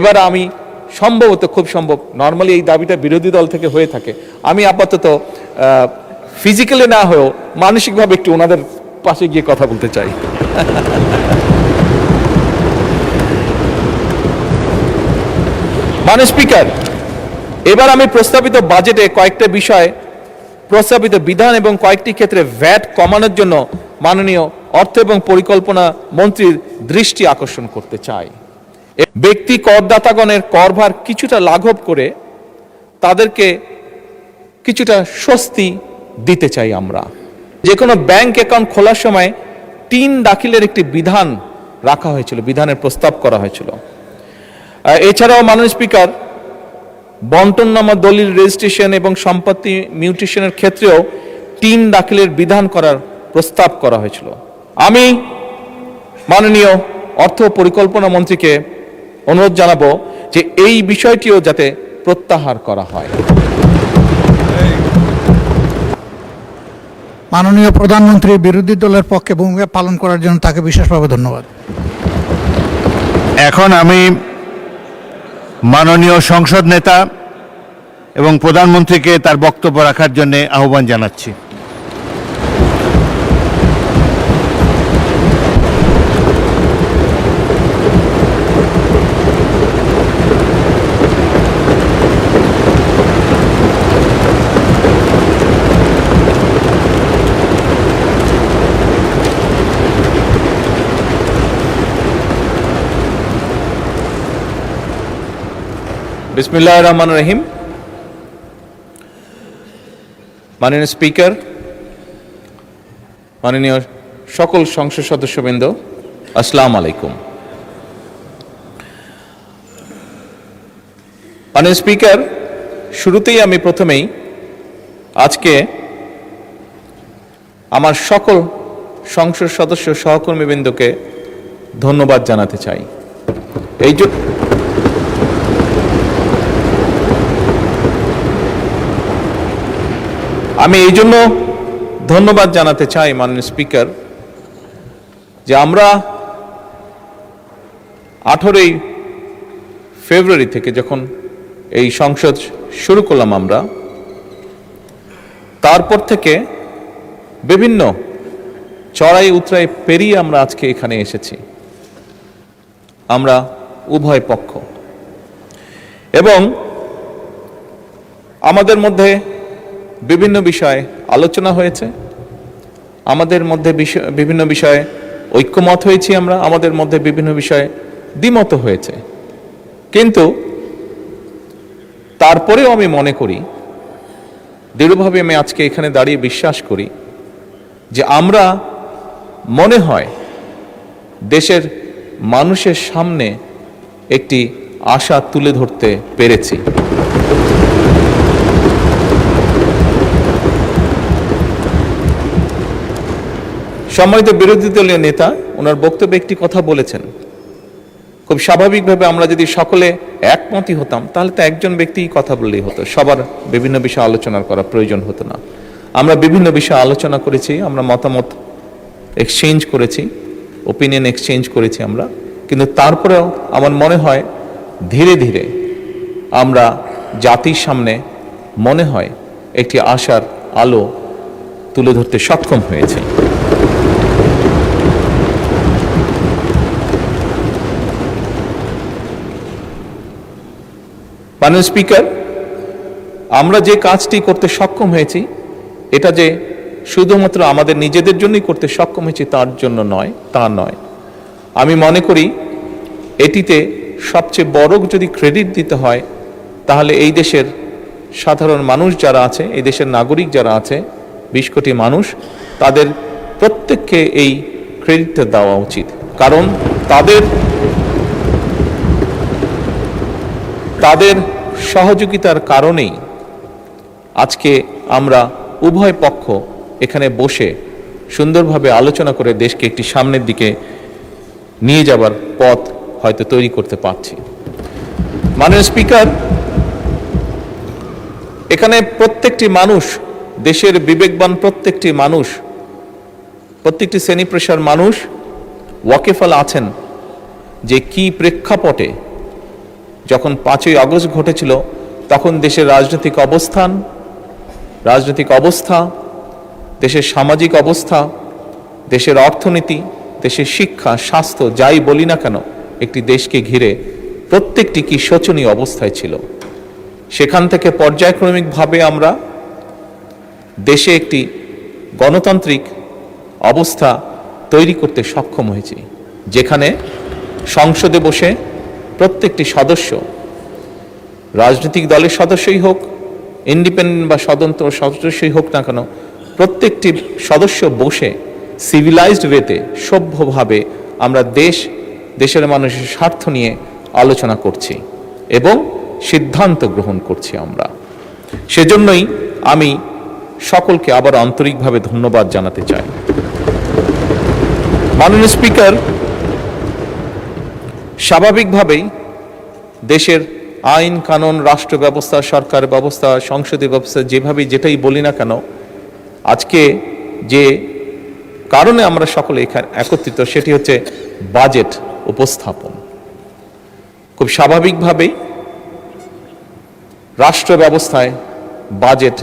এবার আমি সম্ভবত খুব সম্ভব নর্মালি এই দাবিটা বিরোধী দল থেকে হয়ে থাকে, আমি আপাতত ফিজিক্যালি না হয়েও মানসিকভাবে একটু ওনাদের পাশে গিয়ে কথা বলতে চাই। মাননীয় স্পিকার, এবার আমি প্রস্তাবিত বাজেটে কয়েকটা বিষয়, প্রস্তাবিত বিধান এবং কয়েকটি ক্ষেত্রে ভ্যাট কমানোর জন্য মাননীয় অর্থ এবং পরিকল্পনা মন্ত্রীর দৃষ্টি আকর্ষণ করতে চাই। ব্যক্তি করদাতাগণের করভার কিছুটা লাঘব করে তাদেরকে কিছুটা স্বস্তি দিতে চাই। আমরা যে কোনো ব্যাংক অ্যাকাউন্ট খোলার সময় 3 দাখিলের একটি বিধান রাখা হয়েছিল, বিধানের প্রস্তাব করা হয়েছিল। এছাড়াও মাননীয় স্পিকার, বন্টননামা দলিল রেজিস্ট্রেশন এবং সম্পত্তি মিউটেশনের ক্ষেত্রেও 3 দাখিলের বিধান করার প্রস্তাব করা হয়েছিল। আমি মাননীয় অর্থ পরিকল্পনা মন্ত্রীকে অনুরোধ জানাবো যে এই বিষয়টিও যাতে প্রত্যাহার করা হয়। মাননীয় প্রধানমন্ত্রী বিরোধী দলের পক্ষে ভূমিকা পালন করার জন্য তাকে বিশেষভাবে ধন্যবাদ। এখন আমি মাননীয় সংসদ নেতা এবং প্রধানমন্ত্রীকে তার বক্তব্য রাখার জন্য আহ্বান জানাচ্ছি। বিসমিল্লাহির রহমানির রহিম। মাননীয় স্পিকার, মাননীয় সকল সংসদ সদস্যবৃন্দ, আসসালামু আলাইকুম। মাননীয় স্পিকার, শুরুতেই আমি প্রথমেই আজকে আমার সকল সংসদ সদস্য সহকর্মীবৃন্দকে ধন্যবাদ জানাতে চাই। আমি এই জন্য ধন্যবাদ জানাতে চাই মাননীয় স্পিকার, যে আমরা 18ই ফেব্রুয়ারি থেকে যখন এই সংসদ শুরু করলাম, আমরা তারপর থেকে বিভিন্ন চড়াই উতরাই পেরিয়ে আমরা আজকে এখানে এসেছি। আমরা উভয় পক্ষ, এবং আমাদের মধ্যে বিভিন্ন বিষয়ে আলোচনা হয়েছে, আমাদের মধ্যে বিভিন্ন বিষয়ে ঐক্যমত হয়েছি, আমরা আমাদের মধ্যে বিভিন্ন বিষয়ে দ্বিমত হয়েছে। কিন্তু তারপরেও আমি মনে করি, দৃঢ়ভাবে আমি আজকে এখানে দাঁড়িয়ে বিশ্বাস করি যে আমরা মনে হয় দেশের মানুষের সামনে একটি আশা তুলে ধরতে পেরেছি। সম্মানিত বিরোধী দলীয় নেতা ওনার বক্তব্যে একটি কথা বলেছেন, খুব স্বাভাবিকভাবে আমরা যদি সকলে একমতই হতাম তাহলে তো একজন ব্যক্তিই কথা বললেই হতো, সবার বিভিন্ন বিষয়ে আলোচনা করার প্রয়োজন হতো না। আমরা বিভিন্ন বিষয়ে আলোচনা করেছি, আমরা মতামত এক্সচেঞ্জ করেছি, ওপিনিয়ন এক্সচেঞ্জ করেছি আমরা, কিন্তু তারপরেও আমার মনে হয় ধীরে ধীরে আমরা জাতির সামনে মনে হয় একটি আশার আলো তুলে ধরতে সক্ষম হয়েছে। মাননীয় স্পিকার, আমরা যে কাজটি করতে সক্ষম হয়েছি এটা যে শুধুমাত্র আমাদের নিজেদের জন্যই করতে সক্ষম হয়েছি তার জন্য নয়, তা নয়। আমি মনে করি এটিতে সবচেয়ে বড় যদি ক্রেডিট দিতে হয় তাহলে এই দেশের সাধারণ মানুষ যারা আছে, এই দেশের নাগরিক যারা আছে 20 কোটি মানুষ, তাদের প্রত্যেককে এই ক্রেডিটটা দেওয়া উচিত। কারণ তাদের সহযোগিতার কারণেই আজকে আমরা উভয় পক্ষ এখানে বসে সুন্দরভাবে আলোচনা করে দেশকে একটি সামনের দিকে নিয়ে যাবার পথ হয়তো তৈরি করতে পারছি। মাননীয় স্পিকার, এখানে প্রত্যেকটি মানুষ, দেশের বিবেকবান প্রত্যেকটি মানুষ, প্রত্যেকটি শ্রেণী পেশার মানুষ ওয়াকিফাল আছেন যে কি প্রেক্ষাপটে যখন 5ই আগস্ট ঘটেছিল তখন দেশের রাজনৈতিক অবস্থা, দেশের সামাজিক অবস্থা, দেশের অর্থনীতি, দেশের শিক্ষা, স্বাস্থ্য যাই বলি না কেন, একটি দেশকে ঘিরে প্রত্যেকটি কি শোচনীয় অবস্থায় ছিল। সেখান থেকে পর্যায়ক্রমিকভাবে আমরা দেশে একটি গণতান্ত্রিক অবস্থা তৈরি করতে সক্ষম হয়েছি, যেখানে সংসদে বসে প্রত্যেকটি সদস্য, রাজনৈতিক দলের সদস্যই হোক, ইন্ডিপেন্ডেন্ট বা স্বতন্ত্র সদস্যই হোক না কেন, প্রত্যেকটি সদস্য বসে সিভিলাইজড ওয়েতে, সভ্যভাবে আমরা দেশের মানুষের স্বার্থ নিয়ে আলোচনা করছি এবং সিদ্ধান্ত গ্রহণ করছি আমরা। সেজন্যই আমি সকলকে আবার আন্তরিকভাবে ধন্যবাদ জানাতে চাই। মাননীয় স্পিকার, স্বাভাবিকভাবেই দেশের আইন কানুন, রাষ্ট্র ব্যবস্থা, সরকার ব্যবস্থা, সংসদীয় ব্যবস্থা, যেভাবেই যেটাই বলি না কেন, আজকে যে কারণে আমরা সকলে এখানে একত্রিত সেটি হচ্ছে বাজেট উপস্থাপন। খুব স্বাভাবিকভাবেই রাষ্ট্র ব্যবস্থায় বাজেট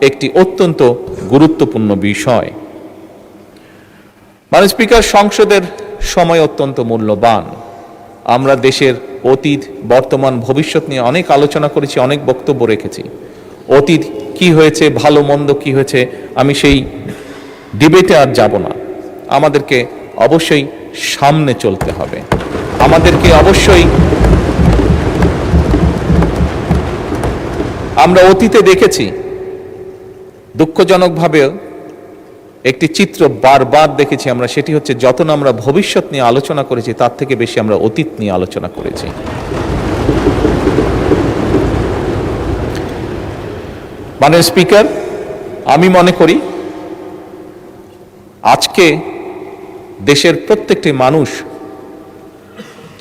একটি অত্যন্ত গুরুত্বপূর্ণ বিষয়। মাননীয় স্পিকার, সংসদের সময় অত্যন্ত মূল্যবান। আমরা দেশের অতীত, বর্তমান, ভবিষ্যৎ নিয়ে অনেক আলোচনা করেছি, অনেক বক্তব্য রেখেছি। অতীত কি হয়েছে, ভালো মন্দ কি হয়েছে, আমি সেই ডিবেটে আর যাব না। আমাদেরকে অবশ্যই সামনে চলতে হবে, আমাদেরকে অবশ্যই, আমরা অতীতে দেখেছি দুঃখজনকভাবেও একটি চিত্র বারবার দেখেছি আমরা, সেটি হচ্ছে যত না আমরা ভবিষ্যৎ নিয়ে আলোচনা করেছি তার থেকে বেশি আমরা অতীত নিয়ে আলোচনা করেছি। মাননীয় স্পিকার, আমি মনে করি আজকে দেশের প্রত্যেকটি মানুষ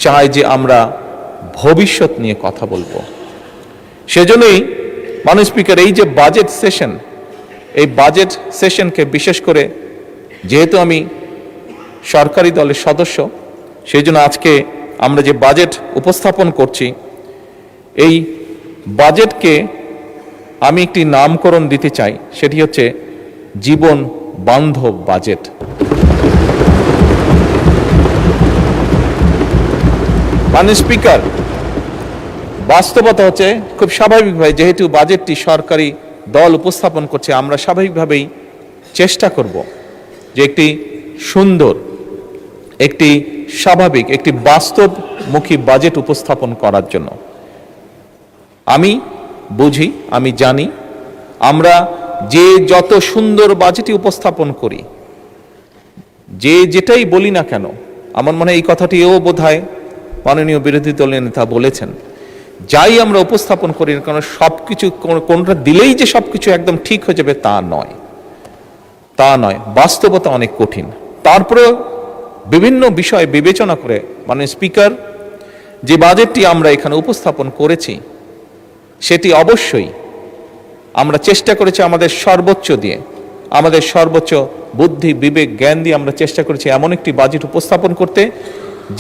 চায় যে আমরা ভবিষ্যৎ নিয়ে কথা বলবো। সেজন্যই মাননীয় স্পিকার, এই যে বাজেট সেশন, এই বাজেট সেশনকে বিশেষ করে, যেহেতু আমি সরকারি দলের সদস্য, সেই জন্য আজকে আমরা যে বাজেট উপস্থাপন করছি, এই বাজেটকে আমি একটি নামকরণ দিতে চাই, সেটি হচ্ছে জীবন বান্ধব বাজেট। মাননীয় স্পিকার, বাস্তবতা হচ্ছে খুব স্বাভাবিকভাবে, যেহেতু বাজেটটি সরকারি দল উপস্থাপন করছে, আমরা স্বাভাবিকভাবেই চেষ্টা করব যে একটি সুন্দর, একটি স্বাভাবিক, একটি বাস্তবমুখী বাজেট উপস্থাপন করার জন্য। আমি বুঝি, আমি জানি, আমরা যে যত সুন্দর বাজেটই উপস্থাপন করি, যে যেটাই বলি না কেন, আমার মনে হয় এই কথাটিও বোধহয় মাননীয় বিরোধী দলের নেতা বলেছেন, যাই আমরা উপস্থাপন করি না কেন, সবকিছু কোনটা দিলেই যে সবকিছু একদম ঠিক হয়ে যাবে তা নয়। বাস্তবতা অনেক কঠিন। তারপরে বিভিন্ন বিষয় বিবেচনা করে মাননীয় স্পিকার, যে বাজেটটি আমরা এখানে উপস্থাপন করেছি, সেটি অবশ্যই আমরা চেষ্টা করেছি আমাদের সর্বোচ্চ দিয়ে, আমাদের সর্বোচ্চ বুদ্ধি, বিবেক, জ্ঞান দিয়ে আমরা চেষ্টা করেছি এমন একটি বাজেট উপস্থাপন করতে,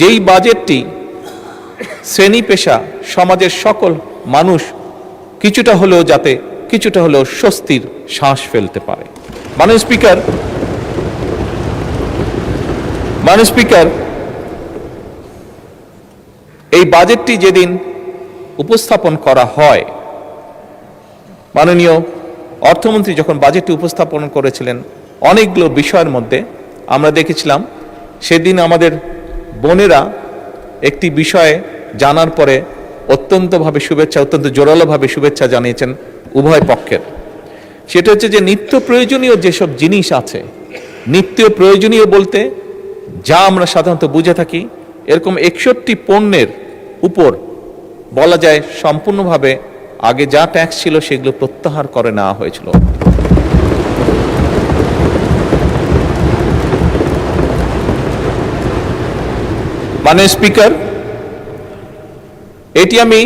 যেই বাজেটটি শ্রেণী পেশা, সমাজের সকল মানুষ কিছুটা হলেও স্বস্তির শ্বাস ফেলতে পারে। মাননীয় স্পিকার, এই বাজেটটি যেদিন উপস্থাপন করা হয়, মাননীয় অর্থমন্ত্রী যখন বাজেটটি উপস্থাপন করেছিলেন, অনেকগুলো বিষয়ের মধ্যে আমরা দেখেছিলাম, সেদিন আমাদের বোনেরা একটি বিষয়ে জানার পরে অত্যন্ত জোরালোভাবে শুভেচ্ছা জানিয়েছেন উভয় পক্ষের। সেটা হচ্ছে যে নিত্য প্রয়োজনীয় যেসব জিনিস আছে, নিত্য প্রয়োজনীয় বলতে যা আমরা সাধারণত বুঝে থাকি, এরকম 61 পণ্যের উপর বলা যায় সম্পূর্ণভাবে আগে যা ট্যাক্স ছিল সেগুলো প্রত্যাহার করে নেওয়া হয়েছিল। মাননীয় স্পিকার, এটি আমি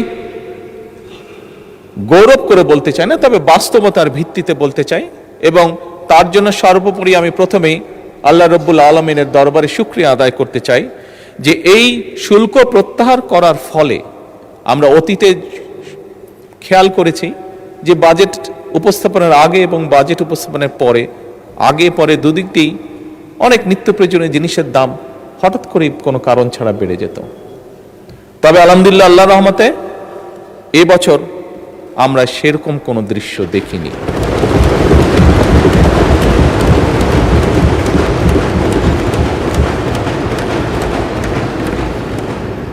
গৌরব করে বলতে চাই না, তবে বাস্তবতার ভিত্তিতে বলতে চাই, এবং তার জন্য সর্বোপরি আমি প্রথমেই আল্লাহ রব্বুল আলমিনের দরবারে শুকরিয়া আদায় করতে চাই যে এই শুল্ক প্রত্যাহার করার ফলে আমরা অতীতে খেয়াল করেছি যে বাজেট উপস্থাপনের আগে এবং বাজেট উপস্থাপনের পরে, আগে পরে দুদিক দিয়েই অনেক নিত্য প্রয়োজনীয় জিনিসের দাম হঠাৎ করে কোনো কারণ ছাড়া বেড়ে যেত। তবে আলহামদুলিল্লাহ, আল্লাহর রহমতে এবছর আমরা সেরকম কোনো দৃশ্য দেখিনি।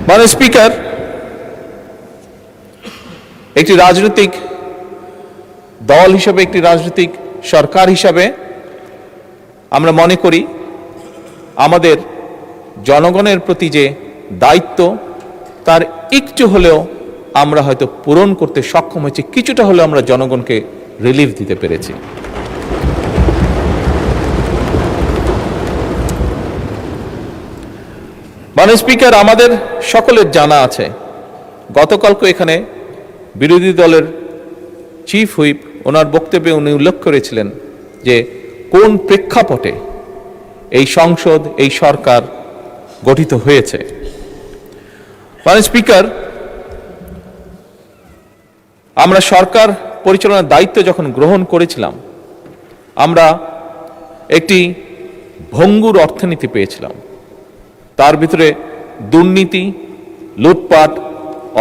মাননীয় স্পিকার, একটি রাজনৈতিক দল হিসেবে, একটি রাজনৈতিক সরকার হিসাবে আমরা মনে করি আমাদের জনগণের প্রতি যে দায়িত্ব, তার একটু হলেও আমরা হয়তো পূরণ করতে সক্ষম হয়েছি, কিছুটা হলেও আমরা জনগণকে রিলিফ দিতে পেরেছি। মাননীয় স্পিকার, আমাদের সকলের জানা আছে, গতকালকে এখানে বিরোধী দলের চিফ হুইপ ওনার বক্তব্যে উনি উল্লেখ করেছিলেন যে কোন প্রেক্ষাপটে এই সংসদ, এই সরকার গঠিত হয়েছে। মাননীয় স্পিকার, আমরা সরকার পরিচালনার দায়িত্ব যখন গ্রহণ করেছিলাম, আমরা একটি ভঙ্গুর অর্থনীতি পেয়েছিলাম। তার ভিতরে দুর্নীতি, লুটপাট,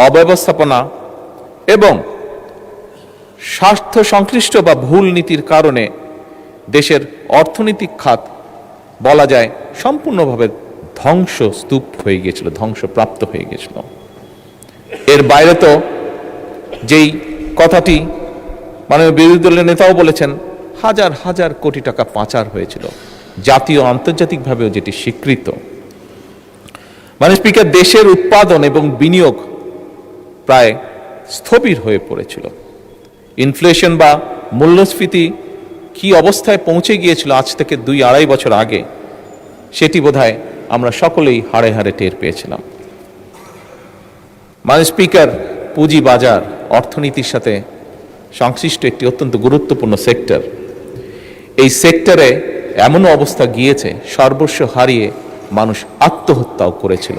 অব্যবস্থাপনা এবং স্বার্থ সংশ্লিষ্ট বা ভুল নীতির কারণে দেশের অর্থনৈতিক খাত বলা যায় সম্পূর্ণভাবে ধ্বংসস্তূপ হয়ে গিয়েছিল, ধ্বংসপ্রাপ্ত হয়ে গিয়েছিল। এর বাইরে তো যেই কথাটি মাননীয় বিরোধী দলের নেতাও বলেছেন, হাজার হাজার কোটি টাকা পাচার হয়েছিল, জাতীয় আন্তর্জাতিকভাবেও যেটি স্বীকৃত। মাননীয় স্পিকার, দেশের উৎপাদন এবং বিনিয়োগ প্রায় স্থবির হয়ে পড়েছিল। ইনফ্লেশন বা মূল্যস্ফীতি কি অবস্থায় পৌঁছে গিয়েছিল আজ থেকে 2-2.5 বছর আগে, সেটি বোধহয় আমরা সকলেই হাড়ে হাড়ে টের পেয়েছিলাম। মাননীয় স্পিকার, পুঁজি বাজার অর্থনীতির সাথে সংশ্লিষ্ট একটি অত্যন্ত গুরুত্বপূর্ণ সেক্টর। এই সেক্টরে এমন অবস্থা গিয়েছে, সর্বস্ব হারিয়ে মানুষ আত্মহত্যাও করেছিল।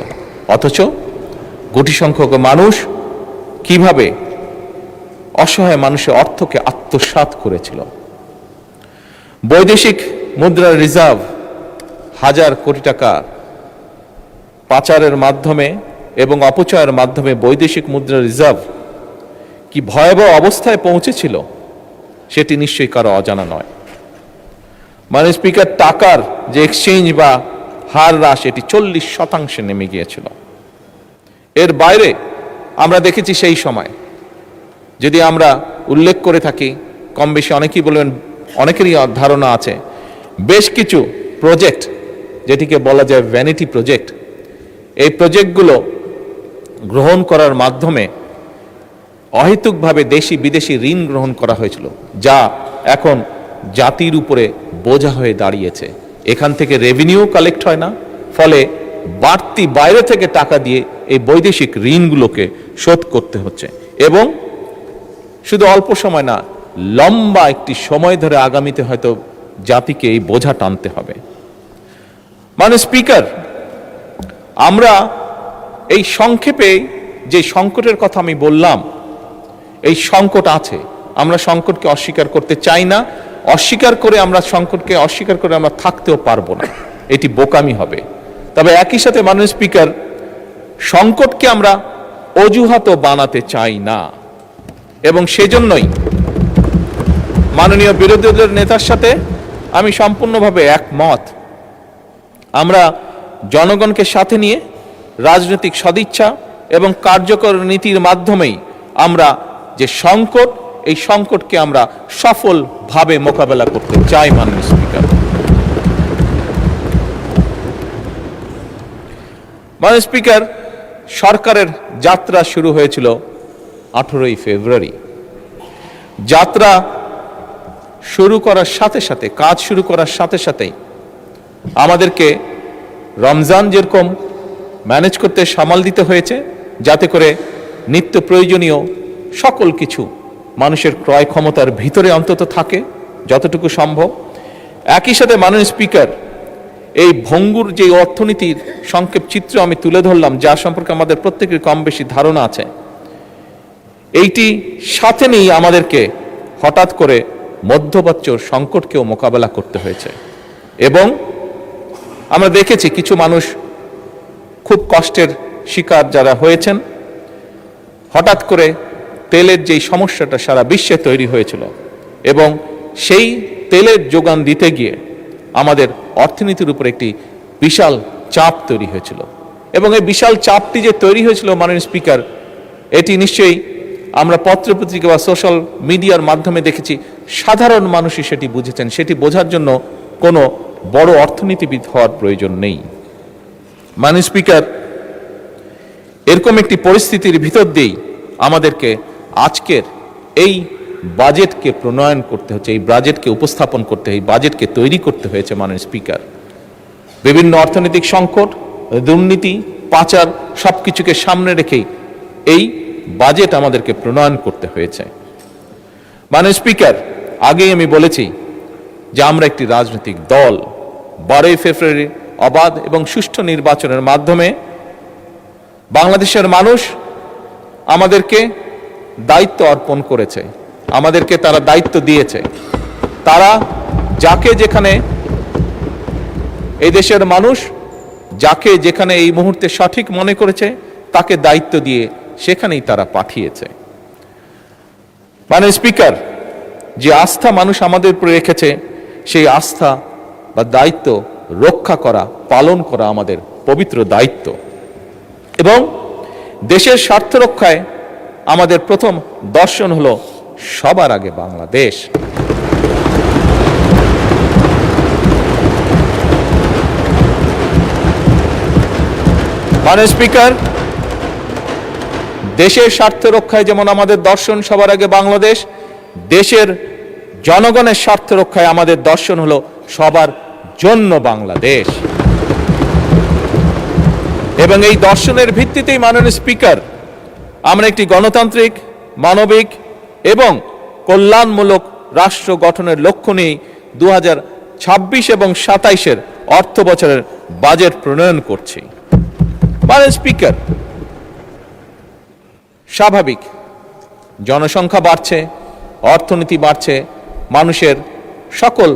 অথচ কোটি সংখ্যক মানুষ কিভাবে অসহায় মানুষের অর্থকে আত্মসাৎ করেছিল। বৈদেশিক মুদ্রার রিজার্ভ হাজার কোটি টাকা পাচারের মাধ্যমে এবং অপচয়ের মাধ্যমে বৈদেশিক মুদ্রার রিজার্ভ কি ভয়াবহ অবস্থায় পৌঁছেছিল, সেটি নিশ্চয়ই কারো অজানা নয়। মাননীয় স্পিকার, টাকার যে এক্সচেঞ্জ বা হার হ্রাস, এটি 40% নেমে গিয়েছিল। এর বাইরে আমরা দেখেছি সেই সময়, যদি আমরা উল্লেখ করে থাকি, কম বেশি অনেকেই বলবেন, অনেকেরই ধারণা আছে, বেশ কিছু প্রজেক্ট যেটিকে বলা যায় ভ্যানিটি প্রজেক্ট, এই প্রজেক্টগুলো গ্রহণ করার মাধ্যমে অহেতুকভাবে দেশি বিদেশি ঋণ গ্রহণ করা হয়েছিল, যা এখন জাতির উপরে বোঝা হয়ে দাঁড়িয়েছে। এখান থেকে রেভিনিউ কালেক্ট হয় না, ফলে বাড়তি বাইরে থেকে টাকা দিয়ে এই বৈদেশিক ঋণগুলোকে শোধ করতে হচ্ছে, এবং শুধু অল্প সময় না, লম্বা একটি সময় ধরে আগামীতে হয়তো জাতিকে এই বোঝা টানতে হবে। মাননীয় স্পিকার, আমরা এই সংক্ষেপে যে সংকটের কথা আমি বললাম, এই সংকট আছে, আমরা সংকটকে অস্বীকার করতে চাই না। অস্বীকার করে আমরা সংকটকে অস্বীকার করে আমরা থাকতেও পারবো না, এটি বোকামি হবে। তবে একই সাথে মাননীয় স্পিকার, সংকটকে আমরা অজুহাতও বানাতে চাই না, এবং সেজন্যই মাননীয় বিরোধী দলের নেতার সাথে আমি সম্পূর্ণভাবে একমত। আমরা জনগণকে সাথে নিয়ে রাজনৈতিক সদিচ্ছা এবং কার্যকর নীতির মাধ্যমেই আমরা যে সংকট, এই সংকটকে আমরা সফলভাবে মোকাবেলা করতে চাই। মাননীয় স্পিকার, মাননীয় স্পিকার, সরকারের যাত্রা শুরু হয়েছিল 18ই ফেব্রুয়ারি। যাত্রা শুরু করার সাথে সাথে, কাজ শুরু করার সাথে সাথেই আমাদেরকে রমজান যেরকম ম্যানেজ করতে সামাল দিতে হয়েছে, যাতে করে নিত্য প্রয়োজনীয় সকল কিছু মানুষের ক্রয় ক্ষমতার ভিতরে অন্তত থাকে যতটুকু সম্ভব। একই সাথে মাননীয় স্পিকার, এই ভঙ্গুর যে অর্থনীতির সংক্ষেপ চিত্র আমি তুলে ধরলাম, যা সম্পর্কে আমাদের প্রত্যেকের কম বেশি ধারণা আছে, এইটি সাথে নিয়ে আমাদেরকে হঠাৎ করে মধ্যপ্রাচ্যর সংকটকেও মোকাবেলা করতে হয়েছে এবং আমরা দেখেছি কিছু মানুষ খুব কষ্টের শিকার যারা হয়েছেন। হঠাৎ করে তেলের যেই সমস্যাটা সারা বিশ্বে তৈরি হয়েছিল এবং সেই তেলের যোগান দিতে গিয়ে আমাদের অর্থনীতির উপর একটি বিশাল চাপ তৈরি হয়েছিল এবং এই বিশাল চাপটি যে তৈরি হয়েছিল মাননীয় স্পিকার, এটি নিশ্চয়ই আমরা পত্রপত্রিকা বা সোশ্যাল মিডিয়ার মাধ্যমে দেখেছি, সাধারণ মানুষই সেটি বুঝেছেন। সেটি বোঝার জন্য কোনো বড় অর্থনীতিবিদ হওয়ার প্রয়োজন নেই। মাননীয় স্পিকার, এরকম একটি পরিস্থিতির ভিতর দিয়েই আমাদেরকে আজকের এই বাজেটকে প্রণয়ন করতে হচ্ছে, এই বাজেটকে উপস্থাপন করতে, এই বাজেটকে তৈরি করতে হয়েছে। মাননীয় স্পিকার, বিভিন্ন অর্থনৈতিক সংকট, দুর্নীতি, পাচার সবকিছুকে সামনে রেখেই এই বাজেট আমাদেরকে প্রণয়ন করতে হয়েছে। মাননীয় স্পিকার, আগেই আমি বলেছি যে আমরা একটি রাজনৈতিক দল। 12 ফেব্রুয়ারি অবাধ এবং সুষ্ঠু নির্বাচনের মাধ্যমে বাংলাদেশের মানুষ আমাদেরকে দায়িত্ব অর্পণ করেছে, আমাদেরকে তারা দায়িত্ব দিয়েছে। তারা যাকে যেখানে, এই দেশের মানুষ যাকে যেখানে এই মুহূর্তে সঠিক মনে করেছে তাকে দায়িত্ব দিয়ে সেখানেই তারা পাঠিয়েছে। মাননীয় স্পিকার, যে আস্থা মানুষ আমাদের উপরে রেখেছে সেই আস্থা বা দায়িত্ব রক্ষা করা, পালন করা আমাদের পবিত্র দায়িত্ব এবং দেশের স্বার্থ রক্ষায় আমাদের প্রথম দর্শন হলো সবার আগে বাংলাদেশ। মাননীয় স্পিকার, দেশের স্বার্থ রক্ষায় যেমন আমাদের দর্শন সবার আগে বাংলাদেশ, দেশের জনগণের স্বার্থ রক্ষায় আমাদের দর্শন হলো সবার জন্য বাংলাদেশ। এবং এই দর্শনের ভিত্তিতেই মাননীয় স্পিকার, আমরা একটি গণতান্ত্রিক, মানবিক এবং কল্যাণমূলক রাষ্ট্র গঠনের লক্ষ্য নিয়ে 2026 এবং 27-এর অর্থ বছরের বাজেট প্রণয়ন করছি। মাননীয় স্পিকার, স্বাভাবিক জনসংখ্যা বাড়ছে, অর্থনীতি বাড়ছে, মানুষের সকল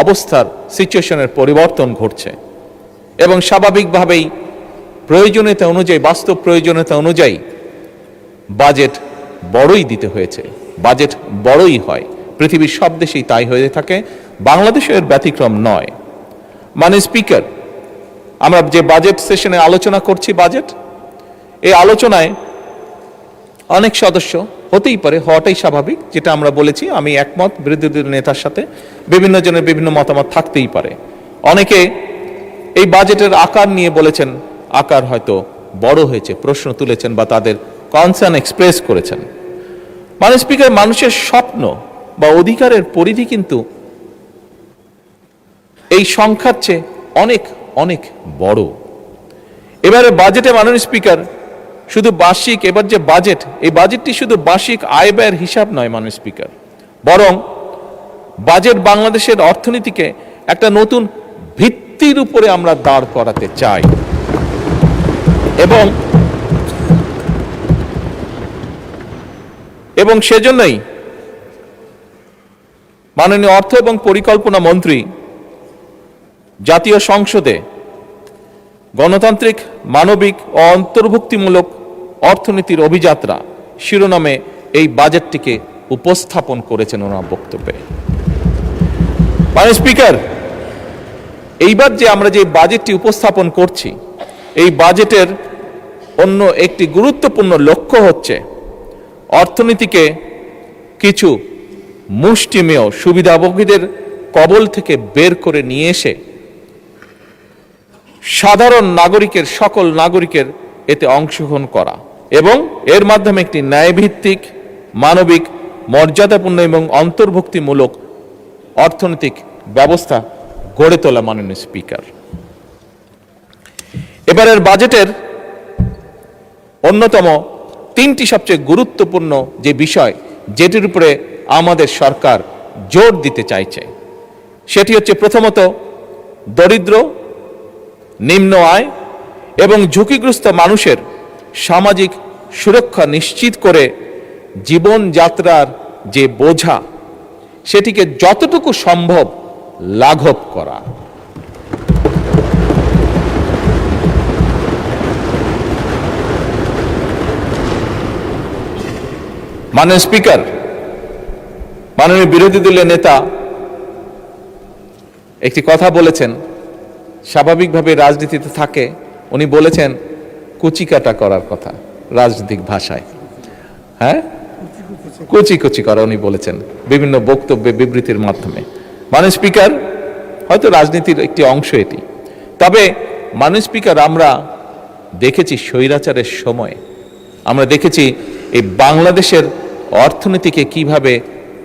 অবস্থার সিচুয়েশনের পরিবর্তন ঘটছে এবং স্বাভাবিকভাবেই প্রয়োজনীয়তা অনুযায়ী, বাস্তব প্রয়োজনীয়তা অনুযায়ী বাজেট বড়ই দিতে হয়েছে। বাজেট বড়ই হয়, পৃথিবীর সব দেশেই তাই হয়ে থাকে, বাংলাদেশের ব্যতিক্রম নয়। মাননীয় স্পিকার, আমরা যে বাজেট সেশনে আলোচনা করছি বাজেট, এই আলোচনায় অনেক সদস্য হতেই পারে, হওয়াটাই স্বাভাবিক, যেটা আমরা বলেছি, আমি একমত, বিরোধী দলের নেতার সাথে বিভিন্ন জনের বিভিন্ন মতামত থাকতেই পারে। অনেকে এই বাজেটের আকার নিয়ে বলেছেন আকার হয়তো বড় হয়েছে, প্রশ্ন তুলেছেন বা তাদের কনসার্ন এক্সপ্রেস করেছেন। মাননীয় স্পিকার, মানুষের স্বপ্ন বা অধিকারের পরিধি কিন্তু এই সংখ্যার চেয়ে অনেক অনেক বড়। এবারে বাজেটে মাননীয় স্পিকার, শুধু বার্ষিক এবার যে বাজেট, এই বাজেটটি শুধু বার্ষিক আয় ব্যয়ের হিসাব নয় মাননীয় স্পিকার, বরং বাজেট বাংলাদেশের অর্থনীতিকে একটা নতুন ভিত্তির উপরে আমরা দাঁড় করাতে চাই এবং সেজন্যই মাননীয় অর্থ এবং পরিকল্পনা মন্ত্রী জাতীয় সংসদে গণতান্ত্রিক, মানবিক ও অন্তর্ভুক্তিমূলক অর্থনীতির অভিযাত্রা শিরোনামে এই বাজেটটিকে উপস্থাপন করেছেন ওনার বক্তব্যে। মাননীয় স্পিকার, এইবার যে আমরা যে বাজেটটি উপস্থাপন করছি, এই বাজেটের অন্য একটি গুরুত্বপূর্ণ লক্ষ্য হচ্ছে অর্থনীতিকে কিছু মুষ্টিমেয় সুবিধাভোগীদের কবল থেকে বের করে নিয়ে এসে সাধারণ নাগরিকের, সকল নাগরিকের এতে অংশগ্রহণ করা এবং এর মাধ্যমে একটি ন্যায়ভিত্তিক, মানবিক, মর্যাদাপূর্ণ এবং অন্তর্ভুক্তিমূলক অর্থনৈতিক ব্যবস্থা গড়ে তোলা। মাননীয় স্পিকার, এবারের বাজেটের অন্যতম 3টি সবচেয়ে গুরুত্বপূর্ণ যে বিষয়, যেটির উপরে আমাদের সরকার জোর দিতে চাইছে, সেটি হচ্ছে প্রথমত দরিদ্র, নিম্ন আয় এবং ঝুঁকিগ্রস্ত মানুষের সামাজিক সুরক্ষা নিশ্চিত করে জীবনযাত্রার যে বোঝা সেটিকে যতটুকু সম্ভব লাঘব করা। মাননীয় স্পিকার, মাননীয় বিরোধী দলের নেতা একটি কথা বলেছেন, স্বাভাবিকভাবে রাজনীতিতে থাকে, উনি বলেছেন কুচিকাটা করার কথা রাজনৈতিক ভাষায়। হ্যাঁ, কুচি কুচি করা উনি বলেছেন বিভিন্ন বক্তব্যে বিবৃতির মাধ্যমে। মাননীয় স্পিকার, হয়তো রাজনীতির একটি অংশ এটি, তবে মাননীয় স্পিকার, আমরা দেখেছি স্বৈরাচারের সময়, আমরা দেখেছি এই বাংলাদেশের অর্থনীতিকে কিভাবে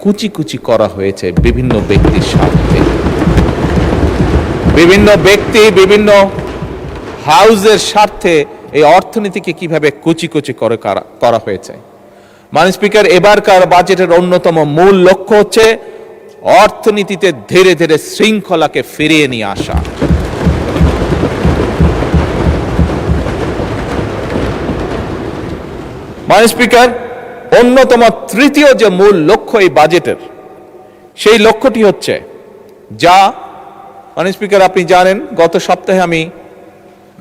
কুচি কুচি করা হয়েছে বিভিন্ন ব্যক্তির স্বার্থে। বিভিন্ন ব্যক্তি বিভিন্ন হাউজের স্বার্থে এই অর্থনীতিকে কিভাবে কুচি কুচি করে করা হয়েছে। মাননীয় স্পিকার, এবারকার বাজেটের অন্যতম মূল লক্ষ্য হচ্ছে অর্থনীতিতে ধীরে ধীরে শৃঙ্খলাকে ফিরিয়ে নিয়ে আসা। মাননীয় স্পিকার, অন্যতম তৃতীয় যে মূল লক্ষ্য এই বাজেটের, সেই লক্ষ্যটি হচ্ছে যা মাননীয় স্পিকার আপনি জানেন, গত সপ্তাহে আমি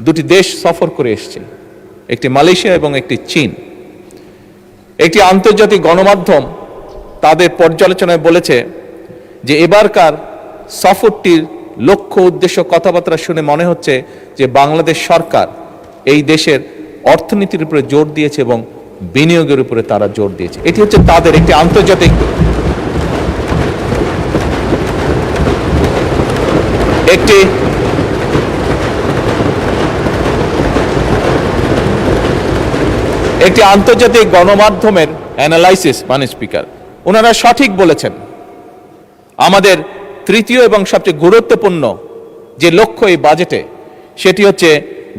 দুটি দেশ সফর করে এসেছি, একটি মালয়েশিয়া এবং একটি চীন। একটি আন্তর্জাতিক গণমাধ্যম তাদের পর্যালোচনায় বলেছে যে এবারকার সফরটির লক্ষ্য উদ্দেশ্য কথাবার্তা শুনে মনে হচ্ছে যে বাংলাদেশ সরকার এই দেশের অর্থনীতির উপরে জোর দিয়েছে এবং বিনিয়োগের উপরে তারা জোর দিয়েছে। এটি হচ্ছে তাদের একটি আন্তর্জাতিক একটি আন্তর্জাতিক গণমাধ্যমের অ্যানালাইসিস। মাননীয় স্পিকার, ওনারা সঠিক বলেছেন, আমাদের তৃতীয় এবং সবচেয়ে গুরুত্বপূর্ণ যে লক্ষ্য এই বাজেটে, সেটি হচ্ছে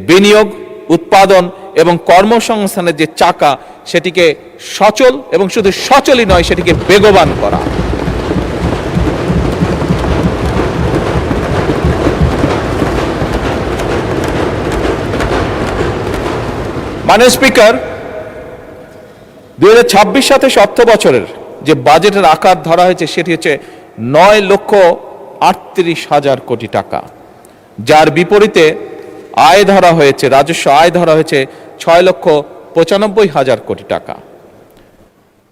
বিনিয়োগ, উৎপাদন এবং কর্মসংস্থানের যে চাকা, সেটিকে সচল এবং শুধু সচলই নয়, সেটিকে বেগবান করা। মাননীয় স্পিকার, 2026-27 অর্থ বছরের যে বাজেটের আকার ধরা হয়েছে সেটি হচ্ছে 9,38,000 কোটি টাকা, যার বিপরীতে আয় ধরা হয়েছে, রাজস্ব আয় ধরা হয়েছে 6,95,000 কোটি টাকা।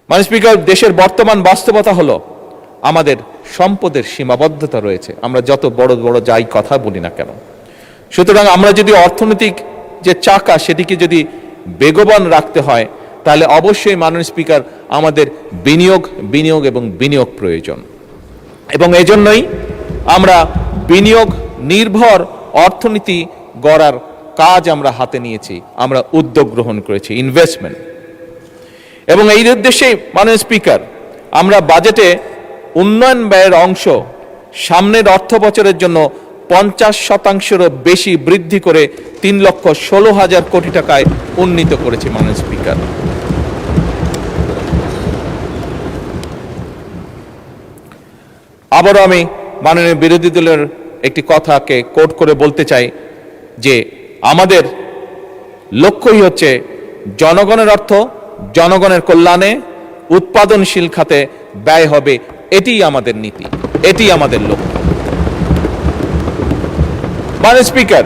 মাননীয় স্পিকার, দেশের বর্তমান বাস্তবতা হলো আমাদের সম্পদের সীমাবদ্ধতা রয়েছে, আমরা যত বড় বড় যাই কথা বলি না কেন। সুতরাং আমরা যদি অর্থনৈতিক যে চাকা সেটিকে যদি বেগবান রাখতে হয়, তাহলে অবশ্যই মাননীয় স্পিকার আমাদের বিনিয়োগ এবং বিনিয়োগ প্রয়োজন, এবং এজন্যই আমরা বিনিয়োগ নির্ভর অর্থনীতি গড়ার কাজ আমরা হাতে নিয়েছি, আমরা উদ্যোগ গ্রহণ করেছি, ইনভেস্টমেন্ট। এবং এই উদ্দেশ্যে মাননীয় স্পিকার, আমরা বাজেটে উন্নয়ন ব্যয়ের অংশ সামনের অর্থ বছরের জন্য 50%-এরও বেশি বৃদ্ধি করে 3,16,000 কোটি টাকায় উন্নীত করেছি। মাননীয় স্পিকার, আবারও আমি মাননীয় বিরোধী দলের একটি কথাকে কোট করে বলতে চাই যে আমাদের লক্ষ্যই হচ্ছে জনগণের অর্থ জনগণের কল্যাণে, উৎপাদনশীল খাতে ব্যয় হবে, এটিই আমাদের নীতি, এটি আমাদের লক্ষ্য। মাননীয় স্পিকার,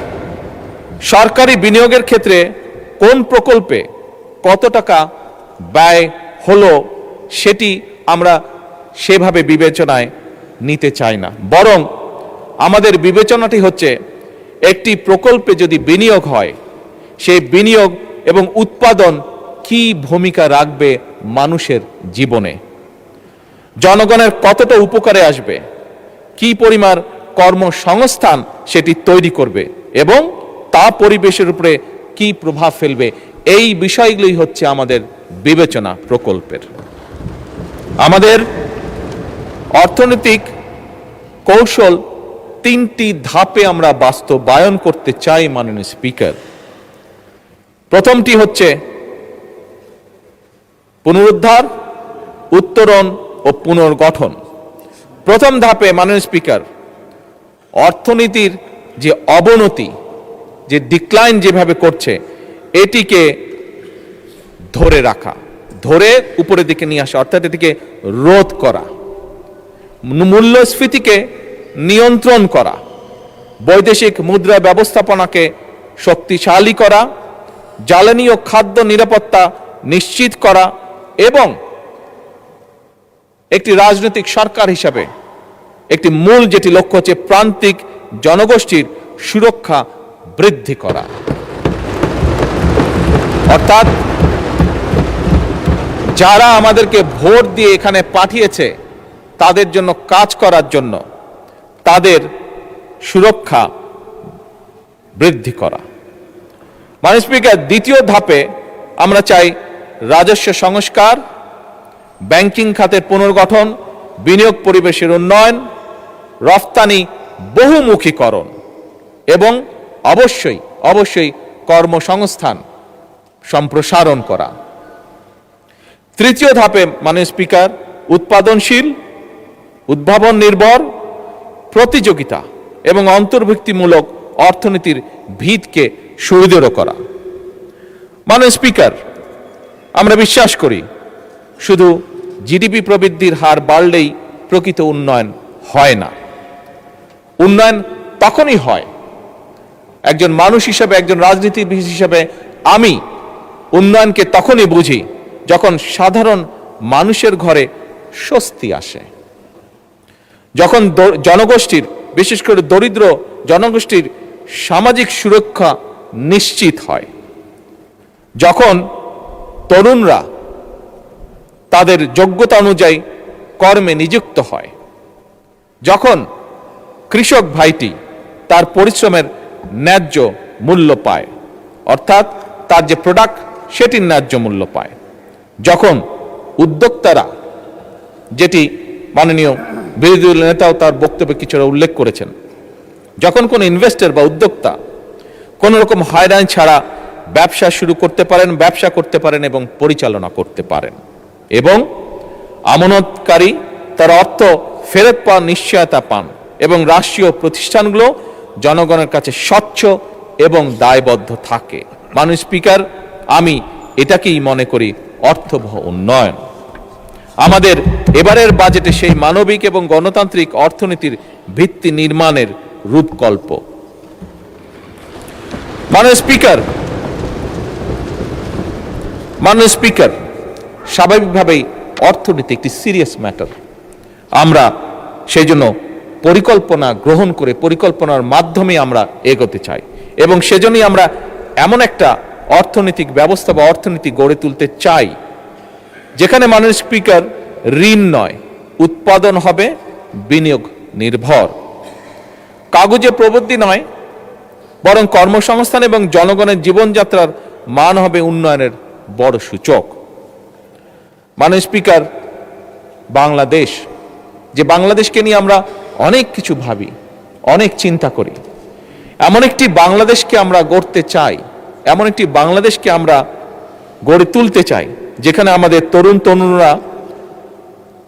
সরকারি বিনিয়োগের ক্ষেত্রে কোন প্রকল্পে কত টাকা ব্যয় হলো সেটি আমরা সেভাবে বিবেচনায় নিতে চাই না, বরং আমাদের বিবেচনাটি হচ্ছে একটি প্রকল্পে যদি বিনিয়োগ হয়, সেই বিনিয়োগ এবং উৎপাদন কি ভূমিকা রাখবে মানুষের জীবনে, জনগণের কতটা উপকারে আসবে, কি পরিমাণ কর্মসংস্থান সেটি তৈরি করবে এবং তা পরিবেশের উপরে কি প্রভাব ফেলবে, এই বিষয়গুলোই হচ্ছে আমাদের বিবেচনা প্রকল্পের। আমাদের অর্থনৈতিক কৌশল 3টি ধাপে আমরা বাস্তবায়ন করতে চাই। মাননীয় স্পিকার, প্রথমটি হচ্ছে পুনরুদ্ধার, উত্তরণ ও পুনর্গঠন। প্রথম ধাপে মাননীয় স্পিকার, অর্থনীতির যে অবনতি, যে ডিক্লাইন যেভাবে করছে, এটিকে ধরে রাখা, ধরে উপরের দিকে নিয়ে আসা, অর্থাৎ এটিকে রোধ করা, মূল্যস্ফীতিকে নিয়ন্ত্রণ করা, বৈদেশিক মুদ্রা ব্যবস্থাপনাকে শক্তিশালী করা, জ্বালানি ও খাদ্য নিরাপত্তা নিশ্চিত করা এবং একটি রাজনৈতিক সরকার হিসাবে একটি মূল যেটি লক্ষ্য হচ্ছে প্রান্তিক জনগোষ্ঠীর সুরক্ষা বৃদ্ধি করা। অর্থাৎ যারা আমাদেরকে ভোট দিয়ে এখানে পাঠিয়েছে তাদের জন্য কাজ করার জন্য তাদের সুরক্ষা বৃদ্ধি করা। মাননীয় স্পিকার, দ্বিতীয় ধাপে আমরা চাই রাজস্ব সংস্কার, ব্যাংকিং খাতের পুনর্গঠন, বিনিয়োগ পরিবেশের উন্নয়ন, রফতানি বহুমুখীকরণ এবং অবশ্যই কর্মসংস্থান সম্প্রসারণ করা। তৃতীয় ধাপে মাননীয় স্পিকার, উৎপাদনশীল, উদ্ভাবন নির্ভর, প্রতিযোগিতা এবং অন্তর্ভুক্তিমূলক অর্থনীতির ভিতকে সুদৃঢ় করা। মাননীয় স্পিকার, আমরা বিশ্বাস করি শুধু জিডিপি প্রবৃদ্ধির হার বাড়লেই প্রকৃত উন্নয়ন হয় না। উন্নয়ন তখনই হয়, একজন মানুষ হিসেবে, একজন রাজনীতিবিদ হিসেবে আমি উন্নয়নকে তখনই বুঝি যখন সাধারণ মানুষের ঘরে স্বস্তি আসে, যখন জনগোষ্ঠীর, বিশেষ করে দরিদ্র জনগোষ্ঠীর সামাজিক সুরক্ষা নিশ্চিত হয়, যখন তরুণরা তাদের যোগ্যতা অনুযায়ী কর্মে নিযুক্ত হয়, যখন কৃষক ভাইটি তার পরিশ্রমের ন্যায্য মূল্য পায়, অর্থাৎ তার যে প্রোডাক্ট সেটির ন্যায্য মূল্য পায়, যখন উদ্যোক্তারা, যেটি মাননীয় বিরোধী দলের নেতাও তার বক্তব্যে কিছুটা উল্লেখ করেছেন, যখন কোনো ইনভেস্টর বা উদ্যোক্তা কোনো রকম হয়রানি ছাড়া ব্যবসা শুরু করতে পারেন, ব্যবসা করতে পারেন এবং পরিচালনা করতে পারেন, এবং আমানতকারী তার অর্থ ফেরত পাওয়ার নিশ্চয়তা পান এবং রাষ্ট্রীয় প্রতিষ্ঠানগুলো জনগণের কাছে স্বচ্ছ এবং দায়বদ্ধ থাকে। মাননীয় স্পিকার, আমি এটাকেই মনে করি অর্থবহ উন্নয়ন। আমাদের এবারের বাজেটে সেই মানবিক এবং গণতান্ত্রিক অর্থনীতির ভিত্তি নির্মাণের রূপকল্প। মাননীয় স্পিকার, স্বাভাবিকভাবেই অর্থনীতি একটি সিরিয়াস ম্যাটার। আমরা সেই জন্য পরিকল্পনা গ্রহণ করে পরিকল্পনার মাধ্যমে আমরা এগোতে চাই এবং সেজন্যই আমরা এমন একটা অর্থনৈতিক ব্যবস্থা বা অর্থনীতি গড়ে তুলতে চাই যেখানে মাননীয় স্পিকার, ঋণ নয়, উৎপাদন হবে বিনিয়োগ নির্ভর, কাগজে প্রবৃদ্ধি নয় বরং কর্মসংস্থান এবং জনগণের জীবনযাত্রার মান হবে উন্নয়নের বড় সূচক। মাননীয় স্পিকার, বাংলাদেশ, যে বাংলাদেশকে নিয়ে আমরা অনেক কিছু ভাবি, অনেক চিন্তা করি, এমন একটি বাংলাদেশকে আমরা গড়তে চাই, এমন একটি বাংলাদেশকে আমরা গড়ে তুলতে চাই যেখানে আমাদের তরুণরা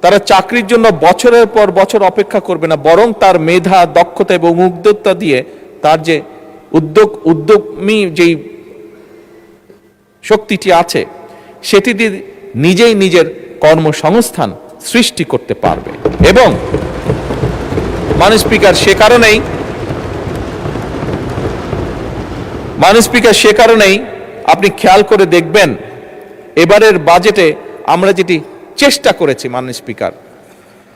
তারা চাকরির জন্য বছরের পর বছর অপেক্ষা করবে না, বরং তার মেধা, দক্ষতা এবং উদ্যোক্তা দিয়ে তার যে উদ্যমী যেই শক্তিটি আছে সেটি দিয়ে নিজেই নিজের কর্মসংস্থান সৃষ্টি করতে পারবে। এবং মাননীয় স্পিকার, সে কারণেই আপনি খেয়াল করে দেখবেন এবারের বাজেটে আমরা যেটি চেষ্টা করেছি, মাননীয় স্পিকার,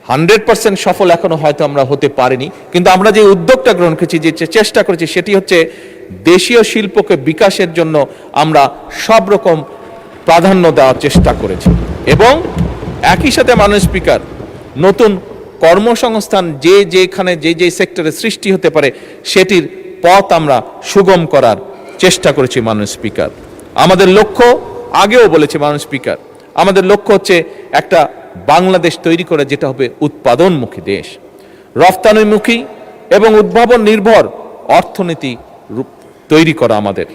100% সফল এখনো হয়তো আমরা হতে পারিনি, কিন্তু আমরা যে উদ্যোগটা গ্রহণ করেছি, যে চেষ্টা করেছি, সেটি হচ্ছে দেশীয় শিল্পকে বিকাশের জন্য আমরা সব রকম প্রাধান্য দেওয়ার চেষ্টা করেছি এবং একই সাথে মাননীয় স্পিকার, নতুন কর্মসংস্থান যেখানে যে সেক্টরে সৃষ্টি হতে পারে সেটির পথ আমরা সুগম করার চেষ্টা করেছি। মাননীয় স্পিকার, আমাদের লক্ষ্য, আগেও বলেছি মাননীয় স্পিকার, আমাদের লক্ষ্য হচ্ছে একটা বাংলাদেশ তৈরি করে যেটা হবে উৎপাদনমুখী দেশ, রফতানিমুখী এবং উদ্ভাবন নির্ভর অর্থনীতি তৈরি করা আমাদের।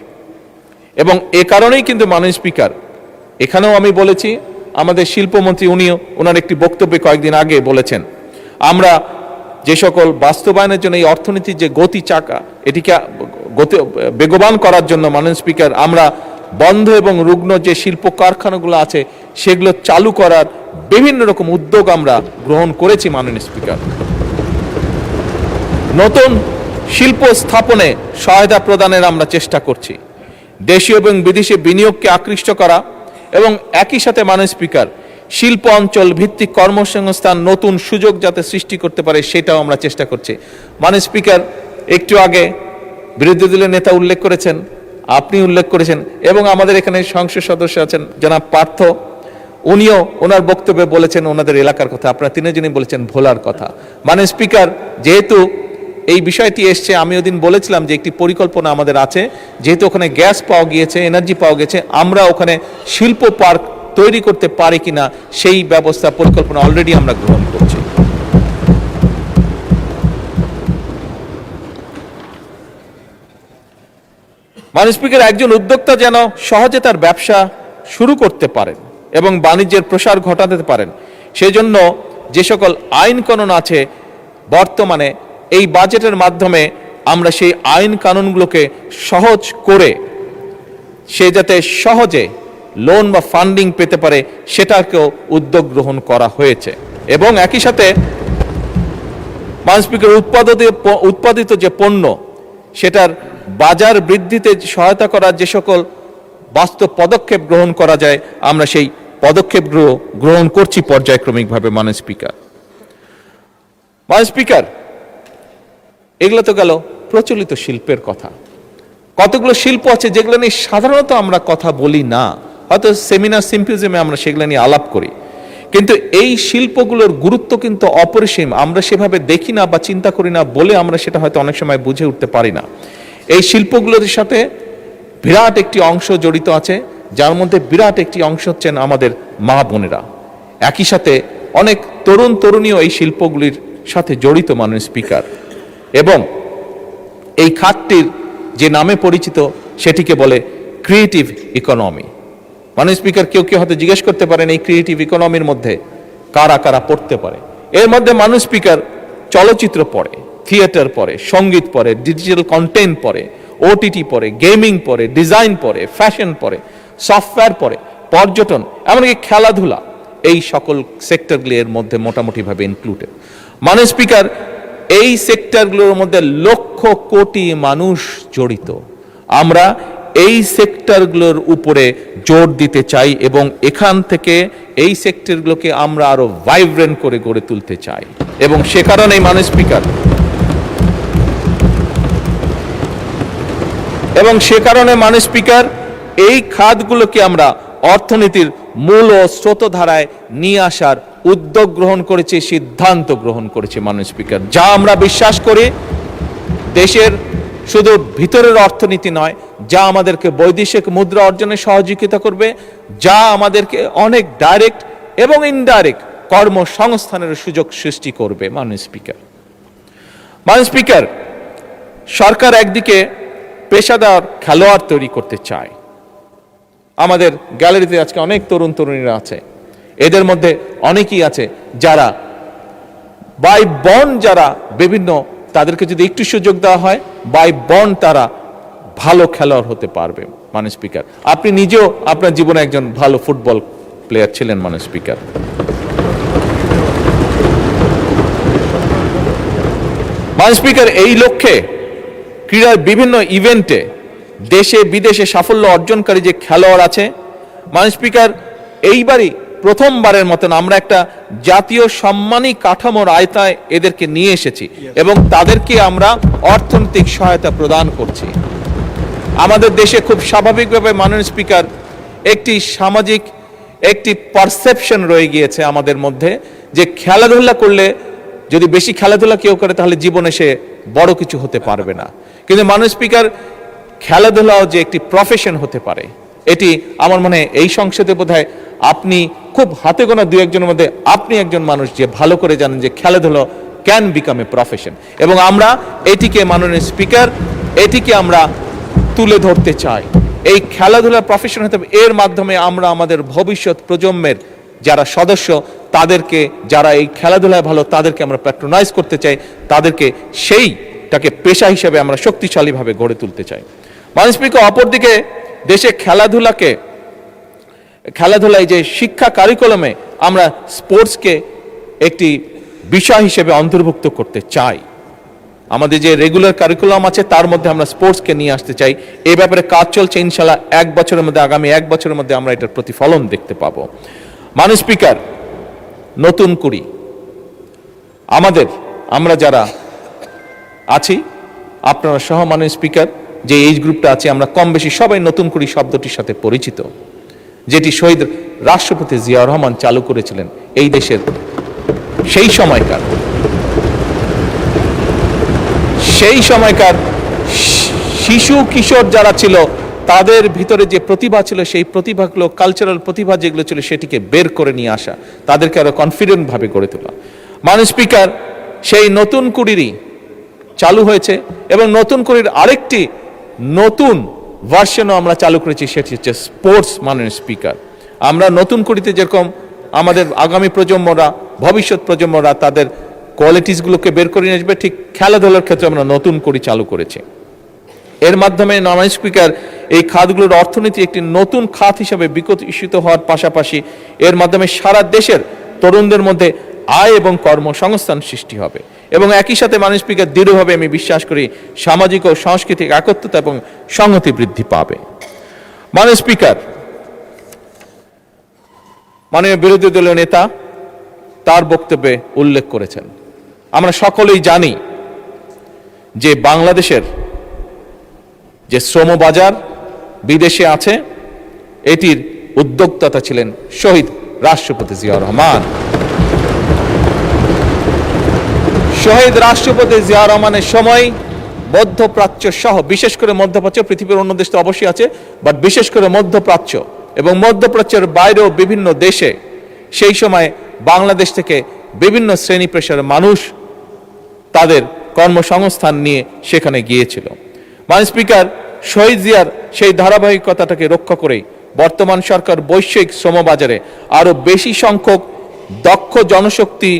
এবং এ কারণেই কিন্তু মাননীয় স্পিকার, এখানেও আমি বলেছি, আমাদের শিল্পমন্ত্রী ওনার একটি বক্তব্যে কয়েকদিন আগে বলেছেন, আমরা যে সকল বাস্তবায়নের জন্য এই অর্থনীতির যে গতি চাকা, এটিকে বেগবান করার জন্য মাননীয় স্পিকার আমরা বন্ধ এবং রুগ্ন যে শিল্প কারখানাগুলো আছে সেগুলো চালু করার বিভিন্ন রকম উদ্যোগ আমরা গ্রহণ করেছি মাননীয় স্পিকার। নতুন শিল্প স্থাপনে সহায়তা প্রদানের আমরা চেষ্টা করছি। দেশীয় এবং বিদেশি বিনিয়োগকে আকৃষ্ট করা এবং একই সাথে মাননীয় স্পিকার শিল্প অঞ্চল ভিত্তিক কর্মসংস্থান নতুন সুযোগ যাতে সৃষ্টি করতে পারে সেটাও আমরা চেষ্টা করছি। মাননীয় স্পিকার, একটু আগে বিরোধী দলের নেতা উল্লেখ করেছেন, আপনি উল্লেখ করেছেন এবং আমাদের এখানে সংসদ সদস্য আছেন জনাব পার্থ, উনিও ওনার বক্তব্যে বলেছেন ওনাদের এলাকার কথা, আপনারা তিনজনই বলেছেন ভোলার কথা। মাননীয় স্পিকার, যেহেতু এই বিষয়টি এসছে, আমি ওদিন বলেছিলাম যে একটি পরিকল্পনা আমাদের আছে, যেহেতু ওখানে গ্যাস পাওয়া গিয়েছে, এনার্জি পাওয়া গেছে, আমরা ওখানে শিল্প পার্ক তৈরি করতে পারি কিনা সেই ব্যবস্থা পরিকল্পনা অলরেডি আমরা গ্রহণ করছি। মাননীয় স্পিকার, একজন উদ্যোক্তা যেন সহজে তার ব্যবসা শুরু করতে পারেন এবং বাণিজ্যের প্রসার ঘটাতে পারেন, সেজন্য যে সকল আইন কানুন আছে বর্তমানে এই বাজেটের মাধ্যমে আমরা সেই আইন কানুনগুলোকে সহজ করে সে যাতে সহজে লোন বা ফান্ডিং পেতে পারে সেটাকেও উদ্যোগ গ্রহণ করা হয়েছে। এবং একই সাথে মাননীয় স্পিকার, উৎপাদিত যে পণ্য সেটার বাজার বৃদ্ধিতে সহায়তা করার যে সকল বাস্তব পদক্ষেপ গ্রহণ করা যায় আমরা সেই পদক্ষেপগুলো গ্রহণ করছি পর্যায়ক্রমিকভাবে। মাননীয় স্পিকার, এগুলো তো গেল প্রচলিত শিল্পের কথা। কতগুলো শিল্প আছে যেগুলো নিয়ে সাধারণত আমরা কথা বলি না, হয়তো সেমিনার সিম্পোজিয়ামে আমরা সেগুলো নিয়ে আলাপ করি, কিন্তু এই শিল্পগুলোর গুরুত্ব কিন্তু অপরিসীম। আমরা সেভাবে দেখি না বা চিন্তা করি না বলে আমরা সেটা হয়তো অনেক সময় বুঝে উঠতে পারি না। এই শিল্পগুলোর সাথে বিরাট একটি অংশ জড়িত আছে, যার মধ্যে বিরাট একটি অংশ হচ্ছেন আমাদের মা বোনেরা। একই সাথে অনেক তরুণ তরুণীও এই শিল্পগুলির সাথে জড়িত। মাননীয় স্পিকার, এবং এই খাতটির যে নামে পরিচিত সেটিকে বলে ক্রিয়েটিভ ইকোনমি। মাননীয় স্পিকার, কেউ কেউ হয়তো জিজ্ঞেস করতে পারেন এই ক্রিয়েটিভ ইকোনমির মধ্যে কারা কারা পড়তে পারে। এর মধ্যে মাননীয় স্পিকার চলচ্চিত্র পড়ে, থিয়েটার পড়ে, সঙ্গীত পড়ে, ডিজিটাল কন্টেন্ট পড়ে, ওটিটি পড়ে, গেমিং পড়ে, ডিজাইন পড়ে, ফ্যাশন পড়ে, সফটওয়্যার পড়ে, পর্যটন, এমনকি খেলাধুলা, এই সকল সেক্টরগুলি এর মধ্যে মোটামুটিভাবে ইনক্লুডেড। মাননীয় স্পিকার, এই সেক্টরগুলোর মধ্যে লক্ষ কোটি মানুষ জড়িত। আমরা এই সেক্টরগুলোর উপরে জোর দিতে চাই এবং এখান থেকে এই সেক্টরগুলোকে আমরা আরো ভাইব্রেন্ট করে গড়ে তুলতে চাই। এবং সে কারণেই মাননীয় স্পিকার, এই খাতগুলোকে আমরা অর্থনীতির মূল ও স্রোতধারায় নিয়ে আসার উদ্যোগ গ্রহণ করেছি, সিদ্ধান্ত গ্রহণ করেছি। মাননীয় স্পিকার, যা আমরা বিশ্বাস করি দেশের শুধু ভিতরের অর্থনীতি নয়, যা আমাদেরকে বৈদেশিক মুদ্রা অর্জনে সহযোগিতা করবে, যা আমাদেরকে অনেক ডাইরেক্ট এবং ইনডাইরেক্ট কর্মসংস্থানের সুযোগ সৃষ্টি করবে। মাননীয় স্পিকার, সরকার একদিকে পেশাদার খেলোয়াড় তৈরি করতে চায়। আমাদের গ্যালারিতে আজকে অনেক তরুণ তরুণীরা আছে, এদের মধ্যে অনেকেই আছে যারা বাই বন্ড, যারা বিভিন্ন, তাদেরকে যদি একটু সুযোগ দেওয়া হয় বাই বন্ড তারা ভালো খেলোয়াড় হতে পারবে। মাননীয় স্পিকার, আপনি নিজেও আপনার জীবনে একজন ভালো ফুটবল প্লেয়ার ছিলেন। মাননীয় স্পিকার, এই লক্ষ্যে ক্রীড়ার বিভিন্ন ইভেন্টে দেশে বিদেশে সাফল্য অর্জনকারী যে খেলোয়াড় আছে, মাননীয় স্পিকার, এইবারই প্রথমবারের মতন আমরা একটা জাতীয় সম্মানী কাঠামোর আয়তায় এদেরকে নিয়ে এসেছি এবং তাদেরকে আমরা অর্থনৈতিক সহায়তা প্রদান করছি। আমাদের দেশে খুব স্বাভাবিকভাবে মাননীয় স্পিকার একটি সামাজিক একটি পারসেপশন রয়ে গিয়েছে আমাদের মধ্যে যে খেলাধুলা করলে, যদি বেশি খেলাধুলা কেউ করে তাহলে জীবনে সে বড় কিছু হতে পারবে না। কিন্তু মাননীয় স্পিকার, খেলাধুলাও যে একটি প্রফেশন হতে পারে, এটি আমার মনে হয় এই সংসদে বোধহয় আপনি খুব হাতে গোনা দু একজনের মধ্যে আপনি একজন মানুষ যে ভালো করে জানেন যে খেলাধুলা ক্যান বিকাম এ প্রফেশন। এবং আমরা এটিকে, মাননীয় স্পিকার, এটিকে আমরা তুলে ধরতে চাই। এই খেলাধুলার প্রফেশন হতে হবে, এর মাধ্যমে আমরা আমাদের ভবিষ্যৎ প্রজন্মের যারা সদস্য তাদেরকে, যারা এই খেলাধুলায় ভালো তাদেরকে আমরা প্যাট্রোনাইজ করতে চাই, তাদেরকে সেইটাকে পেশা হিসেবে আমরা শক্তিশালীভাবে গড়ে তুলতে চাই। মাননীয় স্পিকার, অপরদিকে দেশে খেলাধুলায় যে শিক্ষা কারিকুলামে আমরা স্পোর্টসকে একটি বিষয় হিসেবে অন্তর্ভুক্ত করতে চাই। আমাদের যে রেগুলার কারিকুলাম আছে তার মধ্যে আমরা স্পোর্টসকে নিয়ে আসতে চাই। এই ব্যাপারে কাজ চলছে, ইনশাল্লাহ আগামী এক বছরের মধ্যে আমরা এটার প্রতিফলন দেখতে পাবো। মাননীয় স্পিকার, নতুন কুড়ি আমরা যারা আছি, আপনারা সহ মাননীয় স্পিকার, যে এইজ গ্রুপটা আছে, আমরা কম বেশি সবাই নতুন কুড়ি শব্দটির সাথে পরিচিত, যেটি শহীদ রাষ্ট্রপতি জিয়াউর রহমান চালু করেছিলেন এই দেশের সেই সময়কার শিশু কিশোর যারা ছিল তাদের ভিতরে যে প্রতিভা ছিল, সেই প্রতিভাগুলো, কালচারাল প্রতিভা যেগুলো ছিল, সেটিকে বের করে নিয়ে আসা, তাদেরকে আরো কনফিডেন্ট ভাবে গড়ে তোলা। মাননীয় স্পিকার, সেই নতুন কুড়িরই চালু হয়েছে এবং নতুন কুড়ির আরেকটি নতুন ভার্সনও আমরা চালু করেছি, সেটি হচ্ছে স্পোর্টস। মাননীয় স্পিকার, আমরা নতুন কুড়িতে যেরকম আমাদের আগামী প্রজন্মরা, ভবিষ্যৎ প্রজন্মরা তাদের কোয়ালিটিসগুলোকে বের করে নিয়ে আসবে, ঠিক খেলাধুলার ক্ষেত্রে আমরা নতুন কুড়ি চালু করেছি। এর মাধ্যমে মাননীয় স্পিকার, এই খাতগুলোর অর্থনীতি একটি নতুন খাত হিসেবে বিকশিত হওয়ার পাশাপাশি এর মাধ্যমে সারা দেশের তরুণদের মধ্যে আয় এবং কর্মসংস্থান সৃষ্টি হবে এবং একই সাথে মাননীয় স্পিকার, দৃঢ়ভাবে আমি বিশ্বাস করি সামাজিক ও সাংস্কৃতিক একত্রতা এবং সংহতি বৃদ্ধি পাবে। মাননীয় স্পিকার, মাননীয় বিরোধী দলীয় নেতা তার বক্তব্যে উল্লেখ করেছেন, আমরা সকলেই জানি যে বাংলাদেশের যে শ্রমবাজার বিদেশে আছে, এটির উদ্যোক্তা ছিলেন শহীদ রাষ্ট্রপতি জিয়াউর রহমান। শহীদ রাষ্ট্রপতি জিয়াউর রহমানের সময় মধ্যপ্রাচ্য সহ, বিশেষ করে মধ্যপ্রাচ্য, পৃথিবীর অন্য দেশ তো অবশ্যই আছে, বাট বিশেষ করে মধ্যপ্রাচ্য এবং মধ্যপ্রাচ্যের বাইরেও বিভিন্ন দেশে সেই সময় বাংলাদেশ থেকে বিভিন্ন শ্রেণী পেশার মানুষ তাদের কর্মসংস্থান নিয়ে সেখানে গিয়েছিল। মাননীয় স্পিকার, শহীদ জিয়ার সেই ধারাবাহিকতাটাকে রক্ষা করে বর্তমান সরকার বৈশ্বিক শ্রমবাজারে আরো বেশি সংখ্যক দক্ষ জনশক্তি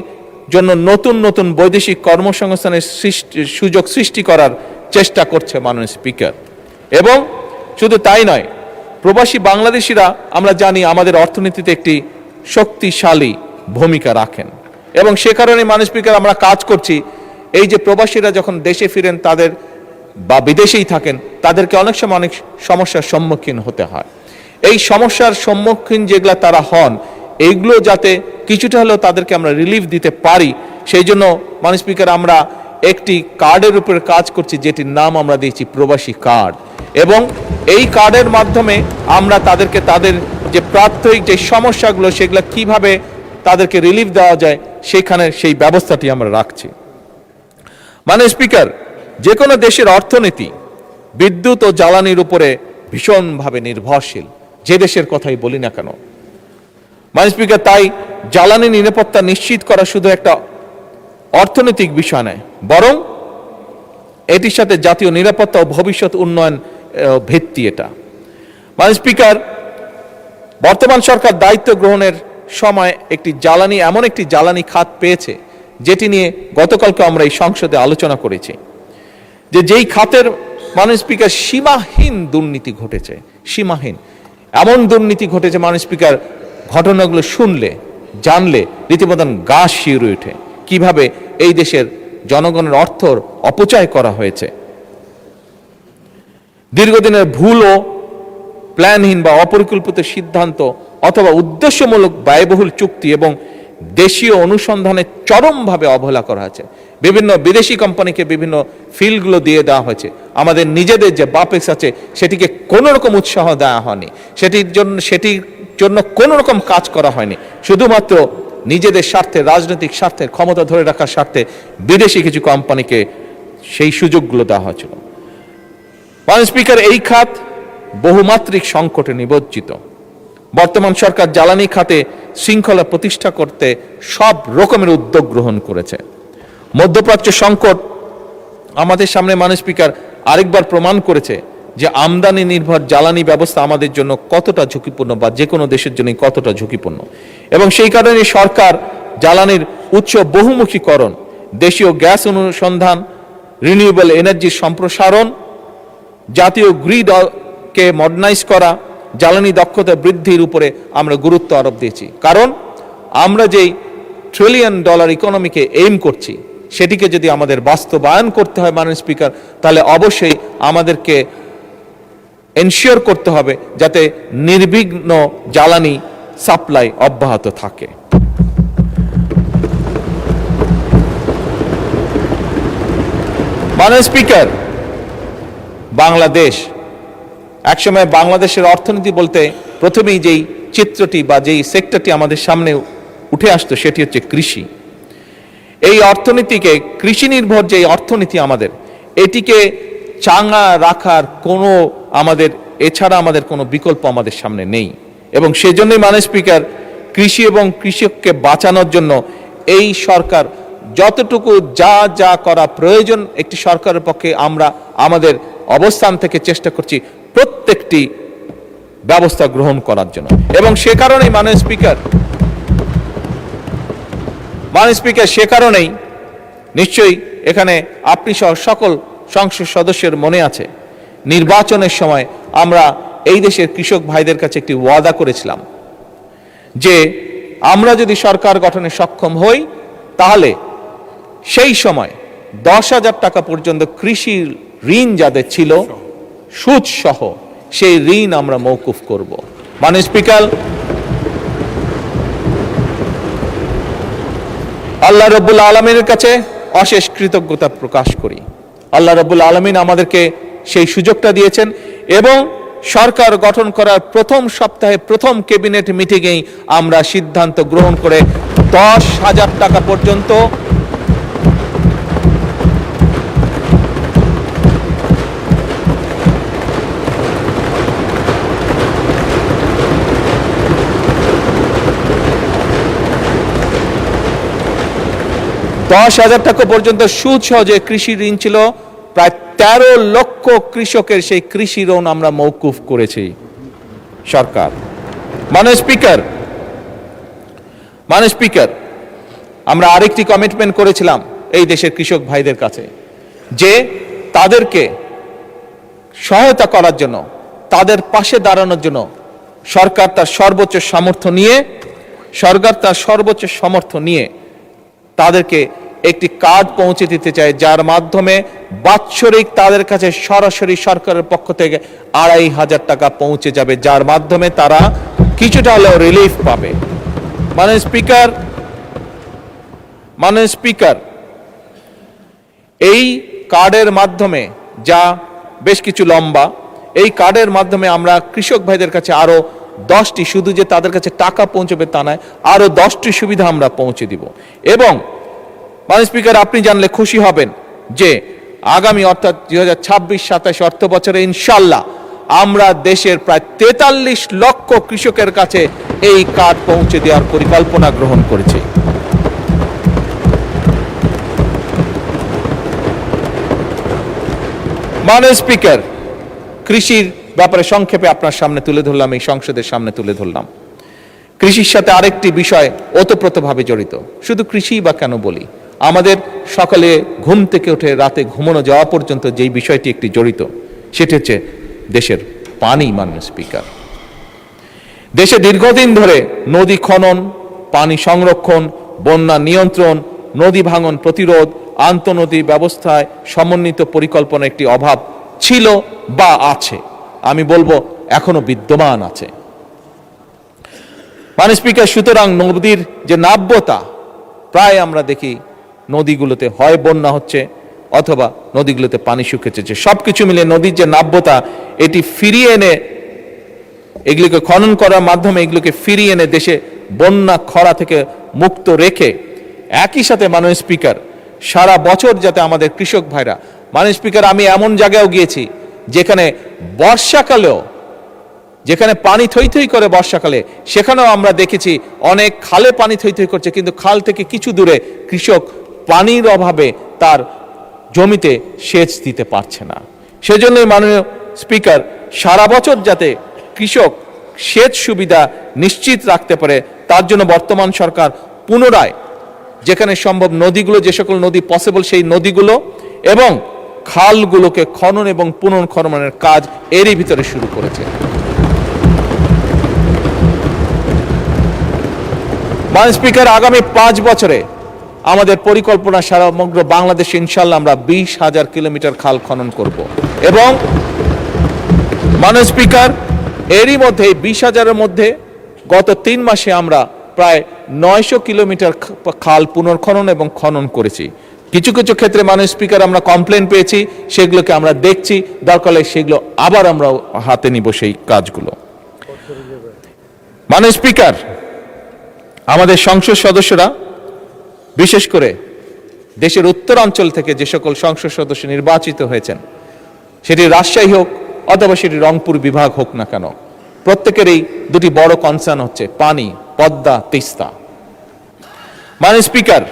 জন্য নতুন নতুন বৈদেশিক কর্মসংস্থানের সুযোগ সৃষ্টি করার চেষ্টা করছে। মাননীয় স্পিকার, এবং শুধু তাই নয়, প্রবাসী বাংলাদেশিরা আমরা জানি আমাদের অর্থনীতিতে একটি শক্তিশালী ভূমিকা রাখেন এবং সে কারণে মাননীয় স্পিকার, আমরা কাজ করছি এই যে প্রবাসীরা যখন দেশে ফিরেন তাদের বা বিদেশেই থাকেন, তাদেরকে অনেক সময় অনেক সমস্যার সম্মুখীন হতে হয়। এই সমস্যার সম্মুখীন যেগুলা তারা হন, এইগুলো যাতে কিছুটা হলেও তাদেরকে আমরা রিলিফ দিতে পারি, সেই জন্য মাননীয় স্পিকার, আমরা একটি কার্ডের উপরে কাজ করছি, যেটির নাম আমরা দিয়েছি প্রবাসী কার্ড, এবং এই কার্ডের মাধ্যমে আমরা তাদেরকে তাদের যে প্রাত্যহিক যে সমস্যাগুলো, সেগুলো কিভাবে তাদেরকে রিলিফ দেওয়া যায়, সেখানে সেই ব্যবস্থাটি আমরা রাখছি। মাননীয় স্পিকার, যে কোনো দেশের অর্থনীতি বিদ্যুৎ ও জ্বালানির উপরে ভীষণভাবে নির্ভরশীল, যে দেশের কথাই বলি না কেন। মাননীয় স্পিকার, তাই জ্বালানি নিরাপত্তা নিশ্চিত করা শুধু একটা অর্থনৈতিক বিষয় নয়, বরং এটির সাথে জাতীয় নিরাপত্তা ও ভবিষ্যৎ উন্নয়ন ভিত্তি এটা। মাননীয় স্পিকার, বর্তমান সরকার দায়িত্ব গ্রহণের সময় এমন একটি জ্বালানি খাত পেয়েছে, যেটি নিয়ে গতকালকে আমরা এই সংসদে আলোচনা করেছি, যেই খাতের মাননীয় স্পিকার সীমাহীন দুর্নীতি ঘটেছে, সীমাহীন এমন দুর্নীতি ঘটেছে মাননীয় স্পিকার, ঘটনাগুলো শুনলে জানলে রীতিমতন গা শিউরে ওঠে, কিভাবে এই দেশের জনগণের অর্থর অপচয় করা হয়েছে। দীর্ঘদিনের ভুল ও প্ল্যানহীন বা অপরিকল্পিত সিদ্ধান্ত অথবা উদ্দেশ্যমূলক ব্যয়বহুল চুক্তি এবং দেশীয় অনুসন্ধানে চরমভাবে অবহেলা করা হয়েছে। বিভিন্ন বিদেশি কোম্পানিকে বিভিন্ন ফিল্ডগুলো দিয়ে দেওয়া হয়েছে, আমাদের নিজেদের যে বাপেক্স আছে সেটিকে কোনো রকম উৎসাহ দেওয়া হয়নি, সেটির জন্য কোনো রকম কাজ করা হয়নি, শুধুমাত্র নিজেদের স্বার্থে, রাজনৈতিক স্বার্থে, ক্ষমতা ধরে রাখার স্বার্থে বিদেশি কিছু কোম্পানিকে সেই সুযোগগুলো দেওয়া হয়েছিল। মাননীয় স্পিকার, এই খাত বহুমাত্রিক সংকটে নিমজ্জিত। বর্তমান সরকার জ্বালানি খাতে শৃঙ্খলা প্রতিষ্ঠা করতে সব রকমের উদ্যোগ গ্রহণ করেছে। মধ্যপ্রাচ্য সংকট আমাদের সামনে মাননীয় স্পিকার আরেকবার প্রমাণ করেছে যে আমদানি নির্ভর জ্বালানি ব্যবস্থা আমাদের জন্য কতটা ঝুঁকিপূর্ণ, বা যে কোনো দেশের জন্য কতটা ঝুঁকিপূর্ণ, এবং সেই কারণে সরকার জ্বালানির উৎস বহুমুখীকরণ, দেশীয় গ্যাস অনুসন্ধান, রিনিউয়েবল এনার্জির সম্প্রসারণ, জাতীয় গ্রিড কে মডার্নাইজ করা, জ্বালানি দক্ষতা বৃদ্ধির উপরে আমরা গুরুত্ব আরোপ দিয়েছি। কারণ আমরা যেই $1 ট্রিলিয়ন ইকোনমিকে এইম করছি, সেটিকে যদি আমাদের বাস্তবায়ন করতে হয় মাননীয় স্পিকার, তাহলে অবশ্যই আমাদেরকে এনশিওর করতে হবে যাতে নির্বিঘ্ন জ্বালানি সাপ্লাই অব্যাহত থাকে। মাননীয় স্পিকার, বাংলাদেশ একসময় বাংলাদেশের অর্থনীতি বলতে প্রথমেই যেই চিত্রটি বা যেই সেক্টরটি আমাদের সামনে উঠে আসতো সেটি হচ্ছে কৃষি। এই অর্থনীতিকে, কৃষি নির্ভর যে অর্থনীতি আমাদের, এটিকে চাঙ্গা রাখার কোনো এছাড়া আমাদের কোনো বিকল্প আমাদের সামনে নেই। এবং সেজন্যই মাননীয় স্পিকার, কৃষি এবং কৃষককে বাঁচানোর জন্য এই সরকার যতটুকু যা যা করা প্রয়োজন একটি সরকারের পক্ষে আমরা আমাদের অবস্থান থেকে চেষ্টা করছি প্রত্যেকটি ব্যবস্থা গ্রহণ করার জন্য। এবং সে কারণেই মাননীয় স্পিকার, সে কারণেই নিশ্চয়ই এখানে আপনি সহ সকল সংসদ সদস্যের মনে আছে, নির্বাচনের সময় আমরা এই দেশের কৃষক ভাইদের কাছে একটি ওয়াদা করেছিলাম যে আমরা যদি সরকার গঠনে সক্ষম হই তাহলে সেই সময় 10,000 টাকা পর্যন্ত কৃষি ঋণ যাদের ছিল সুদ সহ সেই ঋণ আমরা মওকুফ করব। মাননীয় স্পিকার, আল্লাহ রাব্বুল আলামিনের কাছে অশেষ কৃতজ্ঞতা প্রকাশ করি। আল্লাহ রাব্বুল আলামিন আমাদেরকে সেই সুযোগটা দিয়েছেন এবং সরকার গঠন করার প্রথম সপ্তাহে প্রথম ক্যাবিনেট মিটিংয়েই আমরা সিদ্ধান্ত গ্রহণ করে 10,000 টাকা পর্যন্ত $10,000 পর্যন্ত সুদ সহ যে কৃষি ঋণ ছিল, প্রায় 13 লক্ষ কৃষকের সেই কৃষি ঋণ আমরা মওকুফ করেছি সরকার। মাননীয় স্পিকার, আমরা আরেকটি কমিটমেন্ট করেছিলাম এই দেশের কৃষক ভাইদের কাছে যে তাদেরকে সহায়তা করার জন্য, তাদের পাশে দাঁড়ানোর জন্য সরকার তার সর্বোচ্চ সামর্থ্য নিয়ে তাদেরকে একটি কার্ড পৌঁছে দিতে চায়, যার মাধ্যমে বাৎসরিক তাদের কাছে সরাসরি সরকারের পক্ষ থেকে 2,500 টাকা পৌঁছে যাবে, যার মাধ্যমে তারা কিছুটা হলেও রিলিফ পাবে। মাননীয় স্পিকার, এই কার্ডের মাধ্যমে, যা বেশ কিছু লম্বা, এই কার্ডের মাধ্যমে আমরা কৃষক ভাইদের কাছে আরো 10টি, শুধু যে তাদের কাছে টাকা পৌঁছবে তা নয়, আরো 10টি সুবিধা আমরা পৌঁছে দিব। এবং মাননীয় স্পিকার, আপনি জানলে খুশি হবেন যে আগামী অর্থাৎ 2026-27 অর্থ বছরে ইনশাআল্লাহ আমরা দেশের প্রায় 43 লক্ষ কৃষকের কাছে এই কার্ড পৌঁছে দেওয়ার পরিকল্পনা গ্রহণ করেছি। মাননীয় স্পিকার, কৃষির ব্যাপারে সংক্ষেপে আপনার সামনে তুলে ধরলাম, এই সংসদের সামনে তুলে ধরলাম। কৃষির সাথে আরেকটি বিষয় ওতপ্রোতভাবে জড়িত। শুধু কৃষি বা কেন বলি, আমাদের সকালে ঘুম থেকে উঠে রাতে ঘুমানো যাওয়া পর্যন্ত যেই বিষয়টি একটি জড়িত, সেটি হচ্ছে দেশের পানি। মাননীয় স্পিকার, দেশে দীর্ঘদিন ধরে নদী খনন, পানি সংরক্ষণ, বন্যা নিয়ন্ত্রণ, নদী ভাঙন প্রতিরোধ, আন্তঃনদী ব্যবস্থায় সমন্বিত পরিকল্পনা একটি অভাব ছিল বা আছে, আমি বলবো এখনো বিদ্যমান আছে। মাননীয় স্পিকার, সুতরাং নদীর যে নাব্যতা, প্রায় আমরা দেখি নদীগুলোতে হয় বন্যা হচ্ছে অথবা নদীগুলোতে পানি শুকিয়েছে, সবকিছু মিলে নদীর যে নাব্যতা, এটি ফিরিয়ে এনে, এগুলোকে খনন করার মাধ্যমে এগুলোকে ফিরিয়ে এনে দেশে বন্যা খরা থেকে মুক্ত রেখে, একই সাথে মাননীয় স্পিকার, সারা বছর যাতে আমাদের কৃষক ভাইরা, মাননীয় স্পিকার, আমি এমন জায়গায়ও গিয়েছি যেখানে বর্ষাকালেও, যেখানে পানি থই থই করে বর্ষাকালে, সেখানেও আমরা দেখেছি অনেক খালে পানি থই থই করছে, কিন্তু খাল থেকে কিছু দূরে কৃষক পানির অভাবে তার জমিতে সেচ দিতে পারছে না। সেজন্যই মাননীয় স্পিকার, সারা বছর যাতে কৃষক সেচ সুবিধা নিশ্চিত রাখতে পারে, তার জন্য বর্তমান সরকার পুনরায় যেখানে সম্ভব নদীগুলো, যে সকল নদী পসিবল সেই নদীগুলো এবং খালগুলোকে খনন এবং পুনর্খননের কাজ এরই ভিতরে শুরু করেছে। মাননীয় স্পিকার, আগামী 5 বছরে আমাদের পরিকল্পনা সমগ্র বাংলাদেশে ইনশাল্লাহ আমরা 20,000 কিলোমিটার খাল খনন করব এবং মাননীয় স্পিকার, এরই মধ্যে 20,000-এর মধ্যে গত 3 মাসে আমরা প্রায় 900 কিলোমিটার খাল পুনর্খনন এবং খনন করেছি। কিছু কিছু ক্ষেত্রে মাননীয় স্পিকার আমরা কমপ্লেন পেয়েছি, সেগুলোকে আমরা দেখছি, দরকার হলে সেগুলো আবার আমরা হাতে নিব সেই কাজগুলো। মাননীয় স্পিকার, আমাদের সংসদ সদস্যরা বিশেষ করে দেশের উত্তরাঞ্চল থেকে যে সকল সংসদ সদস্য নির্বাচিত হয়েছেন, সেটি রাজশাহী হোক অথবা সেটি রংপুর বিভাগ হোক না কেন, প্রত্যেকেরই দুটি বড় কনসার্ন হচ্ছে পানি, পদ্মা, তিস্তা। মাননীয় স্পিকার,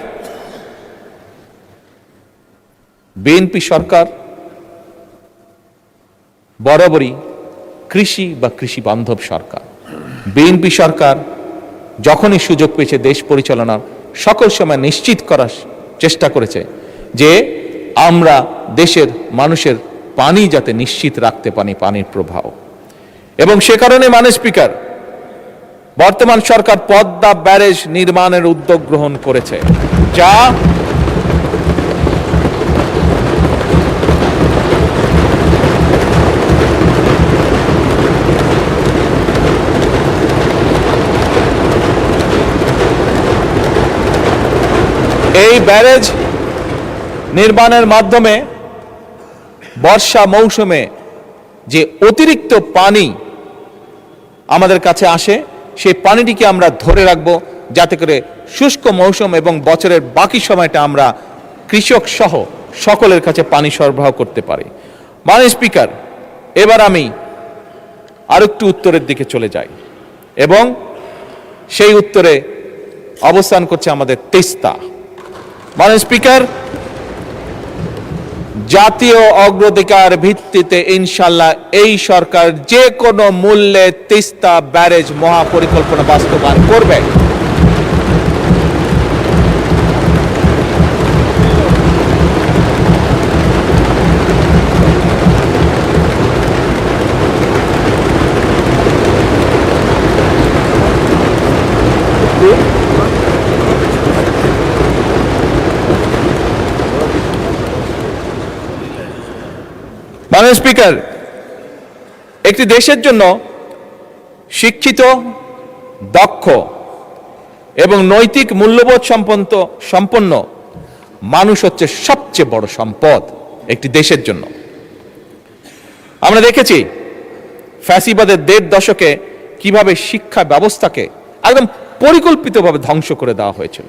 বিএনপি সরকার বরাবরই কৃষি বা কৃষি বান্ধব সরকার। বিএনপি সরকার যখনই সুযোগ পেয়েছে দেশ পরিচালনার, সকল সময় নিশ্চিত করার চেষ্টা করেছে যে আমরা দেশের মানুষের পানি যাতে নিশ্চিত রাখতে পারি, পানির প্রবাহ। এবং সে কারণে মাননীয় স্পিকার, বর্তমান সরকার পদ্মা ব্যারেজ নির্মাণের উদ্যোগ গ্রহণ করেছে, যা এই ব্যারেজ নির্মাণের মাধ্যমে বর্ষা মৌসুমে যে অতিরিক্ত পানি আমাদের কাছে আসে, সেই পানিটিকে আমরা ধরে রাখব, যাতে করে শুষ্ক মৌসুম এবং বছরের বাকি সময়টা আমরা কৃষক সহ সকলের কাছে পানি সরবরাহ করতে পারি। মাননীয় স্পিকার, এবার আমি আরেকটু উত্তরের দিকে চলে যাই এবং সেই উত্তরে অবস্থান করছে আমাদের তিস্তা। মাননীয় স্পিকার, জাতীয় অগ্রাধিকার ভিত্তিতে ইনশাল্লাহ এই সরকার যে কোনো মূল্যে তিস্তা ব্যারেজ মহাপরিকল্পনা বাস্তবায়ন করবে। মাননীয় স্পিকার, একটি দেশের জন্য শিক্ষিত, দক্ষ এবং নৈতিক মূল্যবোধ সম্পন্ন মানুষ হচ্ছে সবচেয়ে বড় সম্পদ একটি দেশের জন্য। আমরা দেখেছি ফ্যাসিবাদের 1.5 দশকে কিভাবে শিক্ষা ব্যবস্থাকে একদম পরিকল্পিতভাবে ধ্বংস করে দেওয়া হয়েছিল।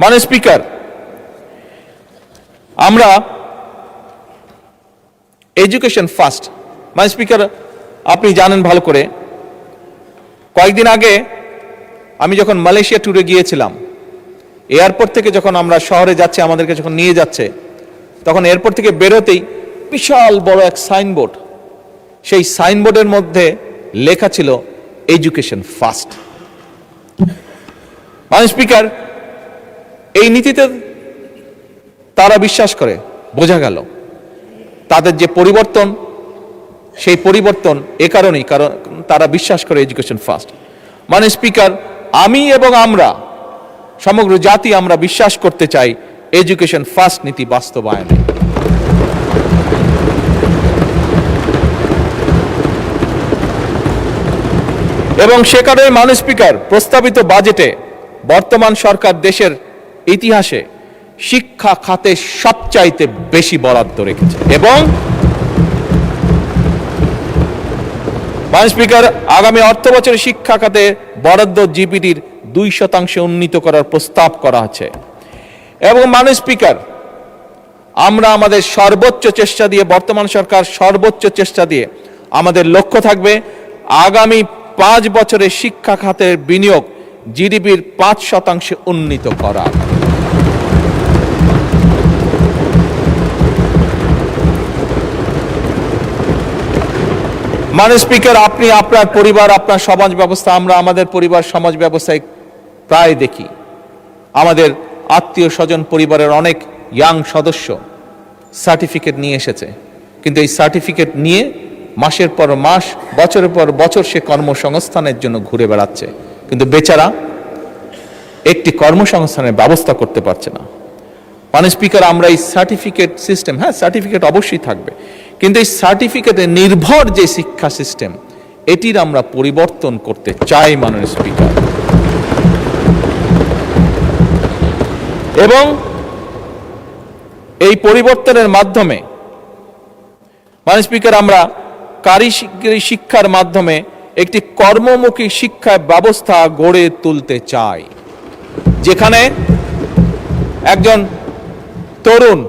মাননীয় স্পিকার, আমরা এডুকেশন ফার্স্ট। মাননীয় স্পিকার, আপনি জানেন ভালো করে, কয়েকদিন আগে আমি যখন মালয়েশিয়া ট্যুরে গিয়েছিলাম, এয়ারপোর্ট থেকে যখন আমরা শহরে যাচ্ছি, আমাদেরকে যখন নিয়ে যাচ্ছে, তখন এয়ারপোর্ট থেকে বেরোতেই বিশাল বড় এক সাইনবোর্ড, সেই সাইনবোর্ডের মধ্যে লেখা ছিল এডুকেশন ফার্স্ট। মাননীয় স্পিকার, এই নীতিতে তারা বিশ্বাস করে, বোঝা গেল তাদের যে পরিবর্তন, সেই পরিবর্তন এ কারণেই, কারণ তারা বিশ্বাস করে এডুকেশন ফার্স্ট। মাননীয় স্পিকার, আমি এবং আমরা সমগ্র জাতি আমরা বিশ্বাস করতে চাই এডুকেশন ফার্স্ট নীতি বাস্তবায়নে। এবং সে কারণে মাননীয় স্পিকার, প্রস্তাবিত বাজেটে বর্তমান সরকার দেশের ইতিহাসে শিক্ষা খাতে সবচাইতে বেশি বরাদ্দ রেখেছে এবং মাননীয় স্পিকার, আগামী অর্থ বছরে শিক্ষা খাতে বরাদ্দ জিডিপির 2% উন্নীত করার প্রস্তাব করা আছে। এবং মাননীয় স্পিকার, আমরা আমাদের সর্বোচ্চ চেষ্টা দিয়ে, বর্তমান সরকার সর্বোচ্চ চেষ্টা দিয়ে, আমাদের লক্ষ্য থাকবে আগামী 5 বছরে শিক্ষা খাতের বিনিয়োগ জিডিপির 5% উন্নীত করা। মাননীয় স্পিকার, আপনি আপনার পরিবার, আপনার সমাজ ব্যবস্থা, আমরা আমাদের পরিবার সমাজ ব্যবস্থায় প্রায় দেখি আমাদের আত্মীয় স্বজন পরিবারের অনেক ইয়াং সদস্য সার্টিফিকেট নিয়ে এসেছে, কিন্তু এই সার্টিফিকেট নিয়ে মাসের পর মাস, বছরের পর বছর সে কর্মসংস্থানের জন্য ঘুরে বেড়াচ্ছে, কিন্তু বেচারা একটি কর্মসংস্থানের ব্যবস্থা করতে পারছে না। মাননীয় স্পিকার, আমরা এই সার্টিফিকেট সিস্টেম, হ্যাঁ সার্টিফিকেট অবশ্যই থাকবে, কিন্তু এই সার্টিফিকেটে নির্ভর যে শিক্ষা সিস্টেম, এটির আমরা পরিবর্তন করতে চাই মাননীয় স্পিকার। এবং এই পরিবর্তনের মাধ্যমে মাননীয় স্পিকার, আমরা কারিগরি শিক্ষার মাধ্যমে একটি কর্মমুখী শিক্ষা ব্যবস্থা গড়ে তুলতে চাই, যেখানে একজন তরুণ,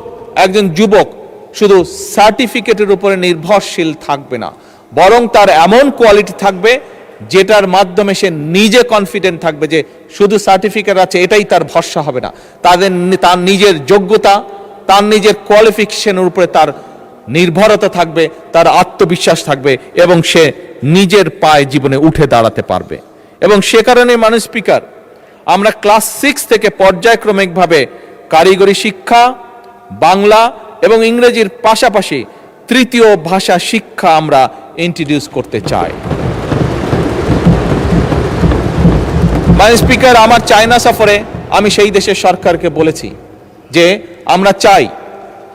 একজন যুবক শুধু সার্টিফিকেটের উপরে নির্ভরশীল থাকবে না, বরং তার এমন কোয়ালিটি থাকবে যেটার মাধ্যমে সে নিজে কনফিডেন্ট থাকবে যে শুধু সার্টিফিকেট আছে এটাই তার ভরসা হবে না, তার নিজের যোগ্যতা, তার নিজের কোয়ালিফিকেশনের উপরে তার নির্ভরতা থাকবে, তার আত্মবিশ্বাস থাকবে এবং সে নিজের পায়ে জীবনে উঠে দাঁড়াতে পারবে। এবং সে কারণে মাননীয় স্পিকার, আমরা ক্লাস 6 থেকে পর্যায়ক্রমিকভাবে কারিগরি শিক্ষা, বাংলা এবং ইংরেজির পাশাপাশি তৃতীয় ভাষা শিক্ষা আমরা ইন্ট্রোডিউস করতে চাই। মাননীয় স্পিকার, আমার চায়না সফরে আমি সেই দেশের সরকারকে বলেছি যে আমরা চাই,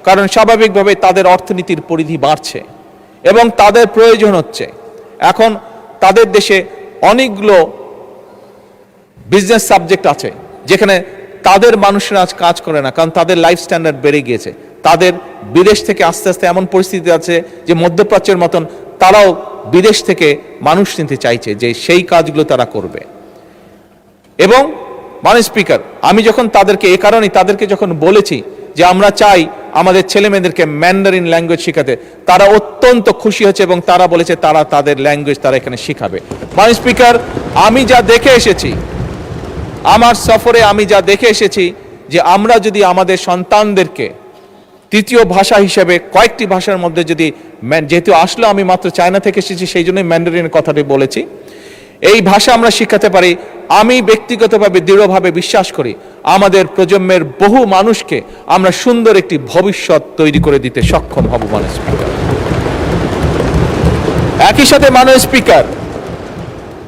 কারণ স্বাভাবিকভাবে তাদের অর্থনীতির পরিধি বাড়ছে এবং তাদের প্রয়োজন হচ্ছে, এখন তাদের দেশে অনেকগুলো বিজনেস সাবজেক্ট আছে যেখানে তাদের মানুষরা আজ কাজ করে না, কারণ তাদের লাইফ স্ট্যান্ডার্ড বেড়ে গিয়েছে। তাদের বিদেশ থেকে আস্তে আস্তে এমন পরিস্থিতি আছে যে মধ্যপ্রাচ্যের মতন তারাও বিদেশ থেকে মানুষ নিতে চাইছে, যে সেই কাজগুলো তারা করবে। এবং মাননীয় স্পিকার, আমি যখন তাদেরকে এ কারণেই তাদেরকে যখন বলেছি যে আমরা চাই আমাদের ছেলে মেয়েদেরকে ম্যান্ডারিন ল্যাঙ্গুয়েজ শেখাতে, তারা অত্যন্ত খুশি হয়েছে এবং তারা বলেছে তারা তাদের ল্যাঙ্গুয়েজ তারা এখানে শিখাবে। মাননীয় স্পিকার, আমি যা দেখে এসেছি, আমার সফরে আমি যা দেখে এসেছি, যে আমরা যদি আমাদের সন্তানদেরকে তৃতীয় ভাষা হিসেবে কয়েকটি ভাষার মধ্যে যদি, যেহেতু আসলে আমি মাত্র চায়না থেকে এসেছি সেই জন্যই ম্যান্ডারিনের কথাটি বলেছি, এই ভাষা আমরা শিখাতে পারি, আমি ব্যক্তিগতভাবে দৃঢ়ভাবে বিশ্বাস করি আমাদের প্রজন্মের বহু মানুষকে আমরা সুন্দর একটি ভবিষ্যৎ তৈরি করে দিতে সক্ষম হব। মাননীয় স্পিকার, একই সাথে মাননীয় স্পিকার,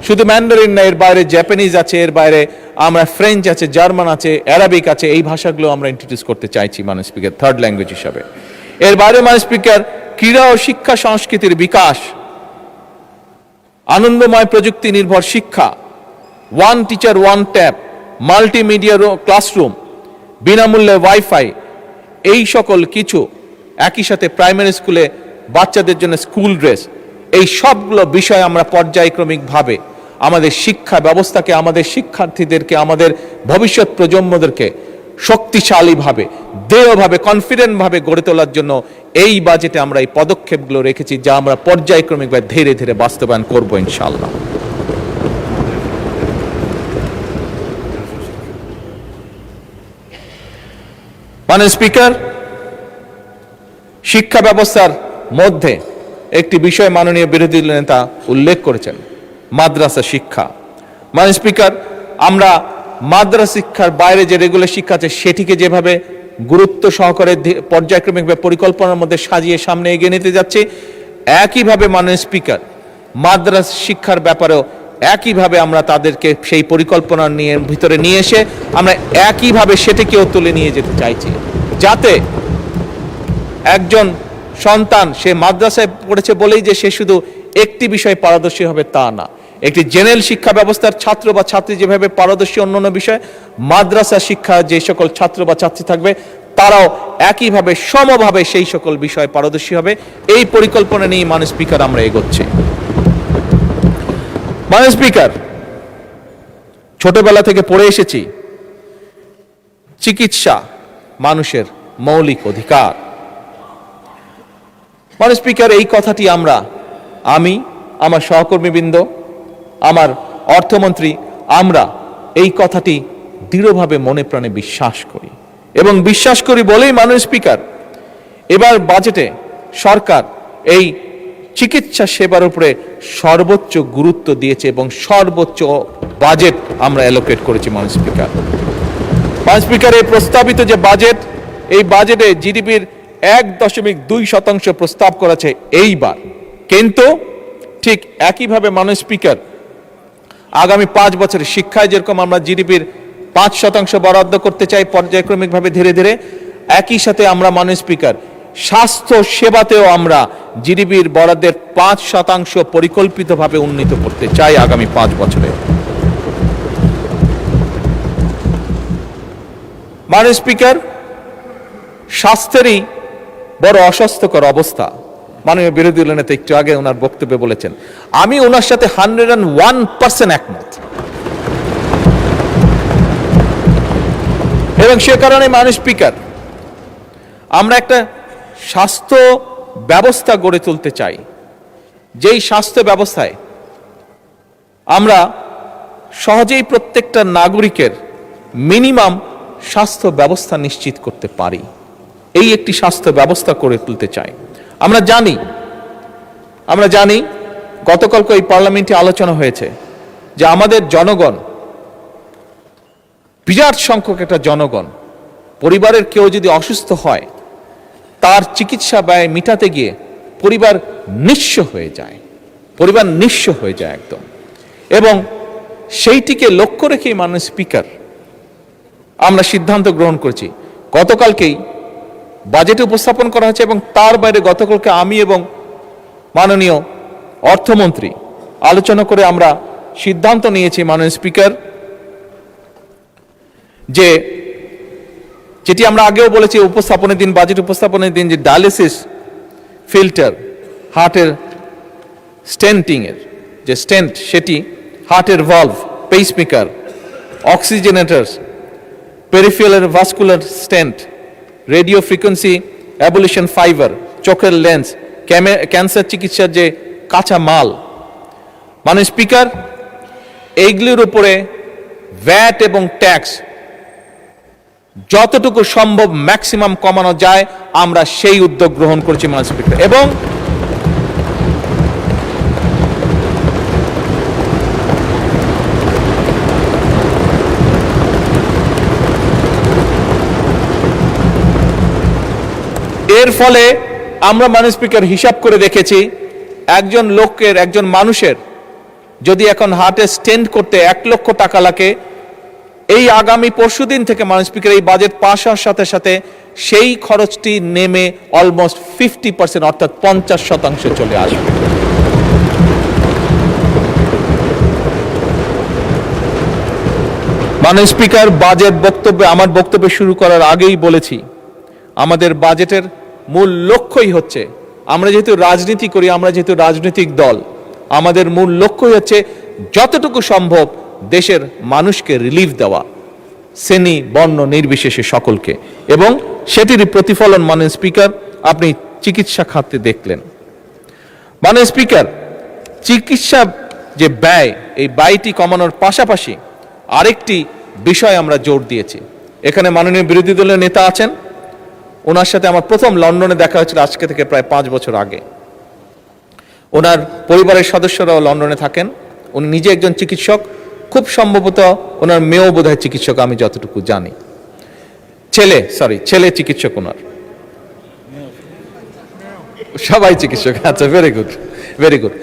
শুধু ম্যান্ডারিন না, এর বাইরে জাপানিজ আছে, এর বাইরে আমরা ফ্রেঞ্চ আছে, জার্মান আছে, অ্যারাবিক আছে, এই ভাষাগুলো আমরা ইন্ট্রোডিউস করতে চাইছি মাননীয় স্পিকার, থার্ড ল্যাঙ্গুয়েজ হিসাবে। এর বাইরে মাননীয় স্পিকার, ক্রীড়া ও শিক্ষা সংস্কৃতির বিকাশ, আনন্দময় প্রযুক্তি নির্ভর শিক্ষা, one teacher one tab, multimedia classroom, বিনামূল্যে ওয়াইফাই, এই সকল কিছু, একই সাথে প্রাইমারি স্কুলে বাচ্চাদের জন্য স্কুল ড্রেস, এই সবগুলো বিষয় আমরা পর্যায়ক্রমিকভাবে আমাদের শিক্ষা ব্যবস্থাকে, আমাদের শিক্ষার্থীদেরকে, আমাদের ভবিষ্যৎ প্রজন্মদেরকে শক্তিশালীভাবে, দৃঢ়ভাবে, কনফিডেন্টভাবে গড়ে তোলার জন্য এই বাজেটে আমরা এই পদক্ষেপগুলো রেখেছি, যা আমরা পর্যায়ক্রমিকভাবে ধীরে ধীরে বাস্তবায়ন করব ইনশাআল্লাহ। মাননীয় স্পিকার, শিক্ষা ব্যবস্থার মধ্যে একটি বিষয় মাননীয় বিরোধী দল নেতা উল্লেখ করেছেন, মাদ্রাসা শিক্ষা। মাননীয় স্পিকার, আমরা মাদ্রাসা শিক্ষার বাইরে যে রেগুলার শিক্ষা আছে সেটিকে যেভাবে গুরুত্ব সহকারে পর্যায়ক্রমিকভাবে পরিকল্পনার মধ্যে সাজিয়ে সামনে এগিয়ে নিতে যাচ্ছি, একইভাবে মাননীয় স্পিকার, মাদ্রাসা শিক্ষার ব্যাপারেও একইভাবে আমরা তাদেরকে সেই পরিকল্পনা নিয়ে ভিতরে নিয়ে এসে আমরা একইভাবে সেটিকেও তুলে নিয়ে যেতে চাইছি, যাতে একজন সন্তান সে মাদ্রাসায় পড়েছে বলেই যে সে শুধু একটি বিষয়ে পারদর্শী হবে তা না, একটি জেনারেল শিক্ষা ব্যবস্থার ছাত্র বা ছাত্রী যেভাবে পারদর্শী অন্যান্য বিষয়ে, মাদ্রাসা শিক্ষা যে সকল ছাত্র বা ছাত্রী থাকবে তারাও একইভাবে সমভাবে সেই সকল বিষয়ে পারদর্শী হবে। এই পরিকল্পনা নিয়ে মাননীয় স্পিকার আমরা এগোচ্ছি। মাননীয় স্পিকার, ছোটবেলা থেকে পড়ে এসেছি চিকিৎসা মানুষের মৌলিক অধিকার। মাননীয় স্পিকার, এই কথাটি আমি, আমার সহকর্মীবৃন্দ, আমার অর্থমন্ত্রী, আমরা এই কথাটি দৃঢ়ভাবে মনে প্রাণে বিশ্বাস করি এবং বিশ্বাস করি বলেই মাননীয় স্পিকার, এবার বাজেটে সরকার এই চিকিৎসা সেবার উপরে সর্বোচ্চ গুরুত্ব দিয়েছে এবং সর্বোচ্চ বাজেট আমরা অ্যালোকেট করেছি। মাননীয় স্পিকার, এই প্রস্তাবিত যে বাজেট, এই বাজেটে জিডিপির 1.2% প্রস্তাব করেছে এইবার। কিন্তু ঠিক একইভাবে মাননীয় স্পিকার আগামী 5 বছরে শিক্ষায় যেরকম আমরা জিডিপির 5% বরাদ্দ করতে চাই পর্যায়ক্রমিকভাবে ধীরে ধীরে, একই সাথে আমরা মাননীয় স্পিকার স্বাস্থ্য সেবাতেও আমরা জিডিপির বরাদ্দের 5% পরিকল্পিতভাবে উন্নীত করতে চাই আগামী 5 বছরে। মাননীয় স্পিকার, স্বাস্থ্যেরই বড় অস্বাস্থ্যকর অবস্থা। মাননীয় বিরোধী দলের নেতা একটু আগে ওনার বক্তব্যে বলেছেন, আমি ওনার সাথে 101% একমত। এবং সে কারণে মাননীয় স্পিকার, আমরা একটা স্বাস্থ্য ব্যবস্থা গড়ে তুলতে চাই, যেই স্বাস্থ্য ব্যবস্থায় আমরা সহজেই প্রত্যেকটা নাগরিকের মিনিমাম স্বাস্থ্য ব্যবস্থা নিশ্চিত করতে পারি। এই একটি স্বাস্থ্য ব্যবস্থা গড়ে তুলতে চাই। আমরা জানি গতকালকে এই পার্লামেন্টে আলোচনা হয়েছে যে আমাদের জনগণ, বিরাট সংখ্যক একটা জনগণ, পরিবারের কেউ যদি অসুস্থ হয় তার চিকিৎসা ব্যয় মিটাতে গিয়ে পরিবার নিঃস্ব হয়ে যায়, একদম। এবং সেইটিকে লক্ষ্য রেখেই মাননীয় স্পিকার আমরা সিদ্ধান্ত গ্রহণ করেছি। গতকালকেই বাজেটে উপস্থাপন করা হয়েছে এবং তার বাইরে গতকালকে আমি এবং মাননীয় অর্থমন্ত্রী আলোচনা করে আমরা সিদ্ধান্ত নিয়েছি মাননীয় স্পিকার, যেটি আমরা আগেও বলেছি উপস্থাপনের দিন, বাজেট উপস্থাপনের দিন, যে ডায়ালিসিস ফিল্টার, হার্টের স্টেন্টিং এর যে স্টেন্ট, সেটি হার্টের valve, pacemaker, oxygenators, peripheral vascular stent, radio frequency ablation fiber, চোখের লেন্স, ক্যান্সার চিকিৎসার যে কাঁচা মাল। মাননীয় স্পিকার, এইগুলির উপরে ভ্যাট এবং ট্যাক্স যতটুকু সম্ভব ম্যাক্সিমাম কমানো যায় আমরা সেই উদ্যোগ গ্রহণ করছি মাননীয় স্পিকার। এবং এর ফলে আমরা মাননীয় স্পিকার হিসাব করে দেখেছি, একজন মানুষের যদি এখন হার্টে স্টেন্ট করতে 1 লক্ষ টাকা লাগে, এই আগামী পরশুদিন থেকে মাননীয় স্পিকার এই বাজেট পাস হওয়ার সাথে সাথে সেই খরচটি নেমে অলমোস্ট 50%, অর্থাৎ 50% চলে আসবে। মাননীয় স্পিকার, আমার বক্তব্য শুরু করার আগেই বলেছি, আমাদের বাজেটের মূল লক্ষ্যই হচ্ছে, আমরা যেহেতু রাজনীতি করি, আমরা যেহেতু রাজনৈতিক দল, আমাদের মূল লক্ষ্যই হচ্ছে যতটুকু সম্ভব দেশের মানুষকে রিলিফ দেওয়া, শ্রেণী বর্ণ নির্বিশেষে সকলকে। এবং সেটির প্রতিফলন মাননীয় স্পিকার আপনি চিকিৎসা খাতে দেখলেন। মাননীয় স্পিকার, চিকিৎসা যে ব্যয়, এই ব্যয়টি কমানোর পাশাপাশি আরেকটি বিষয় আমরা জোর দিয়েছি। এখানে মাননীয় বিরোধী দলের নেতা আছেন, ওনার সাথে আমার প্রথম লন্ডনে দেখা হয়েছিল আজকে থেকে প্রায় 5 বছর আগে। ওনার পরিবারের সদস্যরাও লন্ডনে থাকেন, উনি নিজে একজন চিকিৎসক, খুব সম্ভবত ওনার মেয়েও বোধহয় চিকিৎসক, আমি যতটুকু জানি। ছেলে চিকিৎসক, ওনার সবাই চিকিৎসক। আচ্ছা, ভেরি গুড।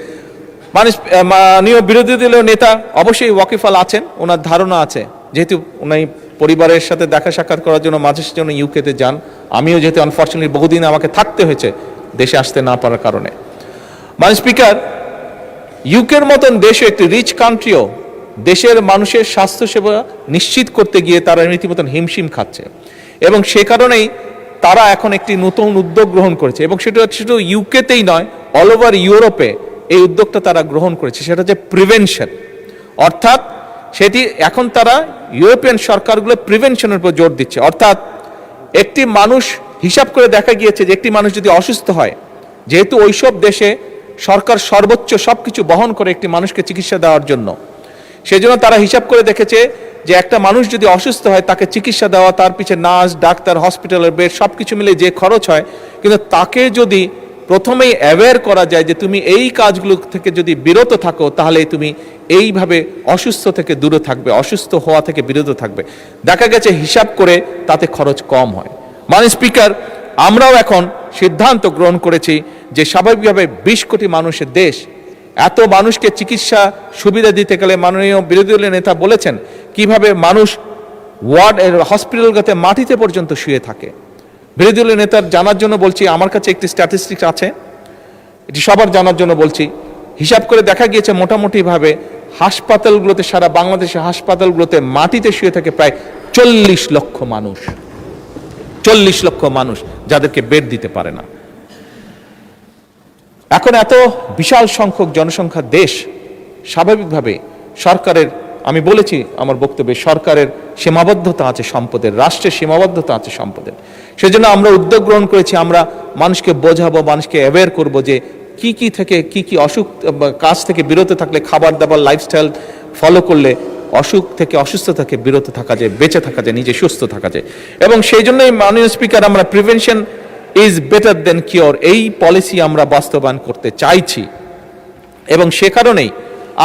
মাননীয় বিরোধী দলীয় নেতা অবশ্যই ওয়াকিফাল আছেন, ওনার ধারণা আছে, যেহেতু উনি পরিবারের সাথে দেখা সাক্ষাৎ করার জন্য মাঝে সাঝে ইউকেতে যান, আমিও যেহেতু আনফর্চুনেটলি বহুদিন আমাকে থাকতে হয়েছে দেশে আসতে না পারার কারণে। মাননীয় স্পিকার, ইউকের মতন দেশে একটি রিচ কান্ট্রিও দেশের মানুষের স্বাস্থ্যসেবা নিশ্চিত করতে গিয়ে তারা রীতিমতন হিমশিম খাচ্ছে, এবং সে কারণেই তারা এখন একটি নতুন উদ্যোগ গ্রহণ করেছে, এবং সেটা শুধু ইউকেতেই নয়, অল ওভার ইউরোপে এই উদ্যোগটা তারা গ্রহণ করেছে। সেটা হচ্ছে প্রিভেনশন, অর্থাৎ সেটি এখন তারা ইউরোপিয়ান সরকারগুলো প্রিভেনশনের উপর জোর দিচ্ছে। অর্থাৎ একটি মানুষ, হিসাব করে দেখা গিয়েছে যে একটি মানুষ যদি অসুস্থ হয়, যেহেতু ওইসব দেশে সরকার সর্বোচ্চ সবকিছু বহন করে একটি মানুষকে চিকিৎসা দেওয়ার জন্য, সেজন্য তারা হিসাব করে দেখেছে যে একটা মানুষ যদি অসুস্থ হয় তাকে চিকিৎসা দেওয়া, তার পিছনে নার্স, ডাক্তার, হসপিটালের বেড সবকিছু মিলে যে খরচ হয়, কিন্তু তাকে যদি প্রথমেই অ্যাওয়্যার করা যায় যে তুমি এই কাজগুলো থেকে যদি বিরত থাকো, তাহলে তুমি এইভাবে অসুস্থ থেকে দূরে থাকবে, অসুস্থ হওয়া থেকে বিরত থাকবে, দেখা গেছে হিসাব করে তাতে খরচ কম হয়। মাননীয় স্পিকার, আমরাও এখন সিদ্ধান্ত গ্রহণ করেছি যে স্বাভাবিকভাবে 20 কোটি মানুষের দেশ, এত মানুষকে চিকিৎসা সুবিধা দিতে গেলে মাননীয় বিরোধী দলের নেতা বলেছেন কিভাবে মানুষ ওয়ার্ড হসপিটালগুলোতে মাটিতে পর্যন্ত শুয়ে থাকে। বিরোধী দলের নেতার জানার জন্য বলছি, আমার কাছে একটি স্ট্যাটিস্টিক্স আছে, এটি সবার জানার জন্য বলছি। হিসাব করে দেখা গিয়েছে মোটামুটিভাবে হাসপাতালগুলোতে, সারা বাংলাদেশের হাসপাতালগুলোতে মাটিতে শুয়ে থাকে প্রায় 40 লক্ষ মানুষ। 40 লক্ষ মানুষ যাদেরকে বেড দিতে পারে না। এখন এত বিশাল সংখ্যক জনসংখ্যার দেশ, স্বাভাবিকভাবে সরকারের, আমি বলেছি আমার বক্তব্যে, সরকারের সীমাবদ্ধতা আছে সম্পদের, রাষ্ট্রের সীমাবদ্ধতা আছে সম্পদের। সেজন্য আমরা উদ্যোগ গ্রহণ করেছি, আমরা মানুষকে বোঝাবো, মানুষকে অ্যাওয়্যার করবো যে কি কি থেকে কি কি অসুখ, কাজ থেকে বিরত থাকলে, খাবার দাবার লাইফস্টাইল ফলো করলে অসুখ থেকে, অসুস্থ থেকে বিরত থাকা যায়, বেঁচে থাকা যায়, নিজে সুস্থ থাকা যায়। এবং সেই জন্যই মাননীয় স্পিকার, আমরা prevention is better then cure এই পলিসি আমরা বাস্তবায়ন করতে চাইছি। এবং সে কারণেই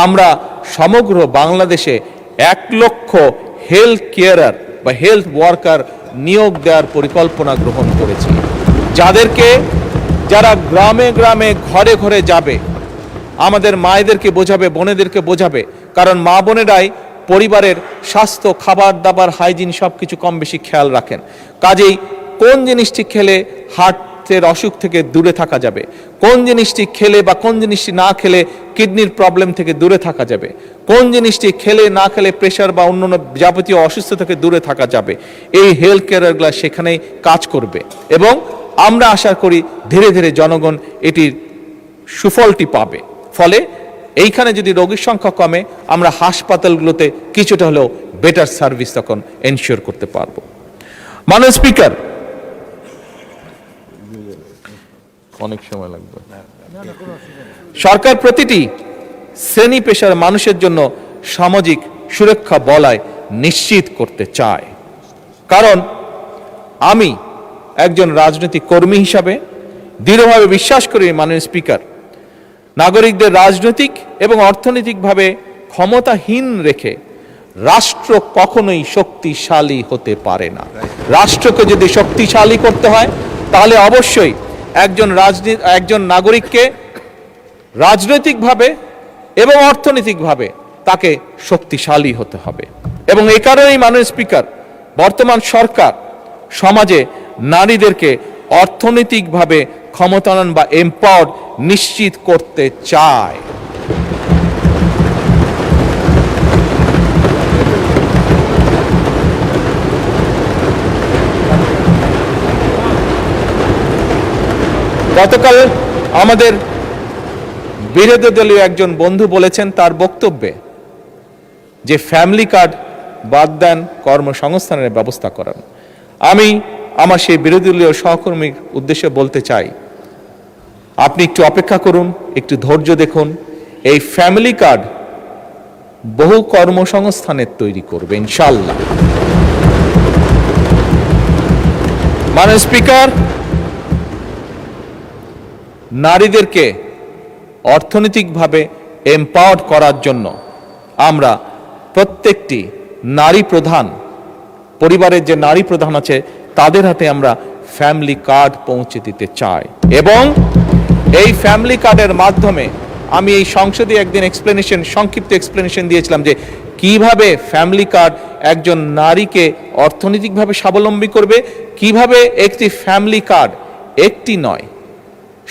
আমরা সমগ্র বাংলাদেশে 1 লক্ষ হেলথ কেয়ারার বা হেলথ ওয়ার্কার নিয়োগ দেওয়ার পরিকল্পনা গ্রহণ করেছি, যারা গ্রামে গ্রামে ঘরে ঘরে যাবে, আমাদের মায়েদেরকে বোঝাবে, বোনেদেরকে বোঝাবে। কারণ মা বোনেরাই পরিবারের স্বাস্থ্য, খাবার দাবার, হাইজিন সব কিছু কম বেশি খেয়াল রাখেন। কাজেই কোন জিনিসটি খেলে হার্টের অসুখ থেকে দূরে থাকা যাবে, কোন জিনিসটি খেলে বা কোন জিনিসটি না খেলে কিডনির প্রবলেম থেকে দূরে থাকা যাবে, কোন জিনিসটি খেলে না খেলে প্রেশার বা অন্যান্য যাবতীয় অসুস্থ থেকে দূরে থাকা যাবে, এই হেলথ কেয়ারগুলো সেখানেই কাজ করবে। এবং আমরা আশা করি ধীরে ধীরে জনগণ এটির সুফলটি পাবে। ফলে এইখানে যদি রোগীর সংখ্যা কমে, আমরা হাসপাতালগুলোতে কিছুটা হলেও বেটার সার্ভিস তখন এনশিওর করতে পারবো। মাননীয় স্পিকার, অনেক সময় লাগবে। সরকার প্রতিটি শ্রেণী পেশার মানুষের জন্য সামাজিক সুরক্ষা বলয় নিশ্চিত করতে চায়। কারণ আমি একজন রাজনৈতিক কর্মী হিসাবে দৃঢ়ভাবে বিশ্বাস করি, মাননীয় স্পিকার, নাগরিকদের রাজনৈতিক এবং অর্থনৈতিকভাবে ক্ষমতাহীন রেখে রাষ্ট্র কখনোই শক্তিশালী হতে পারে না। রাষ্ট্রকে যদি শক্তিশালী করতে হয়, তাহলে অবশ্যই একজন নাগরিককে রাজনৈতিকভাবে এবং অর্থনৈতিকভাবে তাকে শক্তিশালী হতে হবে। এবং এই কারণেই মাননীয় স্পিকার, বর্তমান সরকার সমাজে নারীদেরকে অর্থনৈতিকভাবে ক্ষমতায়ন বা এম্পাওয়ার্ড নিশ্চিত করতে চায়। গতকাল আমাদের বিরোধী দলীয় একজন বন্ধু বলেছেন তার বক্তব্যে যে ফ্যামিলি কার্ড বাদ দেন, কর্মসংস্থানের ব্যবস্থা করান। আমি আমার সেই বিরোধী দলীয় সহকর্মীর উদ্দেশ্যে বলতে চাই, আপনি একটু অপেক্ষা করুন, একটু ধৈর্য দেখুন। এই ফ্যামিলি কার্ড বহু কর্মসংস্থানের তৈরি করবে ইনশাআল্লাহ। মাননীয় স্পিকার, নারীদেরকে অর্থনৈতিকভাবে এম্পাওয়ার্ড করার জন্য আমরা প্রত্যেকটি নারী প্রধান পরিবারের যে নারী প্রধান আছে তাদের হাতে আমরা ফ্যামিলি কার্ড পৌঁছে দিতে চাই। এবং এই ফ্যামিলি কার্ডের মাধ্যমে আমি এই সংসদে একদিন সংক্ষিপ্ত এক্সপ্লেনেশন দিয়েছিলাম যে কিভাবে ফ্যামিলি কার্ড একজন নারীকে অর্থনৈতিকভাবে স্বাবলম্বী করবে, কিভাবে একটি ফ্যামিলি কার্ড একটি নয়,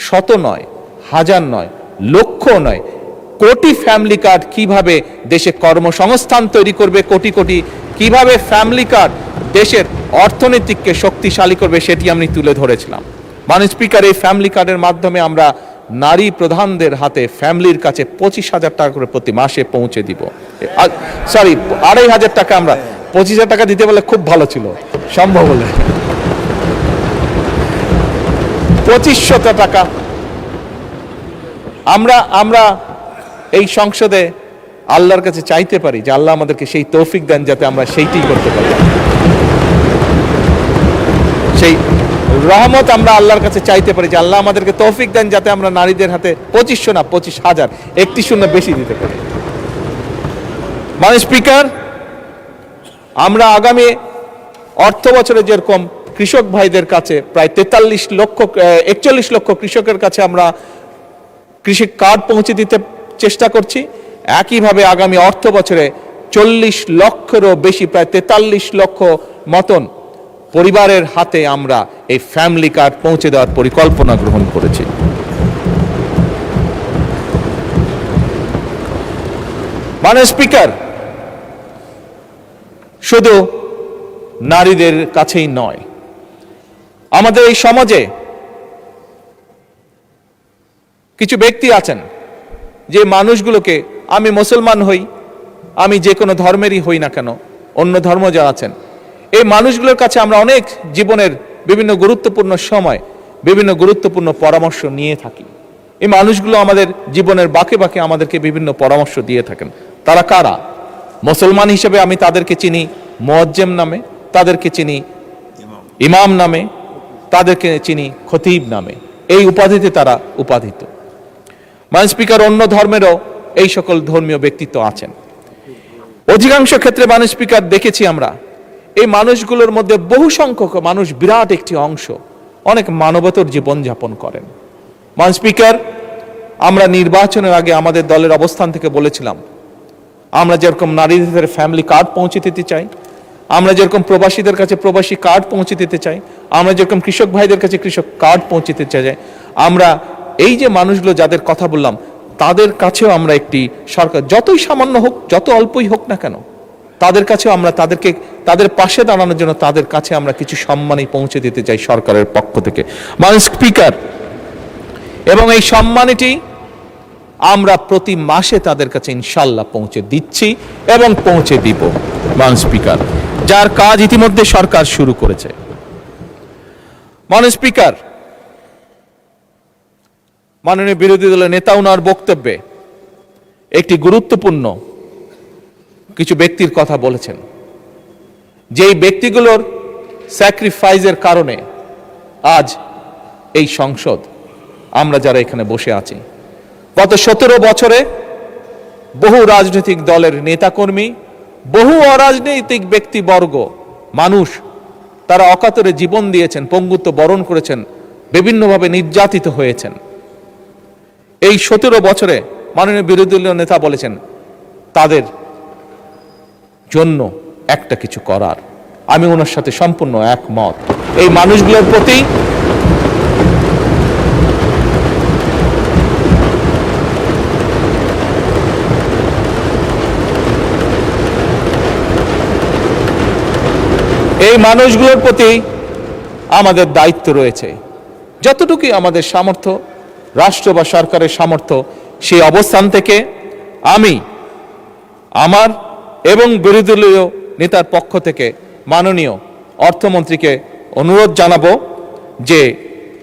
শত নয়, হাজার নয়, লক্ষ নয়, কোটি ফ্যামিলি কার্ড কিভাবে দেশে কর্মসংস্থান তৈরি করবে, কোটি কোটি, কিভাবে ফ্যামিলি কার্ড দেশের অর্থনীতিকে শক্তিশালী করবে, সেটি আমি তুলে ধরেছিলাম। মাননীয় স্পিকার, এই ফ্যামিলি কার্ডের মাধ্যমে আমরা নারী প্রধানদের হাতে, ফ্যামিলির কাছে 25,000 টাকা করে প্রতি মাসে পৌঁছে দিব। 2,500 টাকা, আমরা 25,000 টাকা দিতে বলে খুব ভালো ছিল, সম্ভব হলে 2,500 টাকা আমরা এই সংসদে আল্লাহর কাছে চাইতে পারি যে আল্লাহ আমাদেরকে সেই তৌফিক দেন যাতে আমরা সেইটাই করতে পারি। সেই রহমত আমরা আল্লাহর কাছে চাইতে পারি যে আল্লাহ আমাদেরকে তৌফিক দেন যাতে আমরা নারীদের হাতে 2500 না 25,000, একটি শূন্য বেশি দিতে পারি। মাননীয় স্পিকার, আমরা আগামী অর্থ বছরে যেরকম কৃষক ভাইদের কাছে প্রায় 41 লক্ষ কৃষকের কাছে আমরা কৃষি কার্ড পৌঁছে দিতে চেষ্টা করছি। একইভাবে আগামী অর্থ বছরে 40 লক্ষেরও বেশি, প্রায় 43 লক্ষ মতন পরিবারের হাতে আমরা এই ফ্যামিলি কার্ড পৌঁছে দেওয়ার পরিকল্পনা গ্রহণ করেছি। মাননীয় স্পিকার, শুধু নারীদের কাছেই নয়, আমাদের এই সমাজে কিছু ব্যক্তি আছেন যে মানুষগুলোকে, আমি মুসলমান হই, আমি যে কোনো ধর্মেরই হই না কেন, অন্য ধর্ম যারা আছেন, এই মানুষগুলোর কাছে আমরা অনেক জীবনের বিভিন্ন গুরুত্বপূর্ণ সময় বিভিন্ন গুরুত্বপূর্ণ পরামর্শ নিয়ে থাকি। এই মানুষগুলো আমাদের জীবনের বাঁকে বাঁকে আমাদেরকে বিভিন্ন পরামর্শ দিয়ে থাকেন। তারা কারা? মুসলমান হিসেবে আমি তাদেরকে চিনি মুয়াজ্জেম নামে, তাদেরকে চিনি ইমাম নামে, তাদেরকে চিনি খতিব নামে, এই উপাধিতে তারা উপাধিত। মাননীয় স্পিকার, অন্য ধর্মেরও এই সকল ধর্মীয় ব্যক্তিত্ব আছেন। অধিকাংশ ক্ষেত্রে মাননীয় স্পিকার দেখেছি আমরা এই মানুষগুলোর মধ্যে বহু সংখ্যক মানুষ, বিরাট একটি অংশ অনেক মানবতর জীবনযাপন করেন। মাননীয় স্পিকার, আমরা নির্বাচনের আগে আমাদের দলের অবস্থান থেকে বলেছিলাম আমরা যেরকম নারীদের ফ্যামিলি কার্ড পৌঁছে দিতে চাই, আমরা যেরকম প্রবাসীদের কাছে প্রবাসী কার্ড পৌঁছে দিতে চাই, আমরা যেরকম কৃষক ভাইদের কাছে কৃষক কার্ড পৌঁছে দিতে চাই, আমরা এই যে মানুষগুলো যাদের কথা বললাম তাদের কাছেও আমরা একটি সরকার, যতই সামান্য হোক, যত অল্পই হোক না কেন, তাদের কাছেও আমরা তাদের পাশে দাঁড়ানোর জন্য তাদের কাছে আমরা কিছু সম্মানই পৌঁছে দিতে চাই সরকারের পক্ষ থেকে। মাননীয় স্পিকার, এবং এই সম্মানটি আমরা প্রতি মাসে তাদের কাছে ইনশাল্লাহ পৌঁছে দিচ্ছি এবং পৌঁছে দিব। মাননীয় স্পিকার, যার কাজ ইতিমধ্যে সরকার শুরু করেছে। মাননীয় স্পিকার, মাননীয় বিরোধী দলের নেতা ওনার বক্তব্যে একটি গুরুত্বপূর্ণ কিছু ব্যক্তির কথা বলেছেন, যেই ব্যক্তিগুলোর স্যাক্রিফাইসের কারণে আজ এই সংসদ, আমরা যারা এখানে বসে আছি, গত 17 বছরে বহু রাজনৈতিক দলের নেতাকর্মী, বহু অরাজনৈতিক ব্যক্তিবর্গ, মানুষ, তারা অকাতরে জীবন দিয়েছেন, পঙ্গুত্ব বরণ করেছেন, বিভিন্নভাবে নির্যাতিত হয়েছেন। এই 17 বছরে মাননীয় বিরোধী দলীয় নেতা বলেছেন তাদের জন্য একটা কিছু করার। আমি ওনার সাথে সম্পূর্ণ একমত। এই মানুষগুলোর প্রতি আমাদের দায়িত্ব রয়েছে। যতটুকুই আমাদের সামর্থ্য, রাষ্ট্র বা সরকারের সামর্থ্য, সেই অবস্থান থেকে আমি আমার এবং বিরোধী দলীয় নেতার পক্ষ থেকে মাননীয় অর্থমন্ত্রীকে অনুরোধ জানাবো যে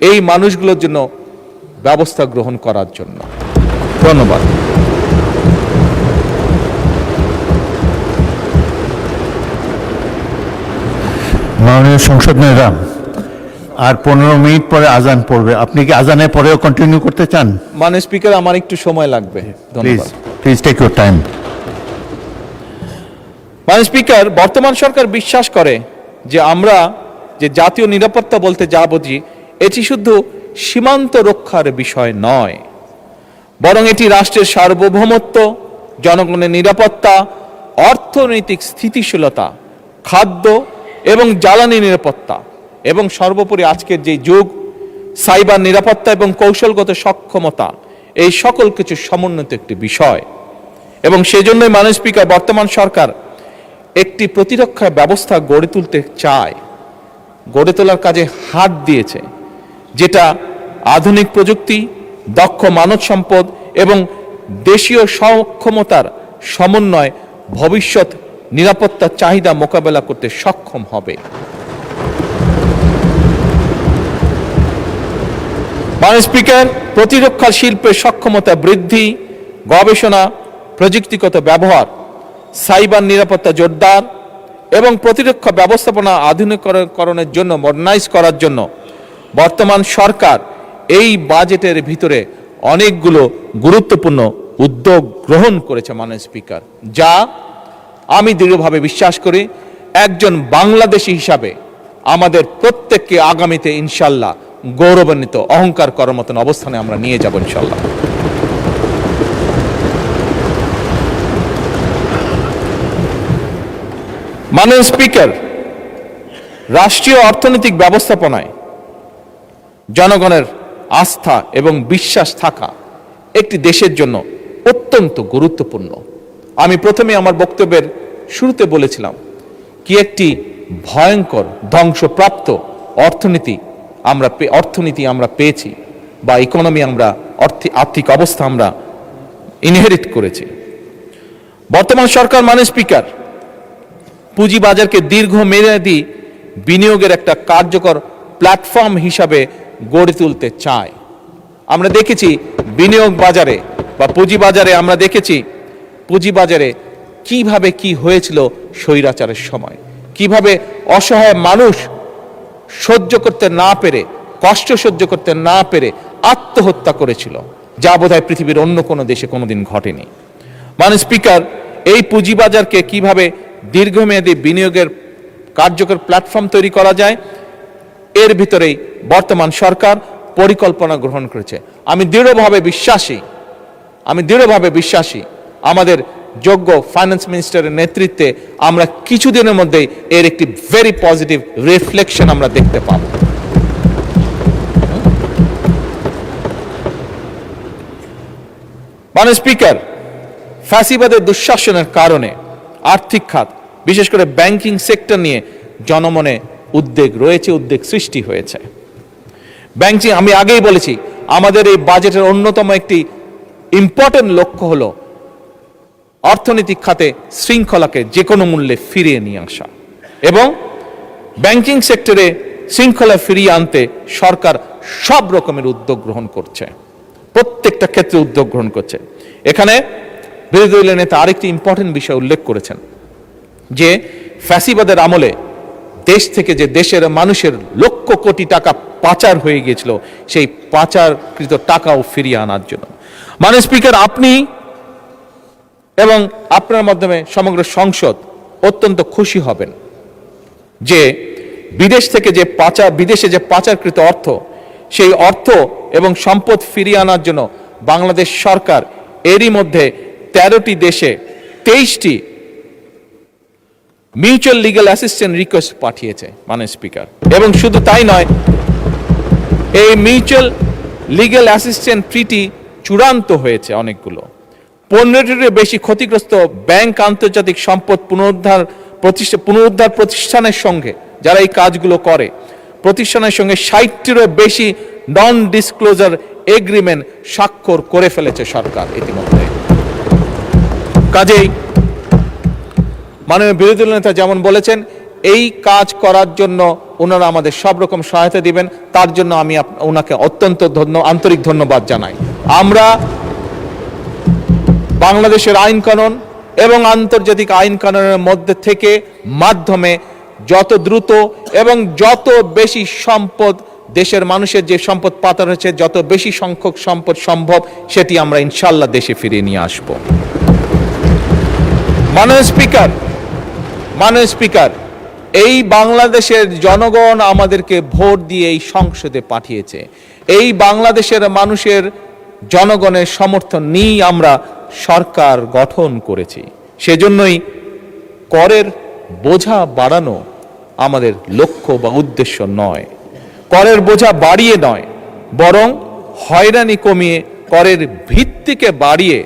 এই মানুষগুলোর জন্য ব্যবস্থা গ্রহণ করার জন্য। ধন্যবাদ। মাননীয় সংসদ ম্যাডাম, আর 15 মিনিট পরে আজান পড়বে, আপনি কি আজানের পরেও কন্টিনিউ করতে চান? মাননীয় স্পিকার, আমার একটু সময় লাগবে। ধন্যবাদ। Please take your time. মাননীয় স্পিকার, বর্তমান সরকার বিশ্বাস করে যে আমরা যে জাতীয় নিরাপত্তা বলতে যা বুঝি, এটি শুধু সীমান্ত রক্ষার বিষয় নয়, বরং এটি রাষ্ট্রের সার্বভৌমত্ব, জনগণের নিরাপত্তা, অর্থনৈতিক স্থিতিশীলতা, খাদ্য এবং জ্বালানি নিরাপত্তা, এবং সর্বোপরি আজকের যে যুগ, সাইবার নিরাপত্তা এবং কৌশলগত সক্ষমতা, এই সকল কিছু সমন্বিত একটি বিষয়। এবং সেজন্যই মাননীয় স্পিকার, বর্তমান সরকার একটি প্রতিরক্ষা ব্যবস্থা গড়ে তুলতে চায়, গড়ে তোলার কাজে হাত দিয়েছে, যেটা আধুনিক প্রযুক্তি, দক্ষ মানব সম্পদ এবং দেশীয় সক্ষমতার সমন্বয় ভবিষ্যৎ নিরাপত্তার চাহিদা মোকাবেলা করতে সক্ষম হবে। মাননীয় স্পিকার, প্রতিরক্ষা শিল্পের সক্ষমতা বৃদ্ধি, গবেষণা, প্রযুক্তিগত ব্যবহার, সাইবার নিরাপত্তা জোরদার এবং প্রতিরক্ষা ব্যবস্থাপনা আধুনিকরণের জন্য, মডার্নাইজ করার জন্য বর্তমান সরকার এই বাজেটের ভিতরে অনেকগুলো গুরুত্বপূর্ণ উদ্যোগ গ্রহণ করেছে। মাননীয় স্পিকার, যা আমি দৃঢ়ভাবে বিশ্বাস করি একজন বাংলাদেশী হিসাবে আমাদের প্রত্যেককে আগামীতে ইনশাল্লাহ গৌরবান্বিত অহংকার করার মতন অবস্থানে আমরা নিয়ে যাব ইনশাল্লাহ। মাননীয় স্পিকার, রাষ্ট্রীয় অর্থনৈতিক ব্যবস্থাপনায় জনগণের আস্থা এবং বিশ্বাস থাকা একটি দেশের জন্য অত্যন্ত গুরুত্বপূর্ণ। আমি প্রথমে আমার বক্তব্যের শুরুতে বলেছিলাম কি একটি ভয়ঙ্কর ধ্বংসপ্রাপ্ত অর্থনীতি আমরা পেয়েছি, বা ইকোনমি আমরা আর্থিক অবস্থা আমরা ইনহেরিট করেছি। বর্তমান সরকার মাননীয় স্পিকার পুঁজিবাজারকে দীর্ঘমেয়াদী বিনিয়োগের একটা কার্যকর প্ল্যাটফর্ম হিসাবে গড়ে তুলতে চায়। আমরা দেখেছি বিনিয়োগ বাজারে বা পুঁজিবাজারে, আমরা দেখেছি পুঁজিবাজারে কিভাবে কি হয়েছিল স্বৈরাচারের সময়, কিভাবে অসহায় মানুষ সহ্য করতে না পেরে, কষ্ট সহ্য করতে না পেরে আত্মহত্যা করেছিল, যা বোধহয় পৃথিবীর অন্য কোনো দেশে কোনোদিন ঘটেনি। মাননীয় স্পিকার, এই পুঁজিবাজারকে কিভাবে দীর্ঘমেয়াদী বিনিয়োগের কার্যকর প্ল্যাটফর্ম তৈরি করা যায়, এর ভিতরেই বর্তমান সরকার পরিকল্পনা গ্রহণ করেছে। আমি দৃঢ়ভাবে বিশ্বাসী আমাদের যোগ্য ফাইন্যান্স মিনিস্টারের নেতৃত্বে আমরা কিছুদিনের মধ্যেই এর একটি ভেরি পজিটিভ রিফ্লেকশন আমরা দেখতে পাব। মাননীয় স্পিকার, ফ্যাসিবাদের দুঃশাসনের কারণে আর্থিক খাত, বিশেষ করে ব্যাংকিং সেক্টর নিয়ে জনমনে উদ্বেগ রয়েছে, উদ্বেগ সৃষ্টি হয়েছে। ব্যাংকিং, আমি আগেই বলেছি, আমাদের এই বাজেটের অন্যতম একটি ইম্পর্টেন্ট লক্ষ্য হলো অর্থনৈতিক খাতে শৃঙ্খলাকে যে কোনো মূল্যে ফিরিয়ে নিয়ে আসা, এবং ব্যাংকিং সেক্টরে শৃঙ্খলা ফিরিয়ে আনতে সরকার সব রকমের উদ্যোগ গ্রহণ করছে, প্রত্যেকটা ক্ষেত্রে উদ্যোগ গ্রহণ করছে। এখানে বিরোধী দলীয় নেতা আরেকটি ইম্পর্টেন্ট বিষয় উল্লেখ করেছেন যে ফ্যাসিবাদের আমলে দেশ থেকে যে দেশের মানুষের লক্ষ কোটি টাকা পাচার হয়ে গিয়েছিল, সেই পাচারকৃত টাকাও ফিরিয়ে আনার জন্য। মাননীয় স্পিকার, আপনি এবং আপনার মাধ্যমে সমগ্র সংসদ অত্যন্ত খুশি হবেন যে বিদেশে যে পাচারকৃত অর্থ, সেই অর্থ এবং সম্পদ ফিরিয়ে আনার জন্য বাংলাদেশ সরকার এরই মধ্যে 13টি দেশে 23টি মিউচুয়াল লিগ্যাল অ্যাসিস্ট্যান্স রিকোয়েস্ট পাঠিয়েছে মাননীয় স্পিকার। এবং শুধু তাই নয়, এই মিউচুয়াল লিগ্যাল অ্যাসিস্ট্যান্স ট্রিটি চূড়ান্ত হয়েছে অনেকগুলো। 15টিরও বেশি ক্ষতিগ্রস্ত ব্যাংক, আন্তর্জাতিক সম্পদ পুনরুদ্ধার প্রতিষ্ঠানের সঙ্গে, যারা এই কাজগুলো করে, প্রতিষ্ঠানের সঙ্গে 60টিরও বেশি নন ডিসক্লোজার এগ্রিমেন্ট স্বাক্ষর করে ফেলেছে সরকার ইতিমধ্যে। কাজেই মাননীয় বিরোধী দল নেতা যেমন বলেছেন, এই কাজ করার জন্য ওনারা আমাদের সব রকম সহায়তা দিবেন, তার জন্য আমি ওনাকে অত্যন্ত আন্তরিক ধন্যবাদ জানাই। আমরা বাংলাদেশের আইন কানুন এবং আন্তর্জাতিক আইন কানুনের মধ্যে থেকে মাধ্যমে যত দ্রুত এবং যত বেশি সম্পদ, দেশের মানুষের যে সম্পদ পাচার হয়েছে, যত বেশি সংখ্যক সম্পদ সম্ভব, সেটি আমরা ইনশাল্লাহ দেশে ফিরিয়ে নিয়ে আসব। মাননীয় স্পিকার, এই বাংলাদেশের জনগণ আমাদেরকে ভোট দিয়ে এই সংসদে পাঠিয়েছে। এই বাংলাদেশের মানুষের জনগণের সমর্থন নিয়েই আমরা সরকার গঠন করেছি। সেজন্যই করের বোঝা বাড়ানো আমাদের লক্ষ্য বা উদ্দেশ্য নয়, করের বোঝা বাড়িয়ে নয়, বরং হয়রানি কমিয়ে করের ভিত্তিকে বাড়িয়ে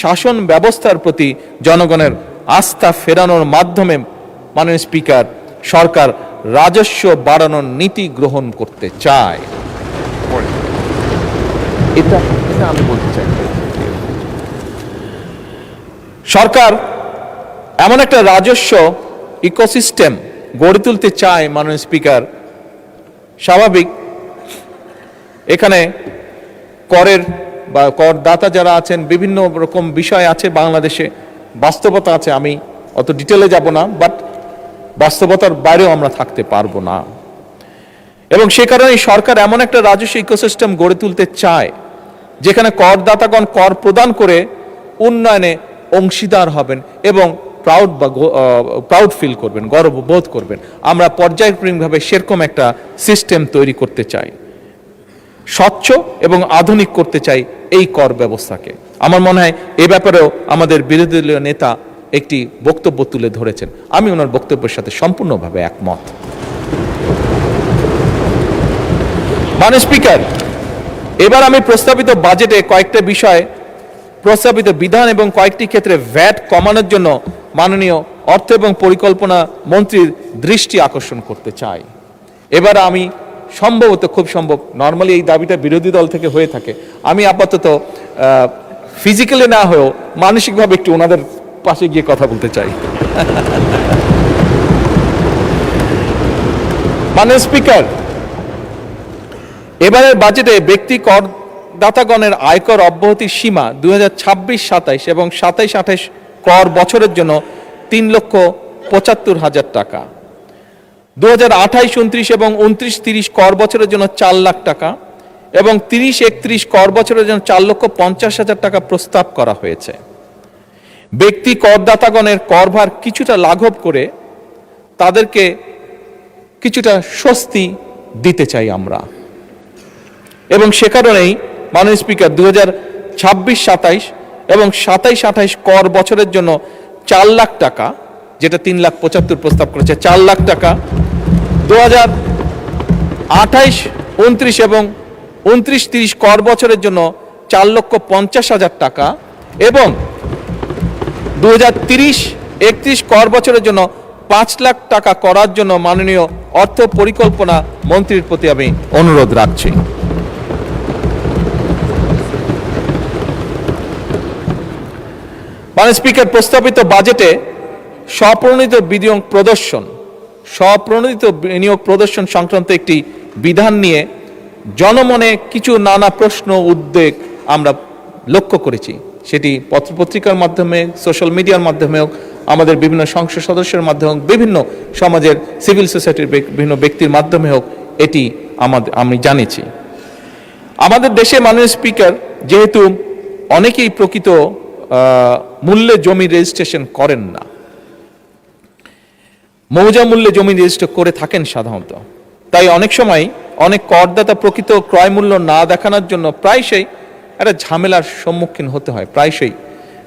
শাসন ব্যবস্থার প্রতি জনগণের আস্থা ফেরানোর মাধ্যমে মাননীয় স্পিকার, সরকার রাজস্ব বাড়ানোর নীতি গ্রহণ করতে চায়। এটা আমি বলতে চাই, সরকার এমন একটা রাজস্ব ইকোসিস্টেম গড়ে তুলতে চায় মাননীয় স্পিকার। স্বাভাবিক, এখানে করের বা করদাতা যারা আছেন, বিভিন্ন রকম বিষয় আছে, বাংলাদেশে বাস্তবতা আছে, আমি অত ডিটেলে যাব না, বাট বাস্তবতার বাইরেও আমরা থাকতে পারবো না। এবং সে কারণেই সরকার এমন একটা রাজস্ব ইকোসিস্টেম গড়ে তুলতে চায় যেখানে করদাতাগণ কর প্রদান করে উন্নয়নে অংশীদার হবেন এবং প্রাউড ফিল করবেন, গর্ব বোধ করবেন। আমরা পর্যায়ক্রমিকভাবে সেরকম একটা সিস্টেম তৈরি করতে চাই, স্বচ্ছ এবং আধুনিক করতে চাই এই কর ব্যবস্থাকে। আমার মনে হয় এ ব্যাপারেও আমাদের বিরোধী দলীয় নেতা একটি বক্তব্য তুলে ধরেছেন, আমি ওনার বক্তব্যের সাথে সম্পূর্ণভাবে একমত। মাননীয় স্পিকার, এবার আমি প্রস্তাবিত বাজেটে কয়েকটা বিষয়, প্রস্তাবিত বিধান এবং কয়েকটি ক্ষেত্রে ভ্যাট কমানোর জন্য মাননীয় অর্থ এবং পরিকল্পনা মন্ত্রীর দৃষ্টি আকর্ষণ করতে চাই। এবার আমি সম্ভবত, খুব সম্ভব, নর্মালি এই দাবিটা বিরোধী দল থেকে হয়ে থাকে, আমি আপাতত ফিজিক্যালি না হয়েও মানসিকভাবে একটু ওনাদের পাশে গিয়ে কথা বলতে চাই। মাননীয় স্পিকার, এবারের বাজেটে ব্যক্তি করদাতাগণের আয়কর অব্যাহতির সীমা 2026-27 এবং 27-28 কর বছরের জন্য 3,75,000 টাকা, 2028-29 এবং 29-30 কর বছরের জন্য 4 লাখ টাকা এবং 30-31 কর বছরের জন্য 4,50,000 টাকা প্রস্তাব করা হয়েছে। ব্যক্তি করদাতাগণের করভার কিছুটা লাঘব করে তাদেরকে কিছুটা স্বস্তি দিতে চাই আমরা, এবং সে কারণেই মাননীয় স্পিকার 2026-27 এবং 27-28 কর বছরের জন্য 4 লাখ টাকা, যেটা 3,75,000 প্রস্তাব করেছে, 4 লাখ টাকা, 2028-29 এবং 29-30 কর বছরের জন্য 4,50,000 টাকা এবং 2030-31 কর বছরের জন্য 5 লাখ টাকা করার জন্য মাননীয় অর্থ পরিকল্পনা মন্ত্রীর প্রতি আমি অনুরোধ রাখছি। মাননীয় স্পিকার, প্রস্তাবিত বাজেটে স্বপ্রণোদিত বিনিয়োগ প্রদর্শন সংক্রান্ত একটি বিধান নিয়ে জনমনে কিছু নানা প্রশ্ন, উদ্বেগ আমরা লক্ষ্য করেছি। সেটি পত্রপত্রিকার মাধ্যমে, সোশ্যাল মিডিয়ার মাধ্যমে হোক, আমাদের বিভিন্ন সংসদ সদস্যের মাধ্যমে হোক, বিভিন্ন সমাজের সিভিল সোসাইটির বিভিন্ন ব্যক্তির মাধ্যমে হোক, এটি আমি জানিয়েছি। আমাদের দেশে মাননীয় স্পিকার, যেহেতু অনেকেই প্রকৃত মূল্যে জমি রেজিস্ট্রেশন করেন না, মৌজা মূল্যে জমি রেজিস্টার করে থাকেন সাধারণত, তাই অনেক সময় অনেক করদাতা প্রকৃত ক্রয় মূল্য না দেখানোর জন্য প্রায়শই একটা ঝামেলার সম্মুখীন হতে হয়, প্রায়শই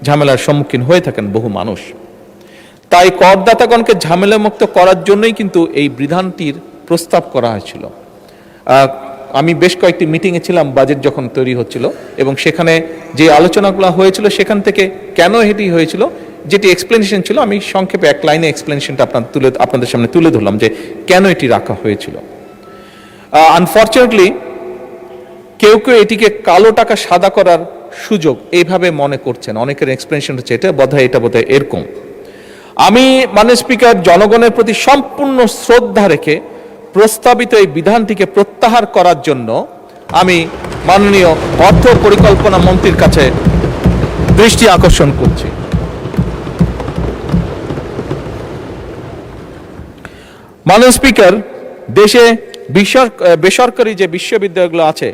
ঝামেলার সম্মুখীন হয়ে থাকেন বহু মানুষ। তাই করদাতাগণকে ঝামেলামুক্ত করার জন্যই কিন্তু এই বিধানটির প্রস্তাব করা হয়েছিল। আমি বেশ কয়েকটি মিটিংয়ে ছিলাম বাজেট যখন তৈরি হচ্ছিল, এবং সেখানে যে আলোচনাগুলো হয়েছিল সেখান থেকে কেন এটি হয়েছিল, যেটি এক্সপ্লেনেশন ছিল, আমি সংক্ষেপে এক লাইনে এক্সপ্লেনেশনটা আপনাদের সামনে তুলে ধরলাম যে কেন এটি রাখা হয়েছিল। আনফর্চুনেটলি কেউ কেউ এটিকে কালো টাকা সাদা করার সুযোগ এইভাবে মনে করছেন, অনেকের এক্সপ্লেনেশন হচ্ছে এটা বোধহয় এরকম। আমি মাননীয় স্পিকার, জনগণের প্রতি সম্পূর্ণ শ্রদ্ধা রেখে প্রস্তাবিত এই বিধানটিকে প্রত্যাহার করার জন্য আমি মাননীয় অর্থ পরিকল্পনা মন্ত্রীর কাছে দৃষ্টি আকর্ষণ করছি। মাননীয় স্পিকার, দেশে বেসরকারি যে বিশ্ববিদ্যালয়গুলো আছে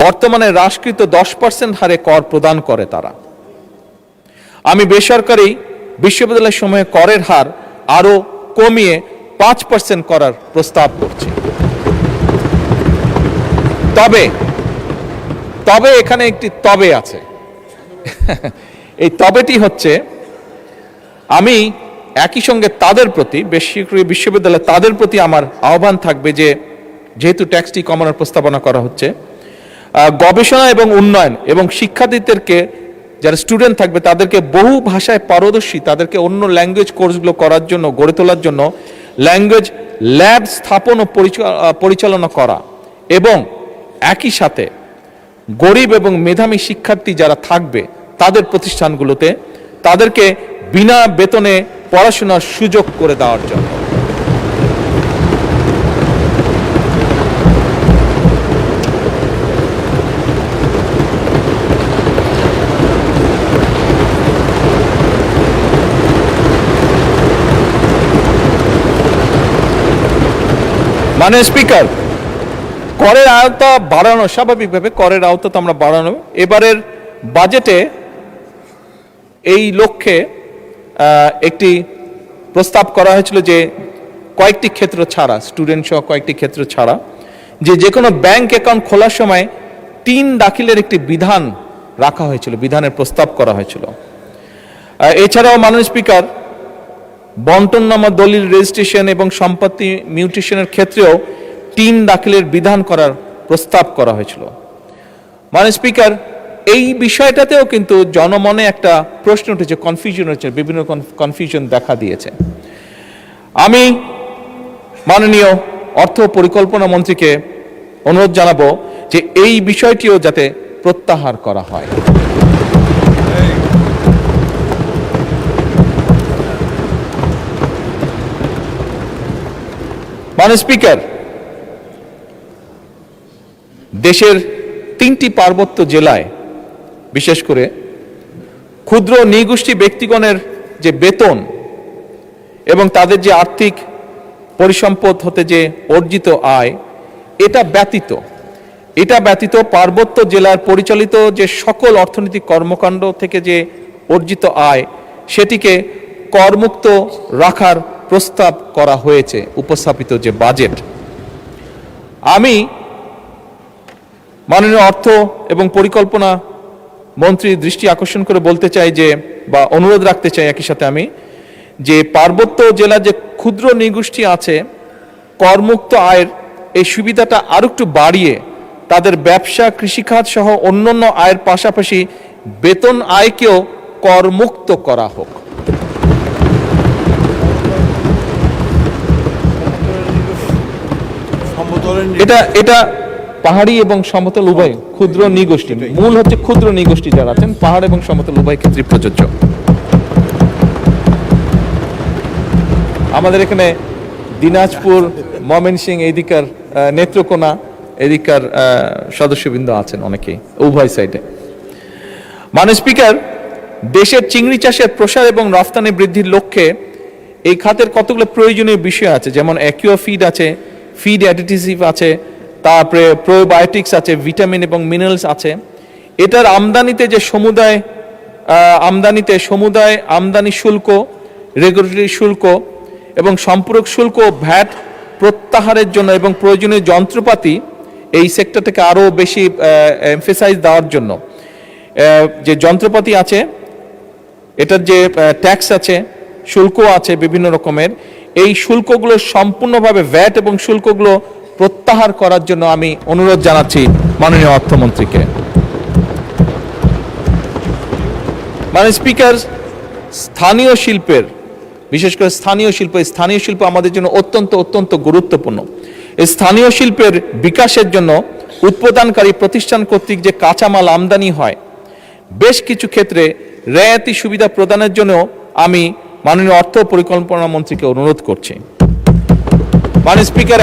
বর্তমানে হ্রাসকৃত 10% হারে কর প্রদান করে তারা। আমি বেসরকারি বিশ্ববিদ্যালয়ের সময়ে করের হার আরো কমিয়ে 5% করার প্রস্তাব করছি। তবে এখানে একটি তবে আছে। এই তবেটি হচ্ছে, আমি একই সঙ্গে তাদের প্রতি, বেসরকারি বিশ্ববিদ্যালয় তাদের প্রতি আমার আহ্বান থাকবে যে যেহেতু ট্যাক্সটি কমানোর প্রস্তাবনা করা হচ্ছে, গবেষণা এবং উন্নয়ন এবং শিক্ষার্থীদেরকে, যারা স্টুডেন্ট থাকবে তাদেরকে বহু ভাষায় পারদর্শী, তাদেরকে অন্য ল্যাঙ্গুয়েজ কোর্সগুলো করার জন্য, গড়ে তোলার জন্য ল্যাঙ্গুয়েজ ল্যাব স্থাপন ও পরিচালনা করা, এবং একই সাথে গরিব এবং মেধাবী শিক্ষার্থী যারা থাকবে তাদের প্রতিষ্ঠানগুলোতে তাদেরকে বিনা বেতনে পড়াশোনার সুযোগ করে দেওয়ার জন্য। মাননীয় স্পিকার, করের আওতা বাড়ানো, স্বাভাবিকভাবে করের আওতা তো আমরা বাড়ানো, এবারের বাজেটে এই লক্ষ্যে একটি প্রস্তাব করা হয়েছিল যে কয়েকটি ক্ষেত্র ছাড়া, স্টুডেন্ট সহ কয়েকটি ক্ষেত্র ছাড়া, যে কোনো ব্যাংক অ্যাকাউন্ট খোলার সময় 3 দাখিলের একটি বিধান রাখা হয়েছিল, বিধানের প্রস্তাব করা হয়েছিল। এছাড়াও মাননীয় স্পিকার বন্টননামা, দলিল, রেজিস্ট্রেশন এবং সম্পত্তি মিউটেশনের ক্ষেত্রেও 3 দাখিলের বিধান করার প্রস্তাব করা হয়েছিল। মাননীয় স্পিকার, এই বিষয়টাতেও কিন্তু জনমনে একটা প্রশ্ন উঠেছে, কনফিউশন হচ্ছে, বিভিন্ন কনফিউশন দেখা দিয়েছে। আমি মাননীয় অর্থ পরিকল্পনা মন্ত্রীকে অনুরোধ জানাবো যে এই বিষয়টিও যাতে প্রত্যাহার করা হয়। মাননীয় স্পিকার, দেশের 3টি পার্বত্য জেলায় বিশেষ করে ক্ষুদ্র নৃগোষ্ঠী ব্যক্তিগণের যে বেতন এবং তাদের যে আর্থিক পরিসম্পদ হতে যে অর্জিত আয়, এটা ব্যতীত পার্বত্য জেলার পরিচালিত যে সকল অর্থনৈতিক কর্মকাণ্ড থেকে যে অর্জিত আয়, সেটিকে করমুক্ত রাখার প্রস্তাব করা হয়েছে উপস্থাপিত যে বাজেট। আমি মাননীয় অর্থ এবং পরিকল্পনা মন্ত্রীর দৃষ্টি আকর্ষণ করে বলতে চাই যে, বা অনুরোধ রাখতে চাই একই সাথে আমি, যে পার্বত্য জেলার যে ক্ষুদ্র নৃগোষ্ঠী আছে, করমুক্ত আয়ের এই সুবিধাটা আরো একটু বাড়িয়ে তাদের ব্যবসা, কৃষিখাত সহ অন্যান্য আয়ের পাশাপাশি বেতন আয়কেও করমুক্ত করা হোক। এটা পাহাড়ি এবং সমতল উভয় ক্ষুদ্র নৃগোষ্ঠী, মূল হচ্ছে ক্ষুদ্র নৃগোষ্ঠী যারা আছেন, পাহাড় এবং সমতল উভয় ক্ষেত্রে প্রযোজ্য। আমাদের এখানে দিনাজপুর, ময়মনসিংহ, এদিকার নেত্রকোনা, এদিকার সদস্যবৃন্দ আছেন অনেকেই, উভয় সাইডে। মাননীয় স্পিকার, দেশের চিংড়ি চাষের প্রসার এবং রফতানি বৃদ্ধির লক্ষ্যে এই খাতের কতগুলো প্রয়োজনীয় বিষয় আছে, যেমন অ্যাকুয়া ফিড আছে, ফিড অ্যাডিটিভ আছে, তারপরে প্রোবায়োটিক্স আছে, ভিটামিন এবং মিনারেলস আছে। এটার আমদানিতে যে সমুদায় আমদানি শুল্ক, রেগুলেটরি শুল্ক এবং সম্পূরক শুল্ক, ভ্যাট প্রত্যাহারের জন্য এবং প্রয়োজনীয় যন্ত্রপাতি এই সেক্টরটাকে আরও বেশি এমফেসাইজ দেওয়ার জন্য যে যন্ত্রপাতি আছে, এটার যে ট্যাক্স আছে, শুল্ক আছে বিভিন্ন রকমের, এই শুল্কগুলো সম্পূর্ণভাবে ভ্যাট এবং শুল্কগুলো প্রত্যাহার করার জন্য আমি অনুরোধ জানাচ্ছি মাননীয় অর্থমন্ত্রীকে। মাননীয় স্পিকার, স্থানীয় শিল্পের, বিশেষ করে স্থানীয় শিল্প আমাদের জন্য অত্যন্ত গুরুত্বপূর্ণ। এই স্থানীয় শিল্পের বিকাশের জন্য উৎপাদনকারী প্রতিষ্ঠান কর্তৃক যে কাঁচামাল আমদানি হয়, বেশ কিছু ক্ষেত্রে রেয়াতি সুবিধা প্রদানের জন্য আমি মাননীয় অর্থ পরিকল্পনা মন্ত্রীকে অনুরোধ করছি। মাননীয় স্পিকার,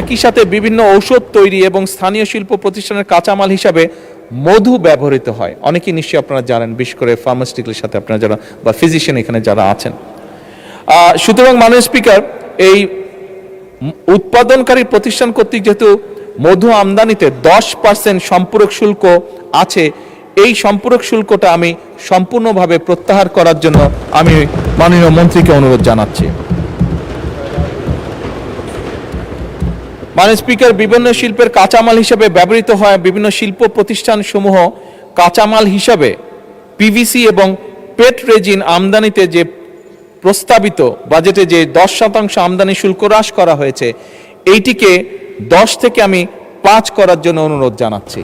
একই সাথে বিভিন্ন ঔষধ তৈরি এবং স্থানীয় শিল্প প্রতিষ্ঠানের কাঁচামাল হিসাবে মধু ব্যবহৃত হয়, অনেকেই নিশ্চয়ই আপনারা জানেন, বিশেষ করে ফার্মাসিউটিক্যালের সাথে আপনারা যারা বা ফিজিশিয়ান এখানে যারা আছেন। সুতরাং মাননীয় স্পিকার, এই উৎপাদনকারী প্রতিষ্ঠান কর্তৃক যেহেতু মধু আমদানিতে 10% সম্পূরক শুল্ক আছে, এই সম্পূরক শুল্কটা আমি সম্পূর্ণভাবে প্রত্যাহার করার জন্য আমি মাননীয় মন্ত্রীকে অনুরোধ জানাচ্ছি। মাননীয় স্পিকার, বিভিন্ন শিল্পের কাঁচামাল হিসেবে ব্যবহৃত হয় বিভিন্ন শিল্প প্রতিষ্ঠান সমূহ কাঁচামাল হিসাবে পিভিসি এবং পেট রেজিন আমদানিতে যে প্রস্তাবিত বাজেটে যে 10% আমদানি শুল্ক হ্রাস করা হয়েছে, এইটিকে 10 থেকে আমি 5 করার জন্য অনুরোধ জানাচ্ছি।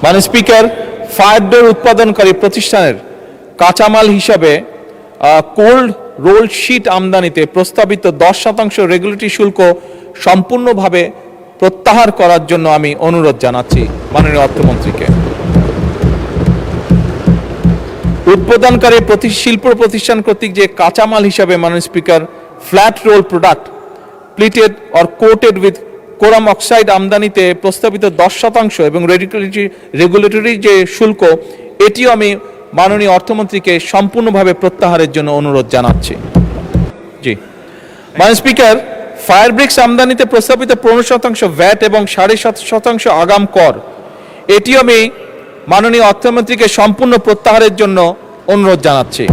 মাননীয় স্পিকার, ফায়ার ডোর উৎপাদনকারী প্রতিষ্ঠানের কাঁচামাল হিসাবে কোল্ড রোল শীট আমদানিতে প্রস্তাবিত 10% রেগুলেটরি শুল্ক সম্পূর্ণভাবে প্রত্যাহার করার জন্য আমি অনুরোধ জানাচ্ছি মাননীয় অর্থমন্ত্রীকে। উৎপাদনকারী শিল্প প্রতিষ্ঠান কর্তৃক যে কাঁচামাল হিসাবে মাননীয় speaker flat roll product plated or coated with কোরাম অক্সাইড আমদানিতে প্রস্তাবিত 10% এবং রেগুলেটরি যে শুল্ক, এটিও আমি মাননীয় অর্থমন্ত্রীকে সম্পূর্ণভাবে প্রত্যাহারের জন্য অনুরোধ জানাচ্ছি। জি মাননীয় স্পিকার, ফায়ার ব্রিক্স আমদানিতে প্রস্তাবিত 15% ভ্যাট এবং 7.5% আগাম কর, এটিও আমি মাননীয় অর্থমন্ত্রীকে সম্পূর্ণ প্রত্যাহারের জন্য অনুরোধ জানাচ্ছি।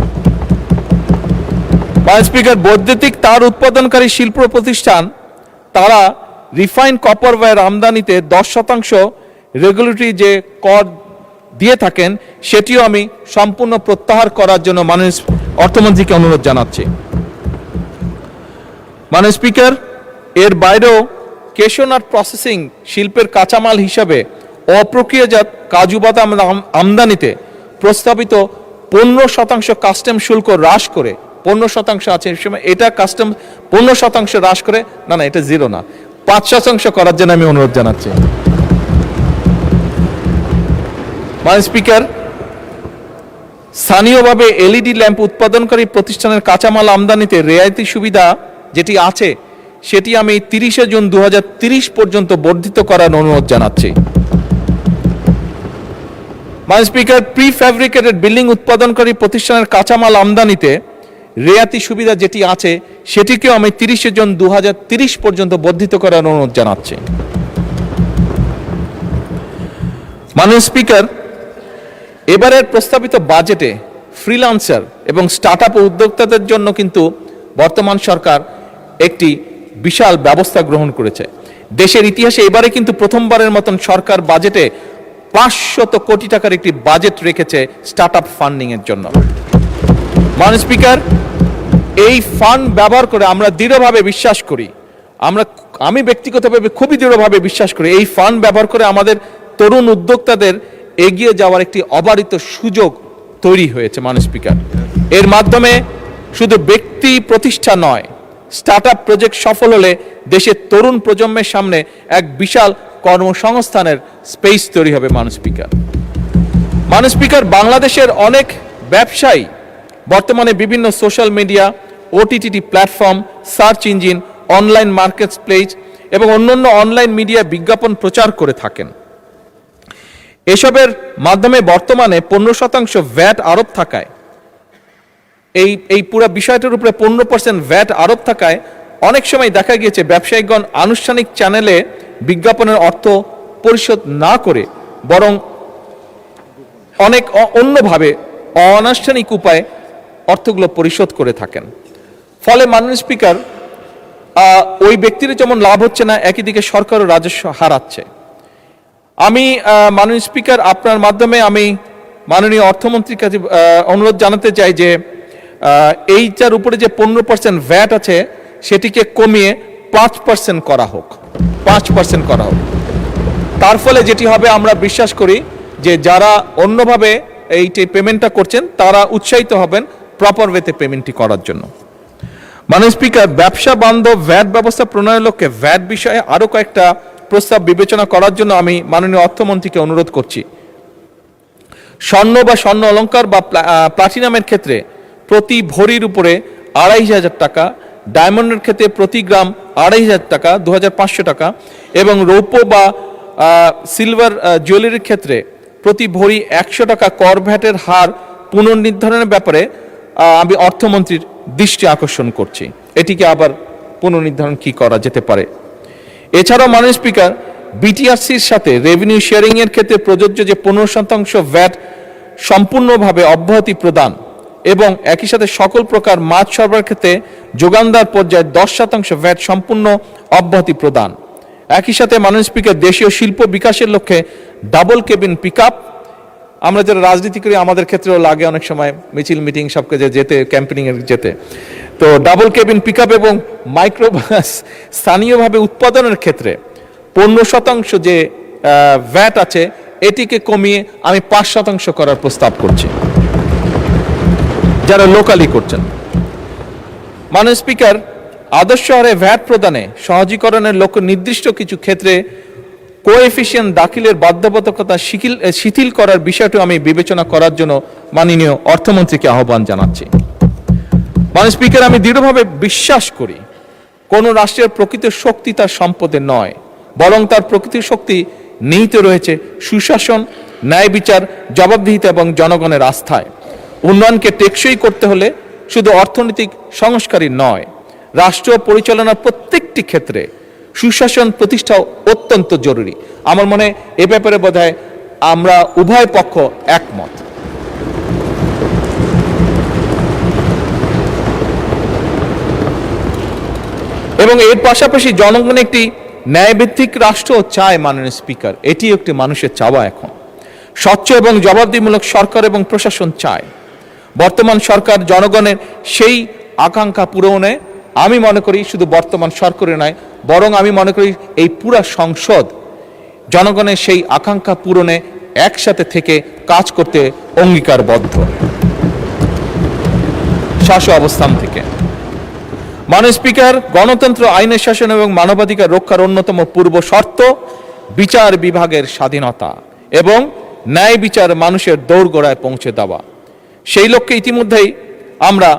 মাননীয় স্পিকার, বৈদ্যুতিক তার উৎপাদনকারী শিল্প প্রতিষ্ঠান তারা রিফাইন্ড কপার ওয়্যার আমদানিতে 10% রেগুলেটরি যে কর দিয়ে থাকেন সেটিও আমি সম্পূর্ণ প্রত্যাহার করার জন্য মাননীয় অর্থমন্ত্রীকে অনুরোধ জানাচ্ছি। মাননীয় স্পিকার, এর বাইরেও কেশনাট প্রসেসিং শিল্পের কাঁচামাল হিসাবে অপ্রক্রিয়াজাত কাজু বাদাম আমদানিতে প্রস্তাবিত 15% কাস্টম শুল্ক হ্রাস করে 15% আছে এটা কাস্টম 15% হ্রাস করে না, এটা 0 না, 5% করার জন্য আমি অনুরোধ জানাচ্ছি। মাননীয় স্পিকার, স্থানীয়ভাবে এলইডি ল্যাম্প উৎপাদনকারী প্রতিষ্ঠানের কাঁচামাল আমদানিতে রেয়াইতি সুবিধা যেটি আছে সেটি আমি 30 জুন 2030 পর্যন্ত বর্ধিত করার অনুরোধ জানাচ্ছি। মাননীয় স্পিকার, প্রি ফ্যাব্রিকেটেড বিল্ডিং উৎপাদনকারী প্রতিষ্ঠানের কাঁচামাল আমদানিতে রেয়াতি সুবিধা যেটি আছে সেটিকেও আমি 30 জুন 2030 পর্যন্ত বর্ধিত করার অনুরোধ জানাচ্ছি। মাননীয় স্পিকার, এবারের প্রস্তাবিত বাজেটে ফ্রিল্যান্সার এবং স্টার্টআপ উদ্যোক্তাদের জন্য কিন্তু বর্তমান সরকার একটি বিশাল ব্যবস্থা গ্রহণ করেছে। দেশের ইতিহাসে এবারে কিন্তু প্রথমবারের মতন সরকার বাজেটে 500 কোটি টাকার একটি বাজেট রেখেছে স্টার্টআপ ফান্ডিং এর জন্য। মাননীয় স্পিকার, এই ফান্ড ব্যবহার করে আমরা দৃঢ়ভাবে বিশ্বাস করি, আমি ব্যক্তিগতভাবে খুবই দৃঢ়ভাবে বিশ্বাস করি এই ফান্ড ব্যবহার করে আমাদের তরুণ উদ্যোক্তাদের এগিয়ে যাওয়ার একটি অবারিত সুযোগ তৈরি হয়েছে। মাননীয় স্পিকার, এর মাধ্যমে শুধু ব্যক্তি প্রতিষ্ঠা নয়, স্টার্টআপ প্রজেক্ট সফল হলে দেশের তরুণ প্রজন্মের সামনে এক বিশাল কর্মসংস্থানের স্পেস তৈরি হবে। মাননীয় স্পিকার, বাংলাদেশের অনেক ব্যবসায়ী বর্তমানে বিভিন্ন social media, OTT platform, search engine, online market place এবং অন্যান্য অনলাইন মিডিয়া বিজ্ঞাপন প্রচার করে থাকেন। এসবের মাধ্যমে বর্তমানে 15% ভ্যাট আরোপ থাকায় এই পুরো বিষয়টার উপরে 15% ভ্যাট আরোপ থাকায় অনেক সময় দেখা গিয়েছে ব্যবসায়িকগণ আনুষ্ঠানিক চ্যানেলে বিজ্ঞাপনের অর্থ পরিশোধ না করে বরং অনেক অন্যভাবে অনানুষ্ঠানিক উপায়ে অর্থগুলো পরিশোধ করে থাকেন। ফলে মাননীয় স্পিকার, ওই ব্যক্তির যেমন লাভ হচ্ছে না, একই দিকে সরকারও রাজস্ব হারাচ্ছে। আমি মাননীয় স্পিকার, আপনার মাধ্যমে আমি মাননীয় অর্থমন্ত্রীর কাছে অনুরোধ জানাতে চাই যে এইটার উপরে যে 15% ভ্যাট আছে সেটিকে কমিয়ে 5% করা হোক, 5% করা হোক। তার ফলে যেটি হবে, আমরা বিশ্বাস করি যে যারা অন্যভাবে এইটি পেমেন্টটা করছেন তারা উৎসাহিত হবেন প্রপার ওয়েতে পেমেন্টটি করার জন্য। মাননীয় স্পিকার, ব্যবসা বান্ধব ভ্যাট ব্যবস্থা প্রণয়নের লক্ষ্যে ভ্যাট বিষয়ে আরও কয়েকটা প্রস্তাব বিবেচনা করার জন্য আমি মাননীয় অর্থমন্ত্রীকে অনুরোধ করছি। স্বর্ণ বা স্বর্ণ অলংকার বা প্লাটিনামের ক্ষেত্রে প্রতি ভরির উপরে 2500 টাকা, ডায়মন্ডের ক্ষেত্রে প্রতি গ্রাম 2500 টাকা, 2500 টাকা এবং রৌপ্য বা সিলভার জুয়েলারির ক্ষেত্রে প্রতি ভরি 100 টাকা কর ভ্যাটের হার পুনর্নির্ধারণের ব্যাপারে আমি অর্থমন্ত্রীর দৃষ্টি আকর্ষণ করছি। এটিকে আবার পুনর্নির্ধারণ কি করা যেতে পারে। এছাড়াও মাননীয় স্পিকার, বিটিআরসির সাথে রেভিনিউ শেয়ারিং এর ক্ষেত্রে প্রযোজ্য যে 15% ভ্যাট সম্পূর্ণভাবে অব্যাহতি প্রদান এবং একই সাথে সকল প্রকার মাছ সরবরাহের ক্ষেত্রে যোগানদার পর্যায়ে 10% ভ্যাট সম্পূর্ণ অব্যাহতি প্রদান। একই সাথে মাননীয় স্পিকার, দেশীয় শিল্প বিকাশের লক্ষ্যে ডাবল কেবিন পিকআপ, আমরা যারা রাজনীতি করি আমাদের ক্ষেত্রেও লাগে অনেক সময় মিছিল মিটিং সবকে যেতে, ক্যাম্পেনিং এর যেতে, তো ডাবল কেবিন পিকআপ এবং মাইক্রোবাস স্থানীয়ভাবে উৎপাদনের ক্ষেত্রে 15% যে ভ্যাট আছে এটিকে কমিয়ে আমি 5% করার প্রস্তাব করছি যারা লোকালি করছেন। মাননীয় স্পিকার, আদর্শ হারে ভ্যাট প্রদানে সহজীকরণের লক্ষ্য নির্দিষ্ট কিছু ক্ষেত্রে কোএফিসিয়েন্ট দাখিলের বাধ্যবাধকতা শিথিল করার বিষয়টি আমি বিবেচনা করার জন্য মাননীয় অর্থমন্ত্রীকে আহ্বান জানাচ্ছি। মাননীয় স্পিকার, আমি দৃঢ়ভাবে বিশ্বাস করি কোন রাষ্ট্রের প্রকৃত শক্তি তার সম্পদে নয়, বরং তার প্রকৃত শক্তি নিহিত রয়েছে সুশাসন, ন্যায় বিচার, জবাবদিহিতা এবং জনগণের আস্থায়। উন্নয়নকে টেকসই করতে হলে শুধু অর্থনৈতিক সংস্কারই নয়, রাষ্ট্র পরিচালনার প্রত্যেকটি ক্ষেত্রে সুশাসন প্রতিষ্ঠাও অত্যন্ত জরুরি। আমার মনে এ ব্যাপারে বোধহয় আমরা উভয় পক্ষ একমত। এবং এর পাশাপাশি জনগণ একটি ন্যায়ভিত্তিক রাষ্ট্র চায় মাননীয় স্পিকার, এটি একটি মানুষের চাওয়া। এখন স্বচ্ছ এবং জবাবদিহিমূলক সরকার এবং প্রশাসন চায়। বর্তমান সরকার জনগণের সেই আকাঙ্ক্ষা পূরণে আমি মনে করি শুধু বর্তমান সরকারে নয়, বরং আমি মনে করি এই পুরা সংসদ জনগণের সেই আকাঙ্ক্ষা পূরণে একসাথে থেকে কাজ করতে অঙ্গীকারবদ্ধ। শাসক অবস্থান থেকে মাননীয় স্পিকার, গণতন্ত্র, আইনের শাসন এবং মানবাধিকার রক্ষার অন্যতম পূর্ব শর্ত বিচার বিভাগের স্বাধীনতা এবং ন্যায় বিচার মানুষের দোরগোড়ায় পৌঁছে দেওয়া। সেই লক্ষ্যে ইতিমধ্যেই আমরা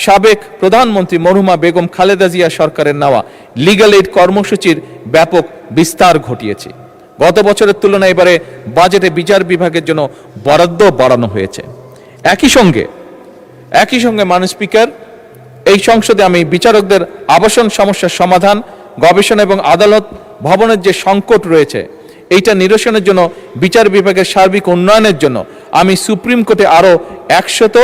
সাবেক প্রধানমন্ত্রী মরহুমা বেগম খালেদা জিয়া সরকারের নেওয়া লিগ্যাল এইড কর্মসূচির ব্যাপক বিস্তার ঘটিয়েছি। গত বছরের তুলনায় এবারে বাজেটে বিচার বিভাগের জন্য বরাদ্দ বাড়ানো হয়েছে। একই সঙ্গে মাননীয় স্পিকার, এই সংসদে আমি বিচারকদের আবাসন সমস্যার সমাধান, গবেষণা এবং আদালত ভবনের যে সংকট রয়েছে এইটা নিরসনের জন্য বিচার বিভাগের সার্বিক উন্নয়নের জন্য আমি সুপ্রিম কোর্টে আরও 100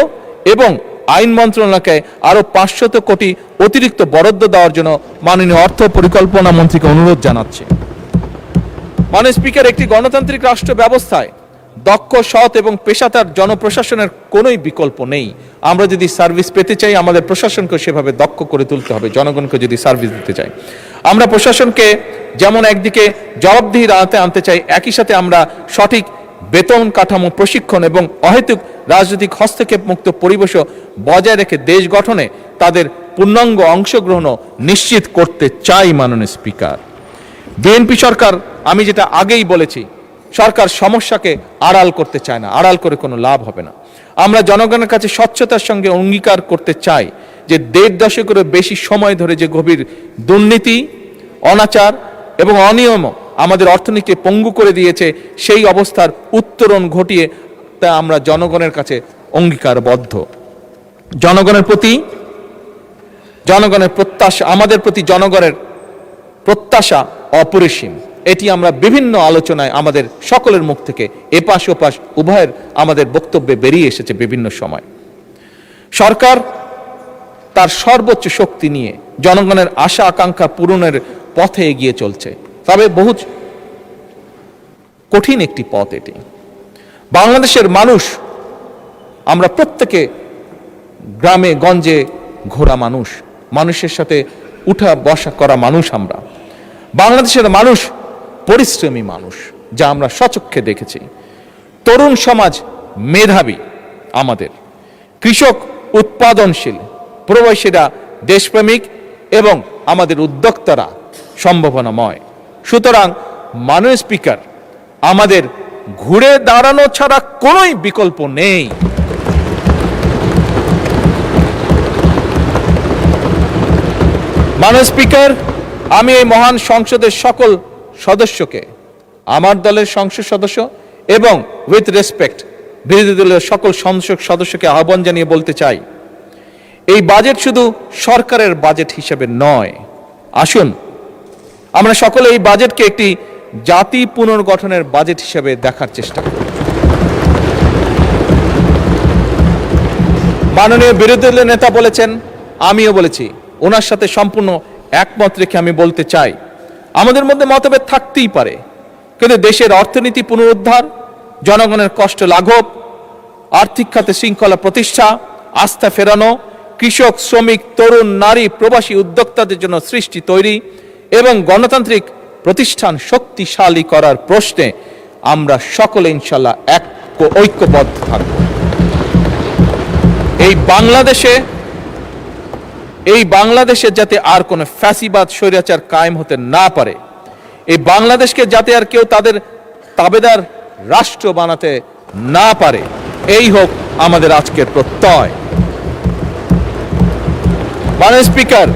এবং আইন মন্ত্রণালয়কে আরও 500 কোটি অতিরিক্ত বরাদ্দ দেওয়ার জন্য মাননীয় অর্থ পরিকল্পনা মন্ত্রীকে অনুরোধ জানাচ্ছি। মাননীয় স্পিকার, একটি গণতান্ত্রিক রাষ্ট্র ব্যবস্থায় দক্ষ, সৎ এবং পেশাদার জনপ্রশাসনের কোনোই বিকল্প নেই। আমরা যদি সার্ভিস পেতে চাই, আমাদের প্রশাসনকে সেভাবে দক্ষ করে তুলতে হবে। জনগণকে যদি সার্ভিস দিতে চাই, আমরা প্রশাসনকে যেমন একদিকে জবাবদিহির আওতায় আনতে চাই, একই সাথে আমরা সঠিক বেতন কাঠামো, প্রশিক্ষণ এবং অহেতুক রাজনৈতিক হস্তক্ষেপ মুক্ত পরিবেশও বজায় রেখে দেশ গঠনে তাদের পূর্ণাঙ্গ অংশগ্রহণও নিশ্চিত করতে চাই। মাননীয় স্পিকার, বিএনপি সরকার, আমি যেটা আগেই বলেছি, সরকার সমস্যাকে আড়াল করতে চায় না, আড়াল করে কোনো লাভ হবে না। আমরা জনগণের কাছে স্বচ্ছতার সঙ্গে অঙ্গীকার করতে চাই যে 1.5 দশকেরও বেশি সময় ধরে যে গভীর দুর্নীতি, অনাচার এবং অনিয়ম আমাদের অর্থনীতিকে পঙ্গু করে দিয়েছে, সেই অবস্থার উত্তরণ ঘটিয়ে তা আমরা জনগণের কাছে অঙ্গীকারবদ্ধ। জনগণের প্রত্যাশা, আমাদের প্রতি জনগণের প্রত্যাশা অপরিসীম। এটি আমরা বিভিন্ন আলোচনায় আমাদের সকলের মুখ থেকে এপাশ ওপাশ উভয়ের আমাদের বক্তব্যে বেরিয়ে এসেছে বিভিন্ন সময়। সরকার তার সর্বোচ্চ শক্তি নিয়ে জনগণের আশা আকাঙ্ক্ষা পূরণের পথে এগিয়ে চলছে, তবে বহু কঠিন একটি পথ এটি। বাংলাদেশের মানুষ, আমরা প্রত্যেকে গ্রামে গঞ্জে ঘোরা মানুষ, মানুষের সাথে উঠা বসা করা মানুষ। আমরা বাংলাদেশের মানুষ পরিশ্রমী মানুষ, যা আমরা স্বচক্ষে দেখেছি। তরুণ সমাজ মেধাবী, আমাদের কৃষক উৎপাদনশীল, প্রবাসীরা দেশপ্রেমিক এবং আমাদের উদ্যোক্তারা সম্ভাবনাময়। সুতরাং মাননীয় স্পিকার, আমাদের ঘুরে দাঁড়ানো ছাড়া কোনোই বিকল্প নেই। মাননীয় স্পিকার, আমি এই মহান সংসদের সকল সদস্যকে, আমার দলের সংসদ সদস্য এবং উইথ রেসপেক্ট বিরোধী দলের সকল সংসদ সদস্যকে আহ্বান জানিয়ে বলতে চাই, এই বাজেট শুধু সরকারের বাজেট হিসেবে নয়। আসুন আমরা সকলে এই বাজেটকে একটি জাতি পুনর্গঠনের বাজেট হিসেবে দেখার চেষ্টা করি। মাননীয় বিরোধী দলের নেতা বলেছেন, আমিও বলেছি, ওনার সাথে সম্পূর্ণ একমত রেখে আমি বলতে চাই, আমাদের মধ্যে মতভেদ থাকতেই পারে, কিন্তু দেশের অর্থনীতি পুনরুদ্ধার, জনগণের কষ্ট লাঘব, আর্থিক খাতে শৃঙ্খলা প্রতিষ্ঠা, আস্থা ফেরানো, কৃষক, শ্রমিক, তরুণ, নারী, প্রবাসী উদ্যোক্তাদের জন্য সৃষ্টি তৈরি এবং গণতান্ত্রিক প্রতিষ্ঠান শক্তিশালী করার প্রশ্নে আমরা সকলে ইনশাল্লাহ ঐক্যবদ্ধ থাকব। এই বাংলাদেশে যাতে আর কোনো ফ্যাসিবাদ, স্বৈরাচার কায়েম হতে না পারে, এই বাংলাদেশকে যাতে আর কেউ তাদের তাবেদার রাষ্ট্র বানাতে না পারে, এই হোক আমাদের আজকের প্রত্যয়। মাননীয় স্পিকার,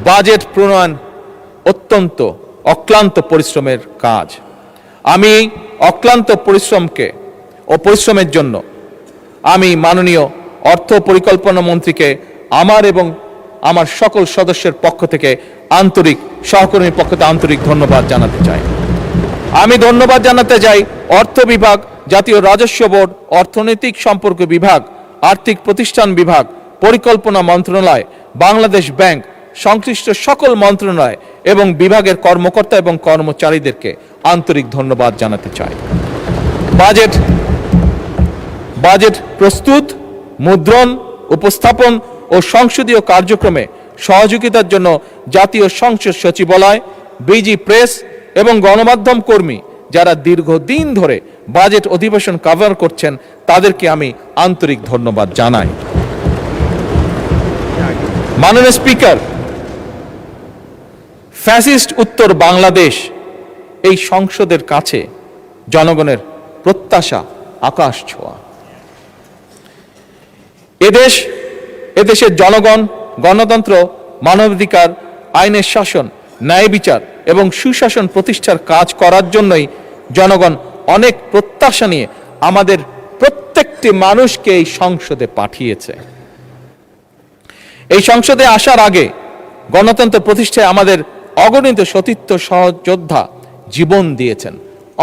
বাজেট প্রণয়ন অত্যন্ত অক্লান্ত পরিশ্রমের কাজ। আমি অক্লান্ত পরিশ্রমের জন্য আমি মাননীয় অর্থ পরিকল্পনা মন্ত্রীকে আমার এবং আমার সকল সদস্যের পক্ষ থেকে আন্তরিক, সহকর্মীর পক্ষ থেকে আন্তরিক ধন্যবাদ জানাতে চাই। আমি ধন্যবাদ জানাতে চাই অর্থ বিভাগ, জাতীয় রাজস্ব বোর্ড, অর্থনৈতিক সম্পর্ক বিভাগ, আর্থিক প্রতিষ্ঠান বিভাগ, পরিকল্পনা মন্ত্রণালয়, বাংলাদেশ ব্যাংক, সংশ্লিষ্ট সকল মন্ত্রণালয় এবং বিভাগের কর্মকর্তা এবং কর্মচারীদেরকে আন্তরিক ধন্যবাদ জানাতে চাই। বাজেট প্রস্তুত, মুদ্রণ, উপস্থাপন ও সংসদীয় কার্যক্রমে সহযোগিতার জন্য জাতীয় সংসদ সচিবালয়, বিজি প্রেস এবং গণমাধ্যম কর্মী যারা দীর্ঘদিন ধরে বাজেট অধিবেশন কভার করছেন তাদেরকে আমি আন্তরিক ধন্যবাদ জানাই। মাননীয় স্পিকার, ফ্যাসিস্ট উত্তর বাংলাদেশ এই সংসদের কাছে জনগণের প্রত্যাশা আকাশ ছোঁয়া। এদেশের জনগণ গণতন্ত্র, মানবাধিকার, আইনের শাসন, ন্যায় বিচার এবং সুশাসন প্রতিষ্ঠার কাজ করার জন্যই জনগণ অনেক প্রত্যাশা নিয়ে আমাদের প্রত্যেকটি মানুষকে এই সংসদে পাঠিয়েছে। এই সংসদে আসার আগে গণতন্ত্র প্রতিষ্ঠায় আমাদের অগণিত সতীর্থ সহযোদ্ধা জীবন দিয়েছেন।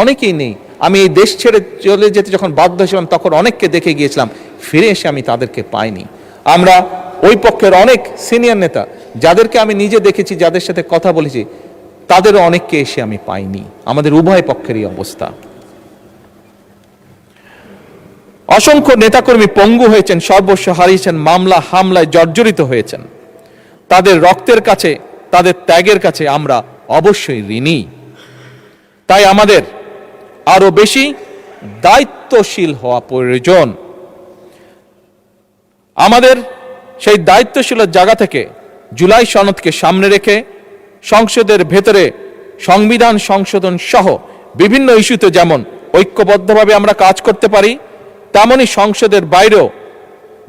অনেকেই নেই, আমি এই দেশ ছেড়ে চলে যেতে যখন বাধ্য হয়েছিলাম তখন অনেককে দেখে গিয়েছিলাম, ফিরে এসে আমি তাদেরকে পাইনি। আমরা ওই পক্ষের অনেক সিনিয়র নেতা যাদেরকে আমি নিজে দেখেছি, যাদের সাথে কথা বলেছি, তাদেরও অনেককে এসে আমি পাইনি। আমাদের উভয় পক্ষেরই অবস্থা। অসংখ্য নেতাকর্মী পঙ্গু হয়েছেন, সর্বস্ব হারিয়েছেন, মামলা হামলায় জর্জরিত হয়েছেন। তাদের রক্তের কাছে, তাদের ত্যাগের কাছে আমরা অবশ্যই ঋণী। তাই আমাদের আরো বেশি দায়িত্বশীল হওয়া প্রয়োজন। আমাদের সেই দায়িত্বশীলের জায়গা থেকে জুলাই সনদকে সামনে রেখে সংসদের ভেতরে সংবিধান সংশোধন সহ বিভিন্ন ইস্যুতে যেমন ঐক্যবদ্ধভাবে আমরা কাজ করতে পারি, তেমনি সংসদের বাইরেও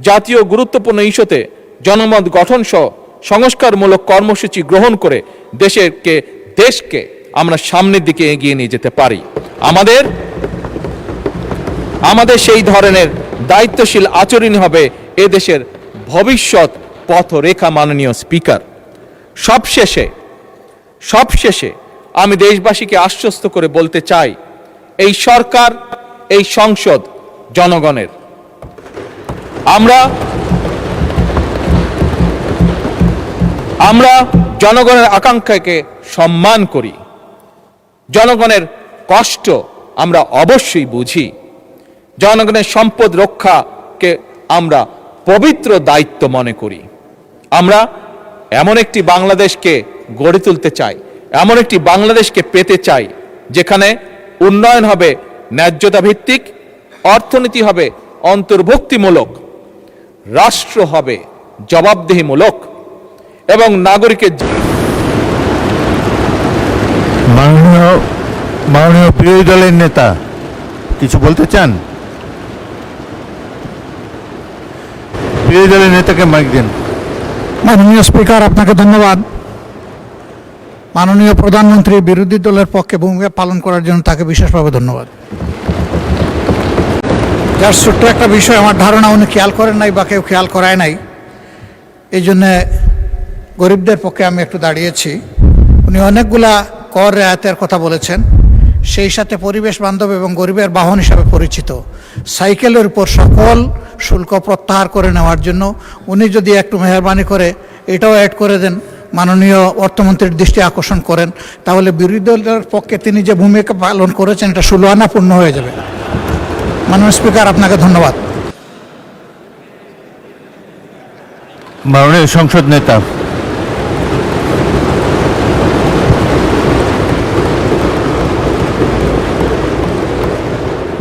জাতীয় গুরুত্বপূর্ণ ইস্যুতে জনমত গঠন সহ সংস্কারমূলক কর্মসূচি গ্রহণ করে দেশকে আমরা সামনের দিকে এগিয়ে নিয়ে যেতে পারি। আমাদের সেই ধরনের দায়িত্বশীল আচরণ হবে এদেশের ভবিষ্যৎ পথরেখা। মাননীয় স্পিকার, সবশেষে আমি দেশবাসীকে আশ্বস্ত করে বলতে চাই, এই সরকার, এই সংসদ জনগণের। আমরা জনগণের আকাঙ্ক্ষাকে সম্মান করি, জনগণের কষ্ট আমরা অবশ্যই বুঝি, জনগণের সম্পদ রক্ষাকে আমরা পবিত্র দায়িত্ব মনে করি। আমরা এমন একটি বাংলাদেশকে গড়ে তুলতে চাই, এমন একটি বাংলাদেশকে পেতে চাই যেখানে উন্নয়ন হবে ন্যায্যতা ভিত্তিক, অর্থনীতি হবে অন্তর্ভুক্তিমূলক, রাষ্ট্র হবে জবাবদিহিমূলক এবং নাগরিকের। মাননীয় বিরোধী দলের নেতা কিছু বলতে চান? বিরোধী দলের নেতাকে মাইক দেন। মাননীয় স্পিকার, আপনাকে ধন্যবাদ। মাননীয় প্রধানমন্ত্রী বিরোধী দলের পক্ষে ভূমিকা পালন করার জন্য তাকে বিশেষভাবে ধন্যবাদ। যার ছোট্ট একটা বিষয় আমার ধারণা উনি খেয়াল করেন নাই বা কেউ খেয়াল করায় নাই, এই জন্যে গরিবদের পক্ষে আমি একটু দাঁড়িয়েছি। উনি অনেকগুলা কর রেয়াতের কথা বলেছেন, সেই সাথে পরিবেশ বান্ধব এবং গরিবের বাহন হিসাবে পরিচিত সাইকেলের উপর সকল শুল্ক প্রত্যাহার করে নেওয়ার জন্য উনি যদি একটু মেহরবানি করে এটাও অ্যাড করে দেন, মাননীয় অর্থমন্ত্রীর দৃষ্টি আকর্ষণ করেন, তাহলে বিরোধী দলের পক্ষে তিনি যে ভূমিকা পালন করেছেন এটা 16 আনা পূর্ণ হয়ে যাবে। মাননীয় স্পিকার, আপনাকে ধন্যবাদ। মাননীয় সংসদ নেতা।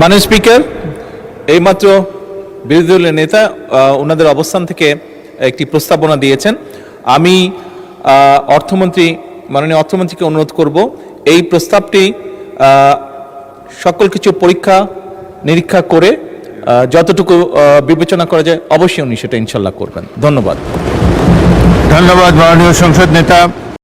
মাননীয় স্পিকার, এইমাত্র বিরোধী দলের নেতা ওনাদের অবস্থান থেকে একটি প্রস্তাবনা দিয়েছেন। আমি মাননীয় অর্থমন্ত্রীকে অনুরোধ করব এই প্রস্তাবটি সকল কিছু পরীক্ষা নিরীক্ষা করে যতটুকু বিবেচনা করা যায় অবশ্যই উনি সেটা ইনশাল্লাহ করবেন। ধন্যবাদ। ধন্যবাদ মাননীয় সংসদ নেতা।